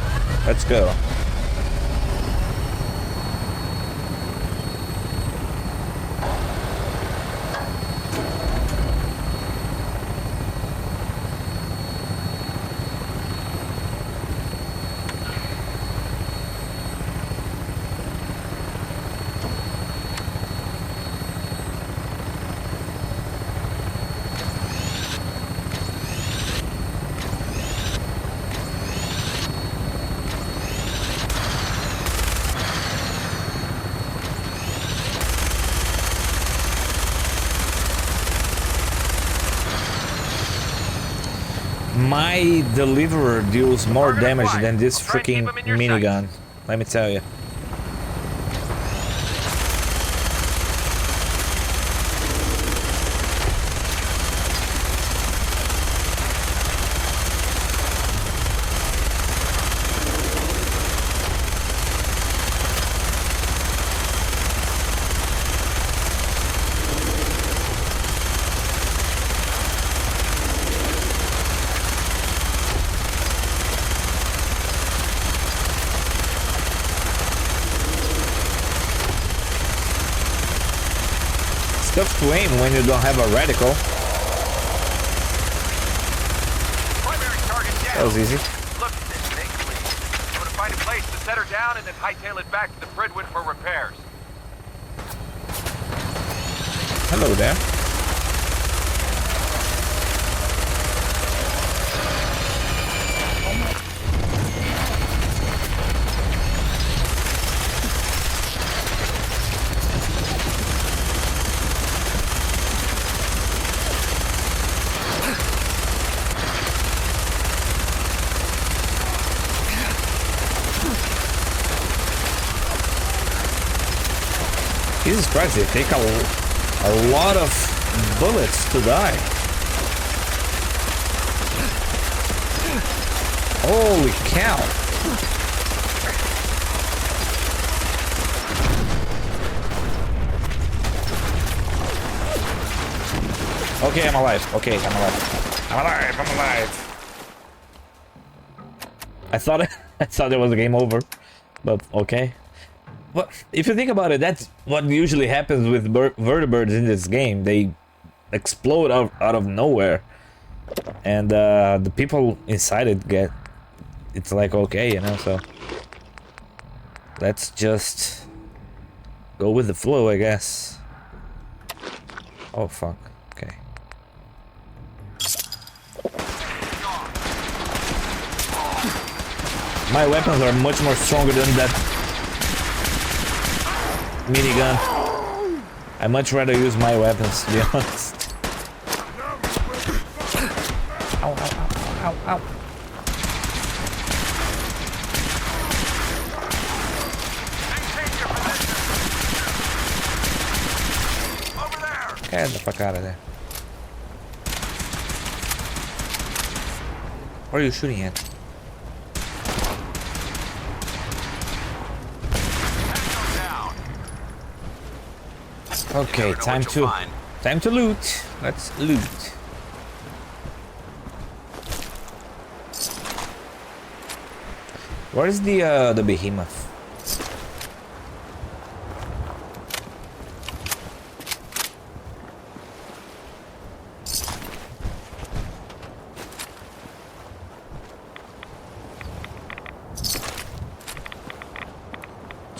Let's go. My deliverer deals more damage than this freaking minigun, let me tell you. Tough to aim when you don't have a reticle. That was easy. Look at this thing, please. I'm gonna find a place to set her down and then hightail it back to the Pridwin for repairs. Hello there. Jesus Christ, they take a lot of bullets to die. Holy cow. Okay, I'm alive. Okay, I'm alive. I'm alive. I'm alive. I thought there was a game over, but okay. But if you think about it, that's what usually happens with vertebrates in this game. They explode out of nowhere, and the people inside it get. It's like, okay, you know. So let's just go with the flow, I guess. Oh fuck. Okay. My weapons are much more stronger than that minigun. I much rather use my weapons, to be honest. Ow, ow, ow. ow, ow. Get the fuck out of there. What are you shooting at? Okay, time to loot. Let's loot. Where is the behemoth?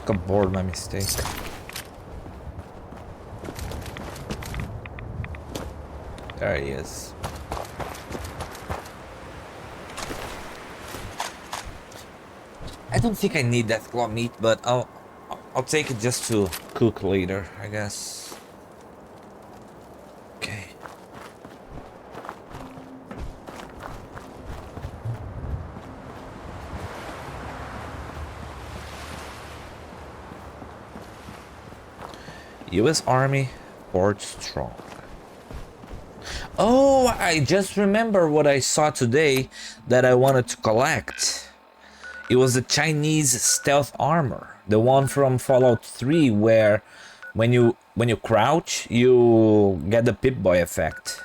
Got bored, my mistake. There he is. I don't think I need that claw meat, but I'll take it just to cook later, I guess. Okay. U.S. Army, Fort Strong. Oh, I just remember what I saw today that I wanted to collect. It was the Chinese stealth armor, the one from Fallout 3, where when you crouch, you get the Pip-Boy effect.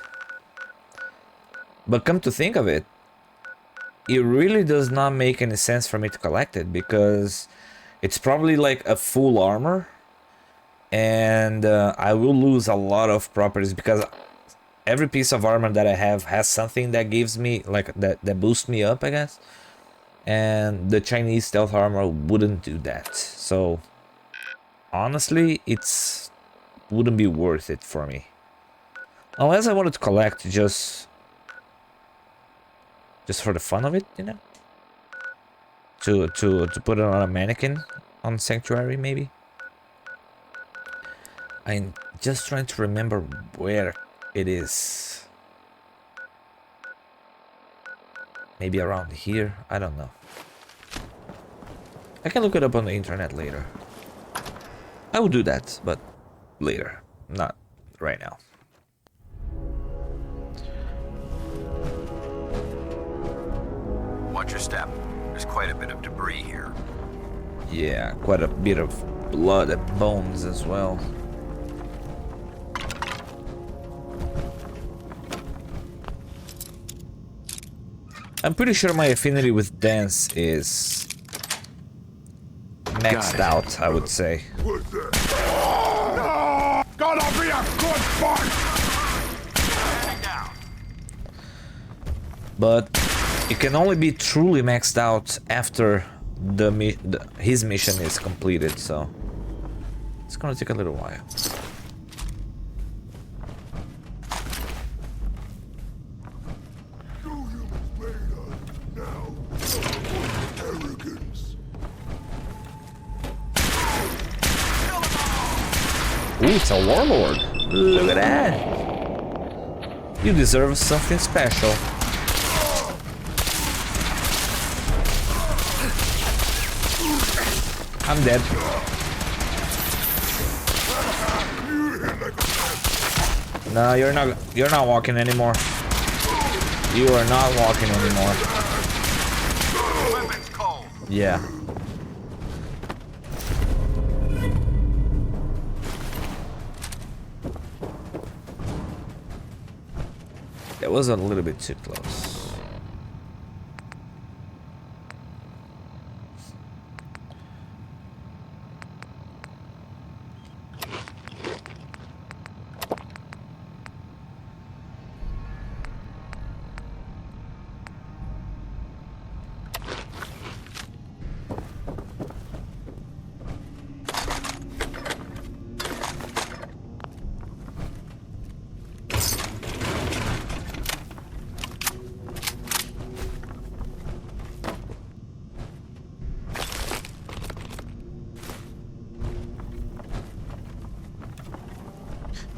But come to think of it, it really does not make any sense for me to collect it, because it's probably like a full armor, and I will lose a lot of properties, because every piece of armor that I have has something that gives me, like, that boosts me up, I guess. And the Chinese stealth armor wouldn't do that. So, honestly, wouldn't be worth it for me. Unless I wanted to collect just for the fun of it, you know? To put it on a mannequin on Sanctuary, maybe? I'm just trying to remember where it is. Maybe around here? I don't know. I can look it up on the internet later. I will do that, but later. Not right now. Watch your step. There's quite a bit of debris here. Yeah, quite a bit of blood and bones as well. I'm pretty sure my affinity with dance is maxed out, I would say. Gonna be a good fight! But it can only be truly maxed out after his mission is completed, so it's gonna take a little while. Ooh, it's a warlord. Look at that. You deserve something special. I'm dead. No, you're not walking anymore. You are not walking anymore. Yeah. That was a little bit too close.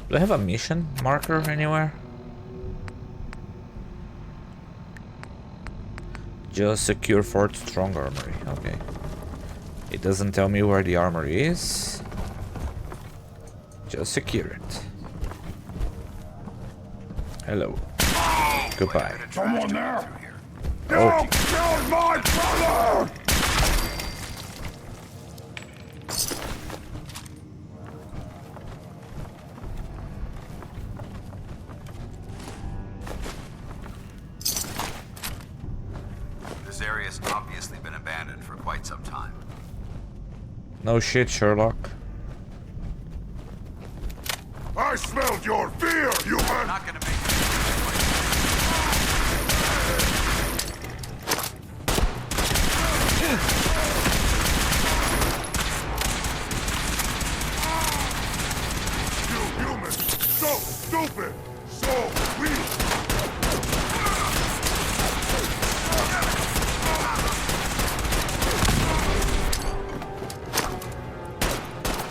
Do I have a mission marker anywhere? Just secure Fort Strong Armory. Okay. It doesn't tell me where the armory is. Just secure it. Hello. Goodbye. Someone there! Oh. You killed my brother! This area's obviously been abandoned for quite some time. No shit, Sherlock. I smelled your fear, human! Not gonna make You humans! So stupid! So weak!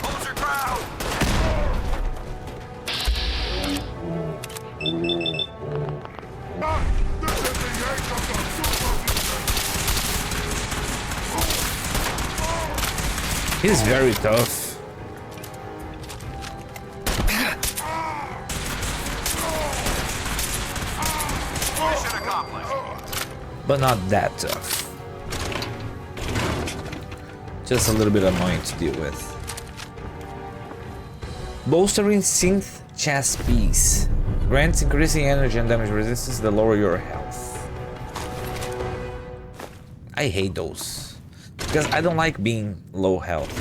Hold your ground! This is the age of the super He's very tough. Mission accomplished. But not that tough. Just a little bit annoying to deal with. Bolstering synth chest piece. Grants increasing energy and damage resistance the lower your health. I hate those. Because I don't like being low health.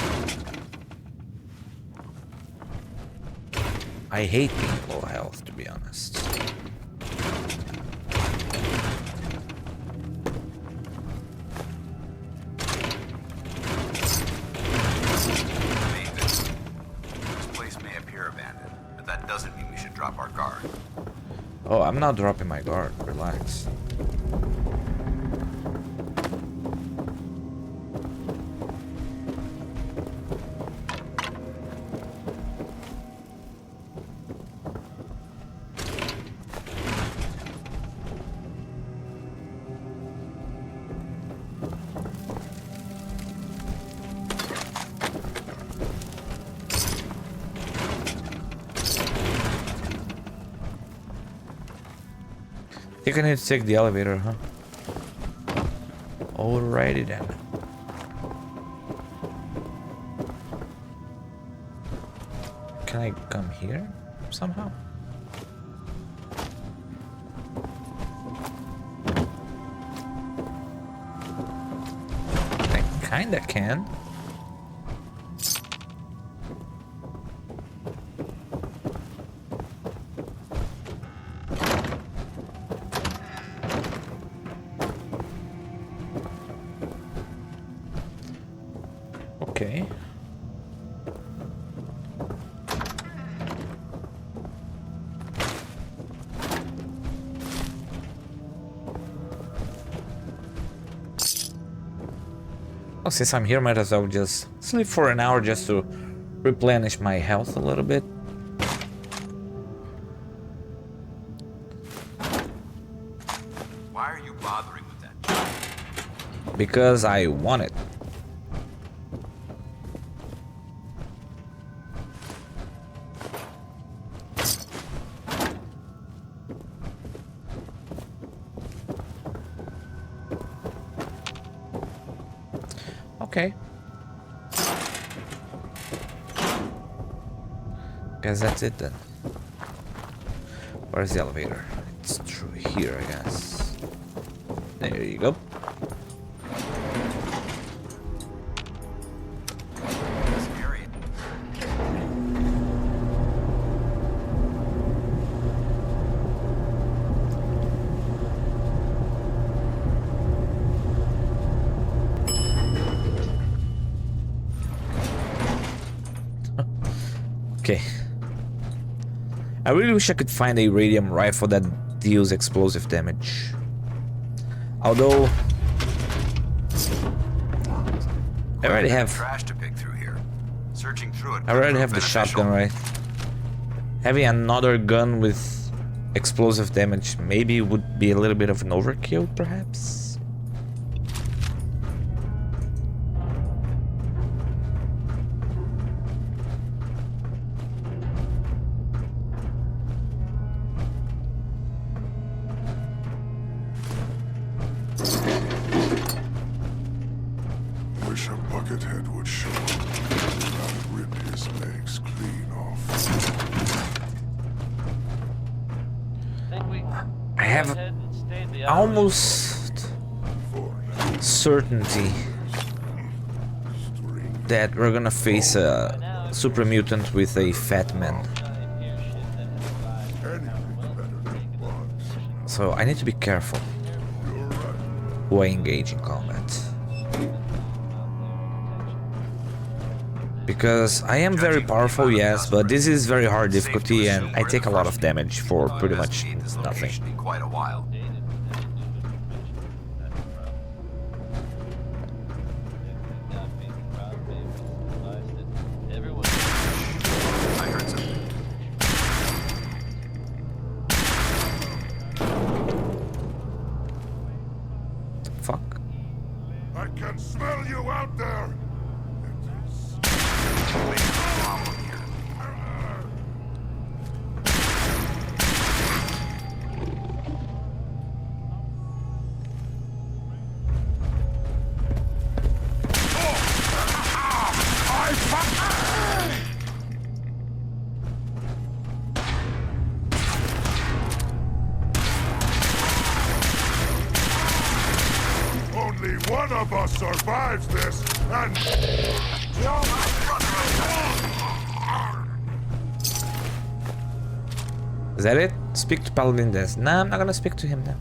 I hate being low health, to be honest. This place may appear abandoned, but that doesn't mean we should drop our guard. Oh, I'm not dropping my guard. Relax. I think I need to take the elevator, huh? Alrighty then. Can I come here somehow? I kinda can. Okay. Well, since I'm here, might as well just sleep for an hour just to replenish my health a little bit. Why are you bothering with that? Because I want it. Okay. Guess that's it then. Where's the elevator? It's through here, I guess. There you go. Okay. I really wish I could find a radium rifle that deals explosive damage. Although I already have trash to pick through here. Searching through it. I already have the shotgun, right? Having another gun with explosive damage maybe would be a little bit of an overkill, perhaps. buckethead would show up. I'd rip his legs clean off. I have almost certainty that we're gonna face a super mutant with a fat man. So I need to be careful who I engage in combat. Because I am very powerful, yes, but this is very hard difficulty and I take a lot of damage for pretty much nothing. Quite a while. I heard something. Fuck. I can smell you out there. Only one of us survives this, and you're my brother. Is that it? Speak to Paladin Des. Nah, I'm not gonna speak to him now.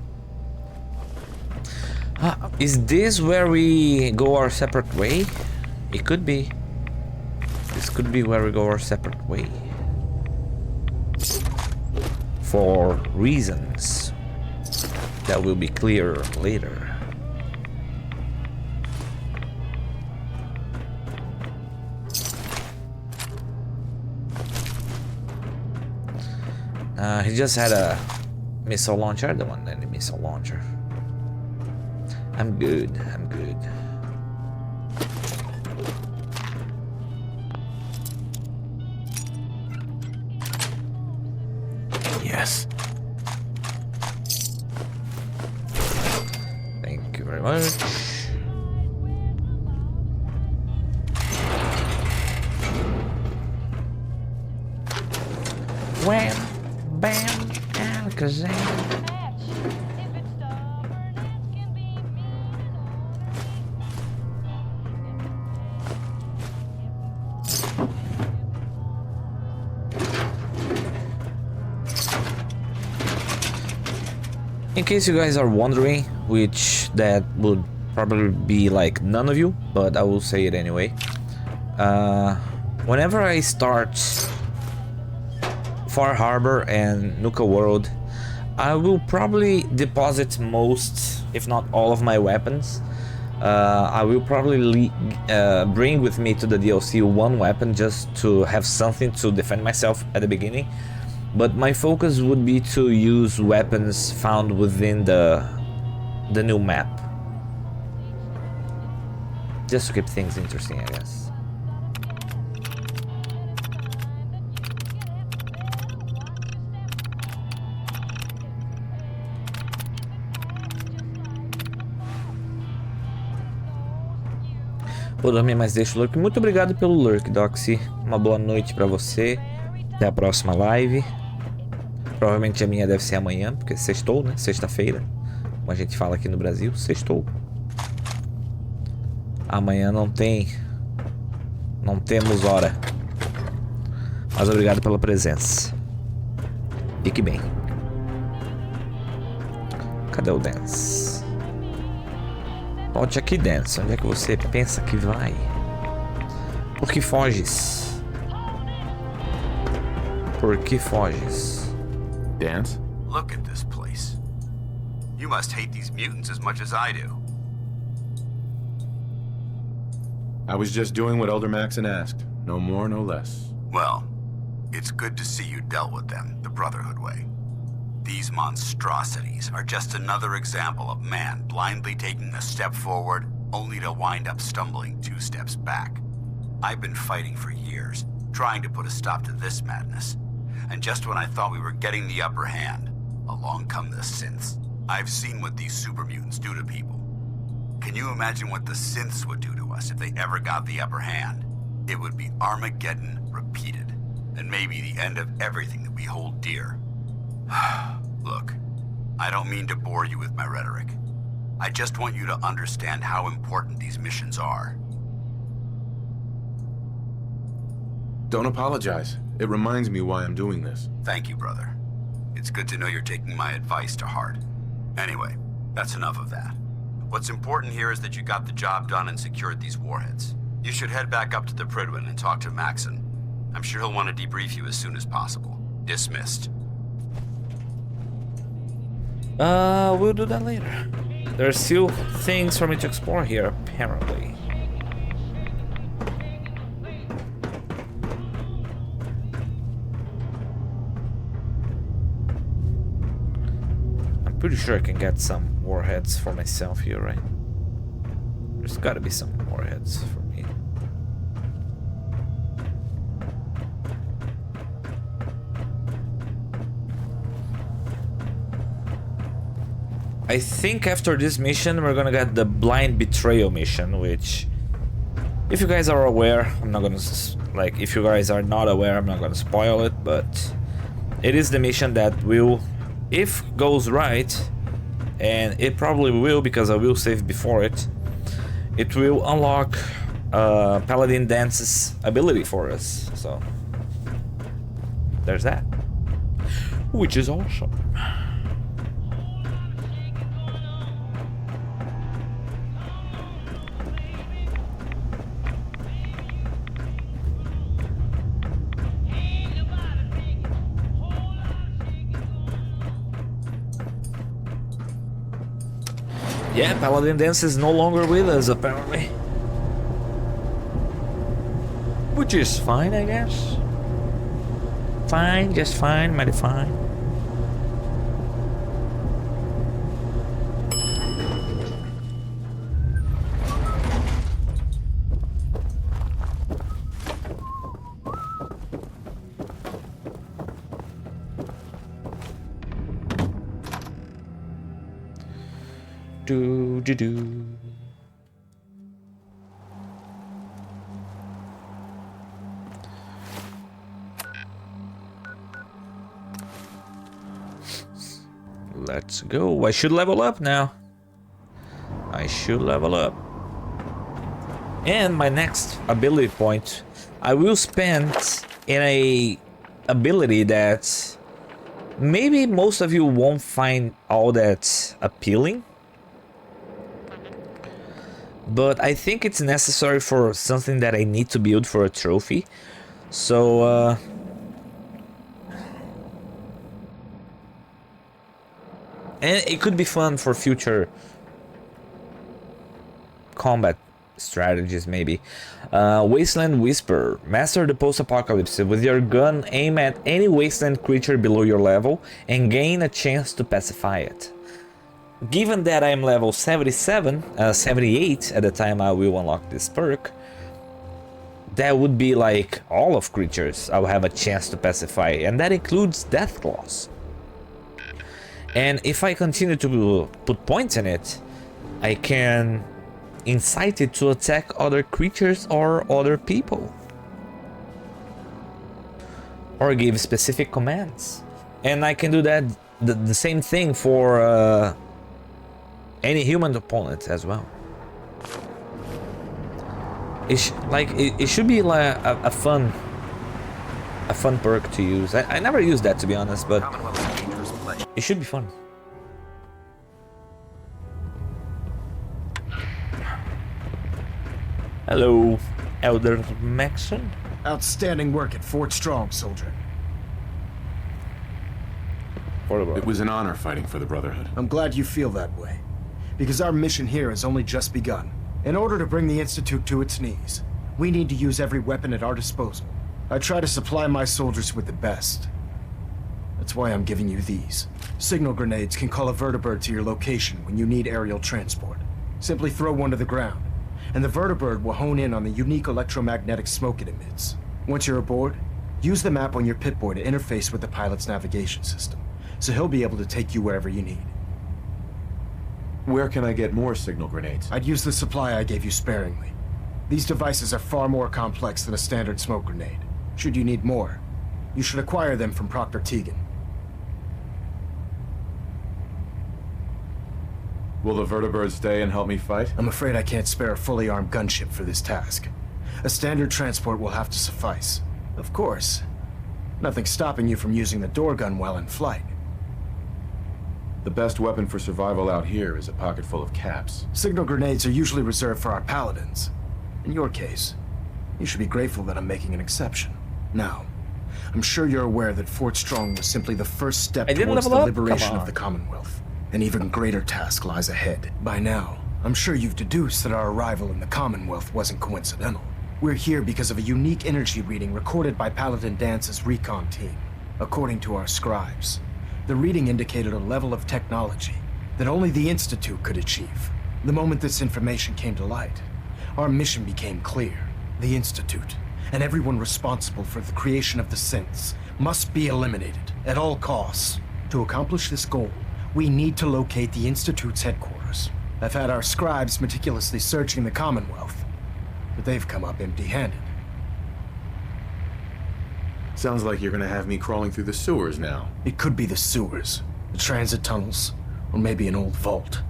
Is this where we go our separate way? It could be. This could be where we go our separate way. For reasons that will be clearer later. He just had a missile launcher. I don't want any missile launcher. I'm good. I'm good. Yes. Thank you very much. Wham, bam, alakazam. In case you guys are wondering, which that would probably be like none of you, but I will say it anyway. Whenever I start Far Harbor and Nuka World, I will probably deposit most, if not all of my weapons. I will probably bring with me to the DLC one weapon just to have something to defend myself at the beginning. But my focus would be to use weapons found within the new map. Just to keep things interesting, I guess. Vou dormir, mas deixa o lurk. Muito obrigado pelo lurk, Doxy. Uma boa noite pra você. Até a próxima live. Provavelmente a minha deve ser amanhã, porque sextou, né? Sexta-feira. Como a gente fala aqui no Brasil, sextou. Amanhã não temos hora. Mas obrigado pela presença. Fique bem. Cadê o Dance? Volte aqui, Dance. Onde é que você pensa que vai? Por que foges? Por que foges? Dance? Look at this place. You must hate these mutants as much as I do. I was just doing what Elder Maxon asked. No more, no less. Well, it's good to see you dealt with them the Brotherhood way. These monstrosities are just another example of man blindly taking a step forward, only to wind up stumbling 2 steps back. I've been fighting for years, trying to put a stop to this madness. And just when I thought we were getting the upper hand, along come the synths. I've seen what these super mutants do to people. Can you imagine what the synths would do to us if they ever got the upper hand? It would be Armageddon repeated, and maybe the end of everything that we hold dear. Look, I don't mean to bore you with my rhetoric. I just want you to understand how important these missions are. Don't apologize. It reminds me why I'm doing this. Thank you, brother. It's good to know you're taking my advice to heart. Anyway, that's enough of that. What's important here is that you got the job done and secured these warheads. You should head back up to the Prydwen and talk to Maxon. I'm sure he'll want to debrief you as soon as possible. Dismissed. We'll do that later. There's still things for me to explore here, apparently. I'm pretty sure I can get some warheads for myself here, right? There's gotta be some warheads for me. I think after this mission we're gonna get the blind betrayal mission, which, if you guys are aware, I'm not gonna, like, if you guys are not aware, I'm not gonna spoil it, but it is the mission that will, if goes right, and it probably will because I will save before it, it will unlock Paladin Dance's ability for us, so there's that, which is awesome. Yeah, Paladin Dance is no longer with us, apparently. Which is fine, I guess. Fine, just fine, mighty fine. Do. Let's go. I should level up now. I should level up. And my next ability point, I will spend in a ability that maybe most of you won't find all that appealing. But I think it's necessary for something that I need to build for a trophy. So, and it could be fun for future combat strategies, maybe. Wasteland Whisper. Master the post-apocalypse. With your gun, aim at any wasteland creature below your level and gain a chance to pacify it. Given that I'm level 78 at the time I will unlock this perk, that would be like all of creatures I will have a chance to pacify, and that includes Deathclaws. And if I continue to put points in it, I can incite it to attack other creatures or other people. Or give specific commands. And I can do that the same thing for any human opponent as well. It should be like a fun perk to use. I never used that, to be honest, but it should be fun. Hello, Elder Maxon. Outstanding work at Fort Strong, soldier. It was an honor fighting for the Brotherhood. I'm glad you feel that way, because our mission here has only just begun. In order to bring the Institute to its knees, we need to use every weapon at our disposal. I try to supply my soldiers with the best. That's why I'm giving you these. Signal grenades can call a vertibird to your location when you need aerial transport. Simply throw one to the ground, and the vertibird will hone in on the unique electromagnetic smoke it emits. Once you're aboard, use the map on your Pip-Boy to interface with the pilot's navigation system, so he'll be able to take you wherever you need. Where can I get more signal grenades? I'd use the supply I gave you sparingly. These devices are far more complex than a standard smoke grenade. Should you need more, you should acquire them from Proctor Teagan. Will the vertibird stay and help me fight? I'm afraid I can't spare a fully armed gunship for this task. A standard transport will have to suffice. Of course, nothing's stopping you from using the door gun while in flight. The best weapon for survival out here is a pocket full of caps. Signal grenades are usually reserved for our paladins. In your case, you should be grateful that I'm making an exception. Now, I'm sure you're aware that Fort Strong was simply the first step towards the liberation of the Commonwealth. An even greater task lies ahead. By now, I'm sure you've deduced that our arrival in the Commonwealth wasn't coincidental. We're here because of a unique energy reading recorded by Paladin Dance's recon team. According to our scribes, the reading indicated a level of technology that only the Institute could achieve. The moment this information came to light, our mission became clear. The Institute, and everyone responsible for the creation of the synths, must be eliminated at all costs. To accomplish this goal, we need to locate the Institute's headquarters. I've had our scribes meticulously searching the Commonwealth, but they've come up empty-handed. Sounds like you're gonna have me crawling through the sewers now. It could be the sewers, the transit tunnels, or maybe an old vault.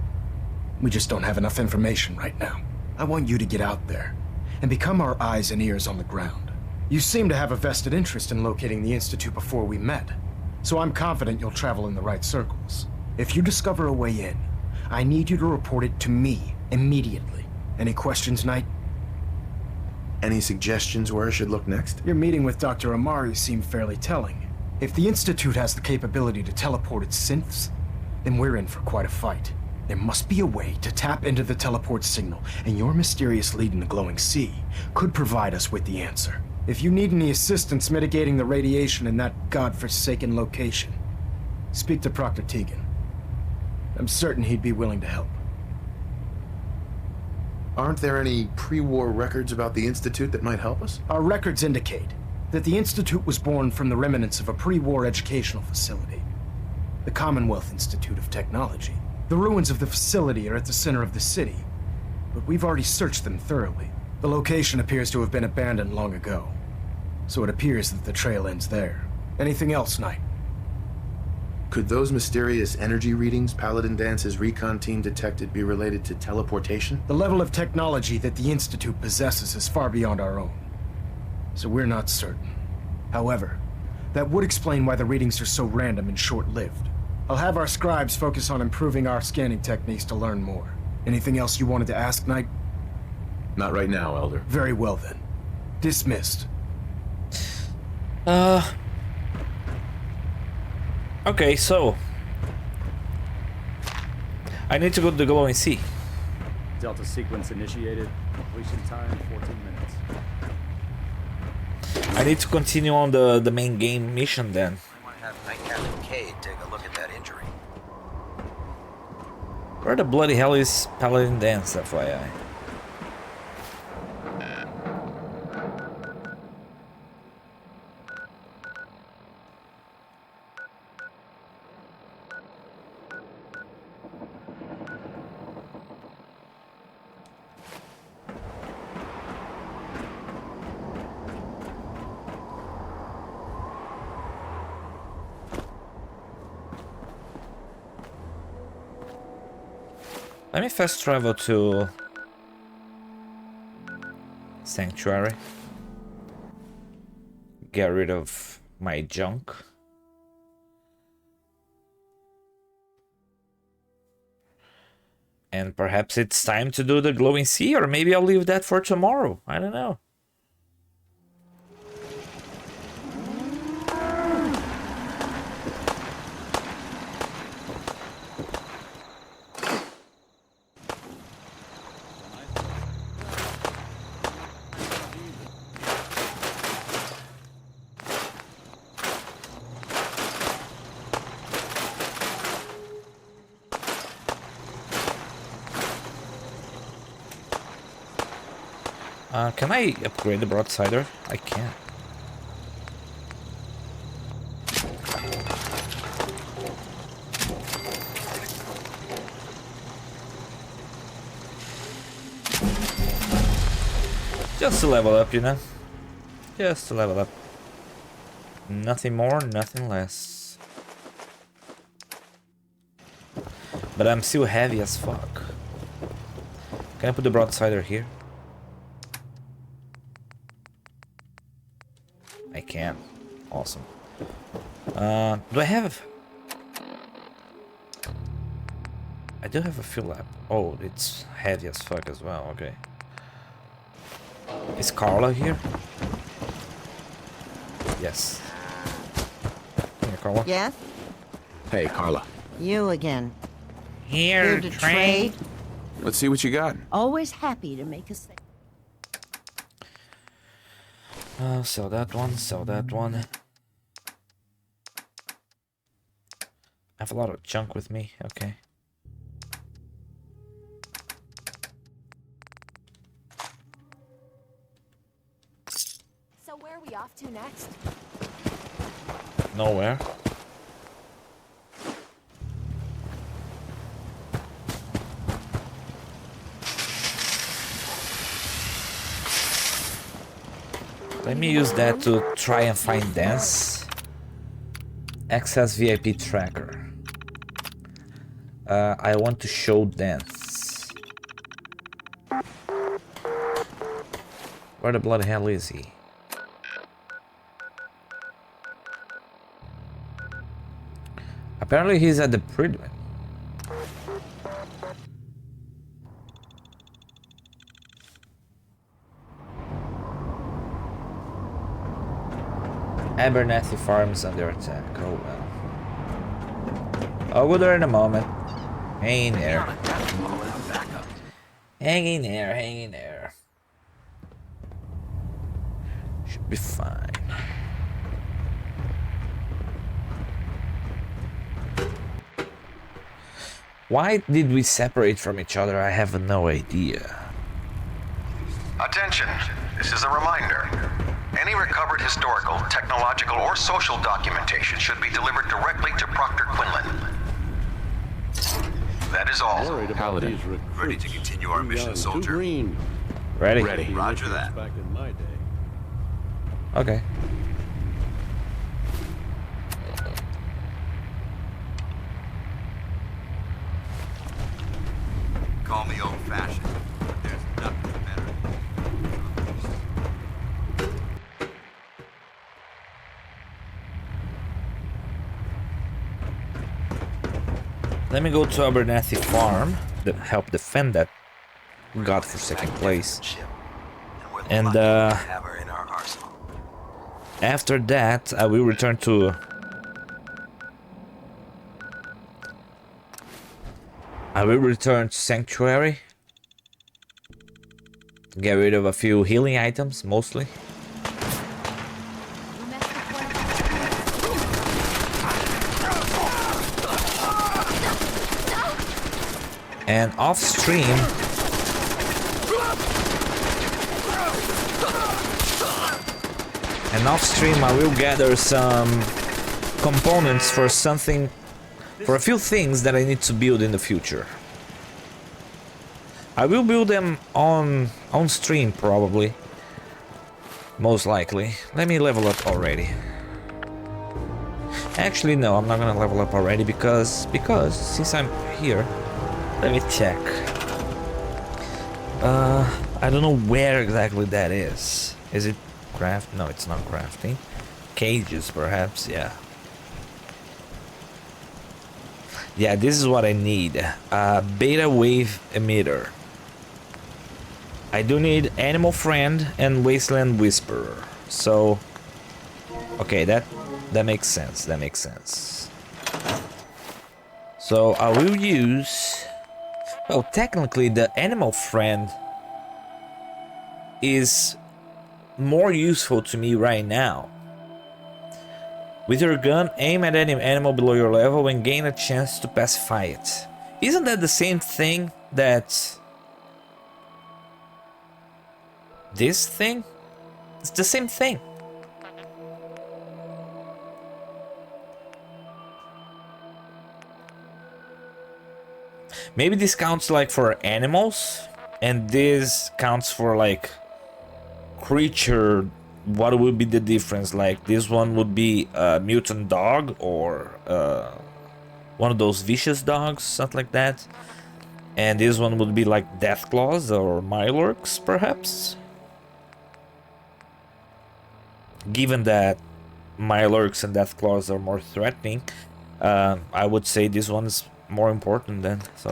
We just don't have enough information right now. I want you to get out there and become our eyes and ears on the ground. You seem to have a vested interest in locating the Institute before we met, so I'm confident you'll travel in the right circles. If you discover a way in, I need you to report it to me immediately. Any questions, Knight? Any suggestions where I should look next? Your meeting with Dr. Amari seemed fairly telling. If the Institute has the capability to teleport its synths, then we're in for quite a fight. There must be a way to tap into the teleport signal, and your mysterious lead in the glowing sea could provide us with the answer. If you need any assistance mitigating the radiation in that godforsaken location, speak to Proctor Teagan. I'm certain he'd be willing to help. Aren't there any pre-war records about the Institute that might help us? Our records indicate that the Institute was born from the remnants of a pre-war educational facility, the Commonwealth Institute of Technology. The ruins of the facility are at the center of the city, but we've already searched them thoroughly. The location appears to have been abandoned long ago, so it appears that the trail ends there. Anything else, Knight? Could those mysterious energy readings Paladin Dance's recon team detected be related to teleportation? The level of technology that the Institute possesses is far beyond our own, so we're not certain. However, that would explain why the readings are so random and short-lived. I'll have our scribes focus on improving our scanning techniques to learn more. Anything else you wanted to ask, Knight? Not right now, Elder. Very well then. Dismissed. Okay, so I need to go to the glowing sea. Delta sequence initiated. Completion time 14 minutes. I need to continue on the main game mission then. I want to have Knight Captain Cade take a look at that injury. Where the bloody hell is Paladin Dance, FYI? Let me fast travel to Sanctuary. Get rid of my junk. And perhaps it's time to do the glowing sea, or maybe I'll leave that for tomorrow. I don't know. Can I upgrade the broadsider? I can't. Just to level up, you know? Just to level up. Nothing more, nothing less. But I'm still heavy as fuck. Can I put the broadsider here? I can. Awesome. Do I have... I do have a fuel lab. Oh, it's heavy as fuck as well. Okay. Is Carla here? Yes. Here, Carla. Yes? Hey, Carla. You again. Here to trade. Let's see what you got. Always happy to make a sale. Sell that one, sell that one. I have a lot of junk with me, okay. So where are we off to next? Nowhere. Let me use that to try and find dance. Access VIP tracker. I want to show dance. Where the bloody hell is he? Apparently he's at the Pridwin. Abernathy Farms under attack. Oh well. I'll go there in a moment. Hang in there. Hang in there, hang in there. Should be fine. Why did we separate from each other? I have no idea. Attention, this is a reminder. Any recovered historical, technological, or social documentation should be delivered directly to Proctor Quinlan. That is all. Paladin. Ready to continue our mission, soldier? Ready? Ready. Roger that. Back in my day. Okay. Call me old-fashioned, but there's nothing better. Let me go to Abernathy Farm to help defend that godforsaken place. And after that, I will return to Sanctuary. Get rid of a few healing items, mostly. And off stream, I will gather some components for a few things that I need to build in the future. I will build them on stream probably, most likely. Let me level up already. Actually, no, I'm not gonna level up already because since I'm here. Let me check. I don't know where exactly that is. Is it craft? No, it's not crafting. Cages, perhaps, yeah. Yeah, this is what I need. Beta wave emitter. I do need Animal Friend and Wasteland Whisperer. So, okay, that makes sense. That makes sense. So I will use. Well, technically, the Animal Friend is more useful to me right now. With your gun, aim at any animal below your level and gain a chance to pacify it. Isn't that the same thing that this thing? It's the same thing. Maybe this counts like for animals, and this counts for like creature, what would be the difference? Like this one would be a mutant dog or one of those vicious dogs, something like that. And this one would be like death claws or Mirelurks, perhaps. Given that Mirelurks and death claws are more threatening, I would say this one's more important then. So,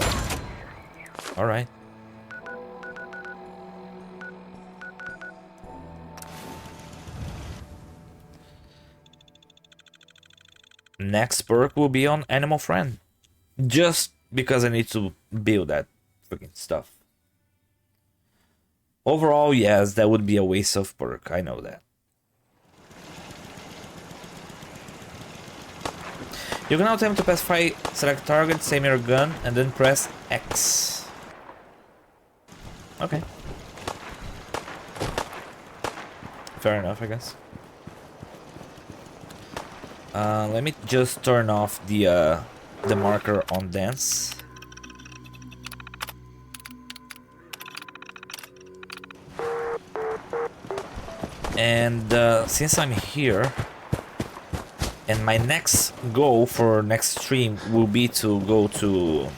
all right. Next perk will be on Animal Friend. Just because I need to build that freaking stuff. Overall, yes, that would be a waste of perk. I know that. You can now attempt to pacify, select target, aim your gun, and then press X. Okay. Fair enough, I guess. Let me just turn off the marker on dance. And since I'm here, and my next goal for next stream will be to go to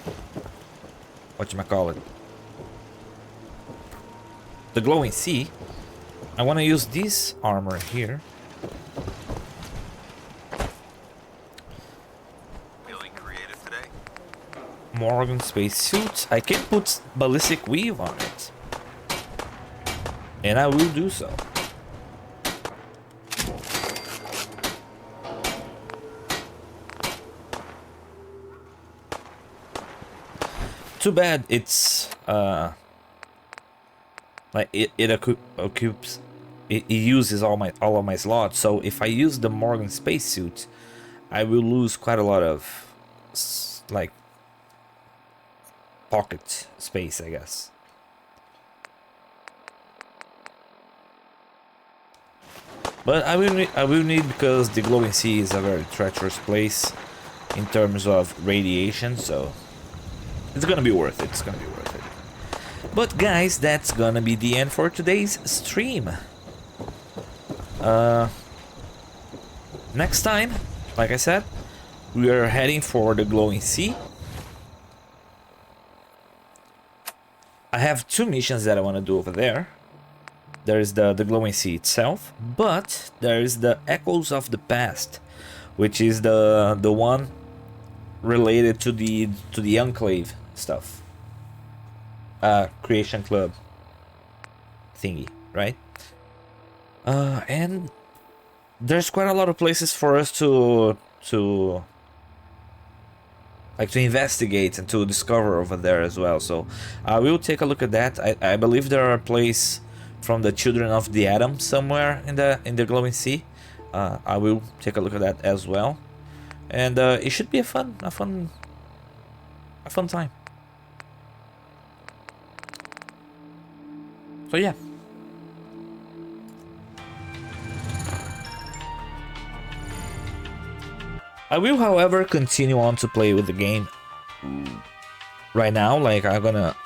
whatchamacallit, the glowing sea. I want to use this armor here. Morgan spacesuit. I can put ballistic weave on it, and I will do so. Too bad it's like it occupies, it uses all of my slots. So if I use the Morgan spacesuit, I will lose quite a lot of like pocket space, I guess. But I will need because the glowing sea is a very treacherous place in terms of radiation, so it's gonna be worth it. It's gonna be worth it. But guys, that's gonna be the end for today's stream. Next time, like I said, we are heading for the glowing sea. I have 2 missions that I want to do over there. There is the glowing sea itself, but there is the Echoes of the Past, which is the one related to the Enclave stuff. Creation Club thingy, right? And there's quite a lot of places for us to investigate and to discover over there as well. So I will take a look at that. I believe there are a place from the Children of the Atom somewhere in the glowing sea. I will take a look at that as well, and it should be a fun time. So yeah. I will, however, continue on to play with the game right now. Like, I'm gonna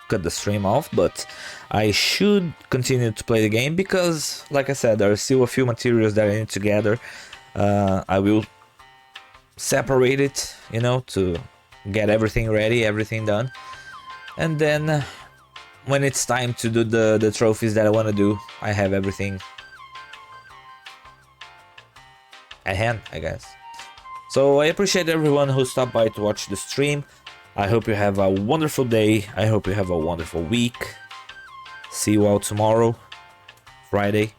cut the stream off, but I should continue to play the game because, like I said, there are still a few materials that I need to gather. I will separate it, you know, to get everything ready, everything done, and then when it's time to do the trophies that I want to do, I have everything at hand, I guess. So I appreciate everyone who stopped by to watch the stream. I hope you have a wonderful day. I hope you have a wonderful week. See you all tomorrow, Friday.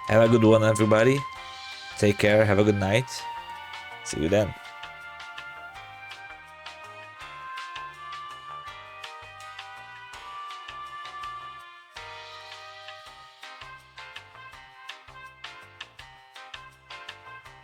Have a good one, everybody. Take care. Have a good night. See you then.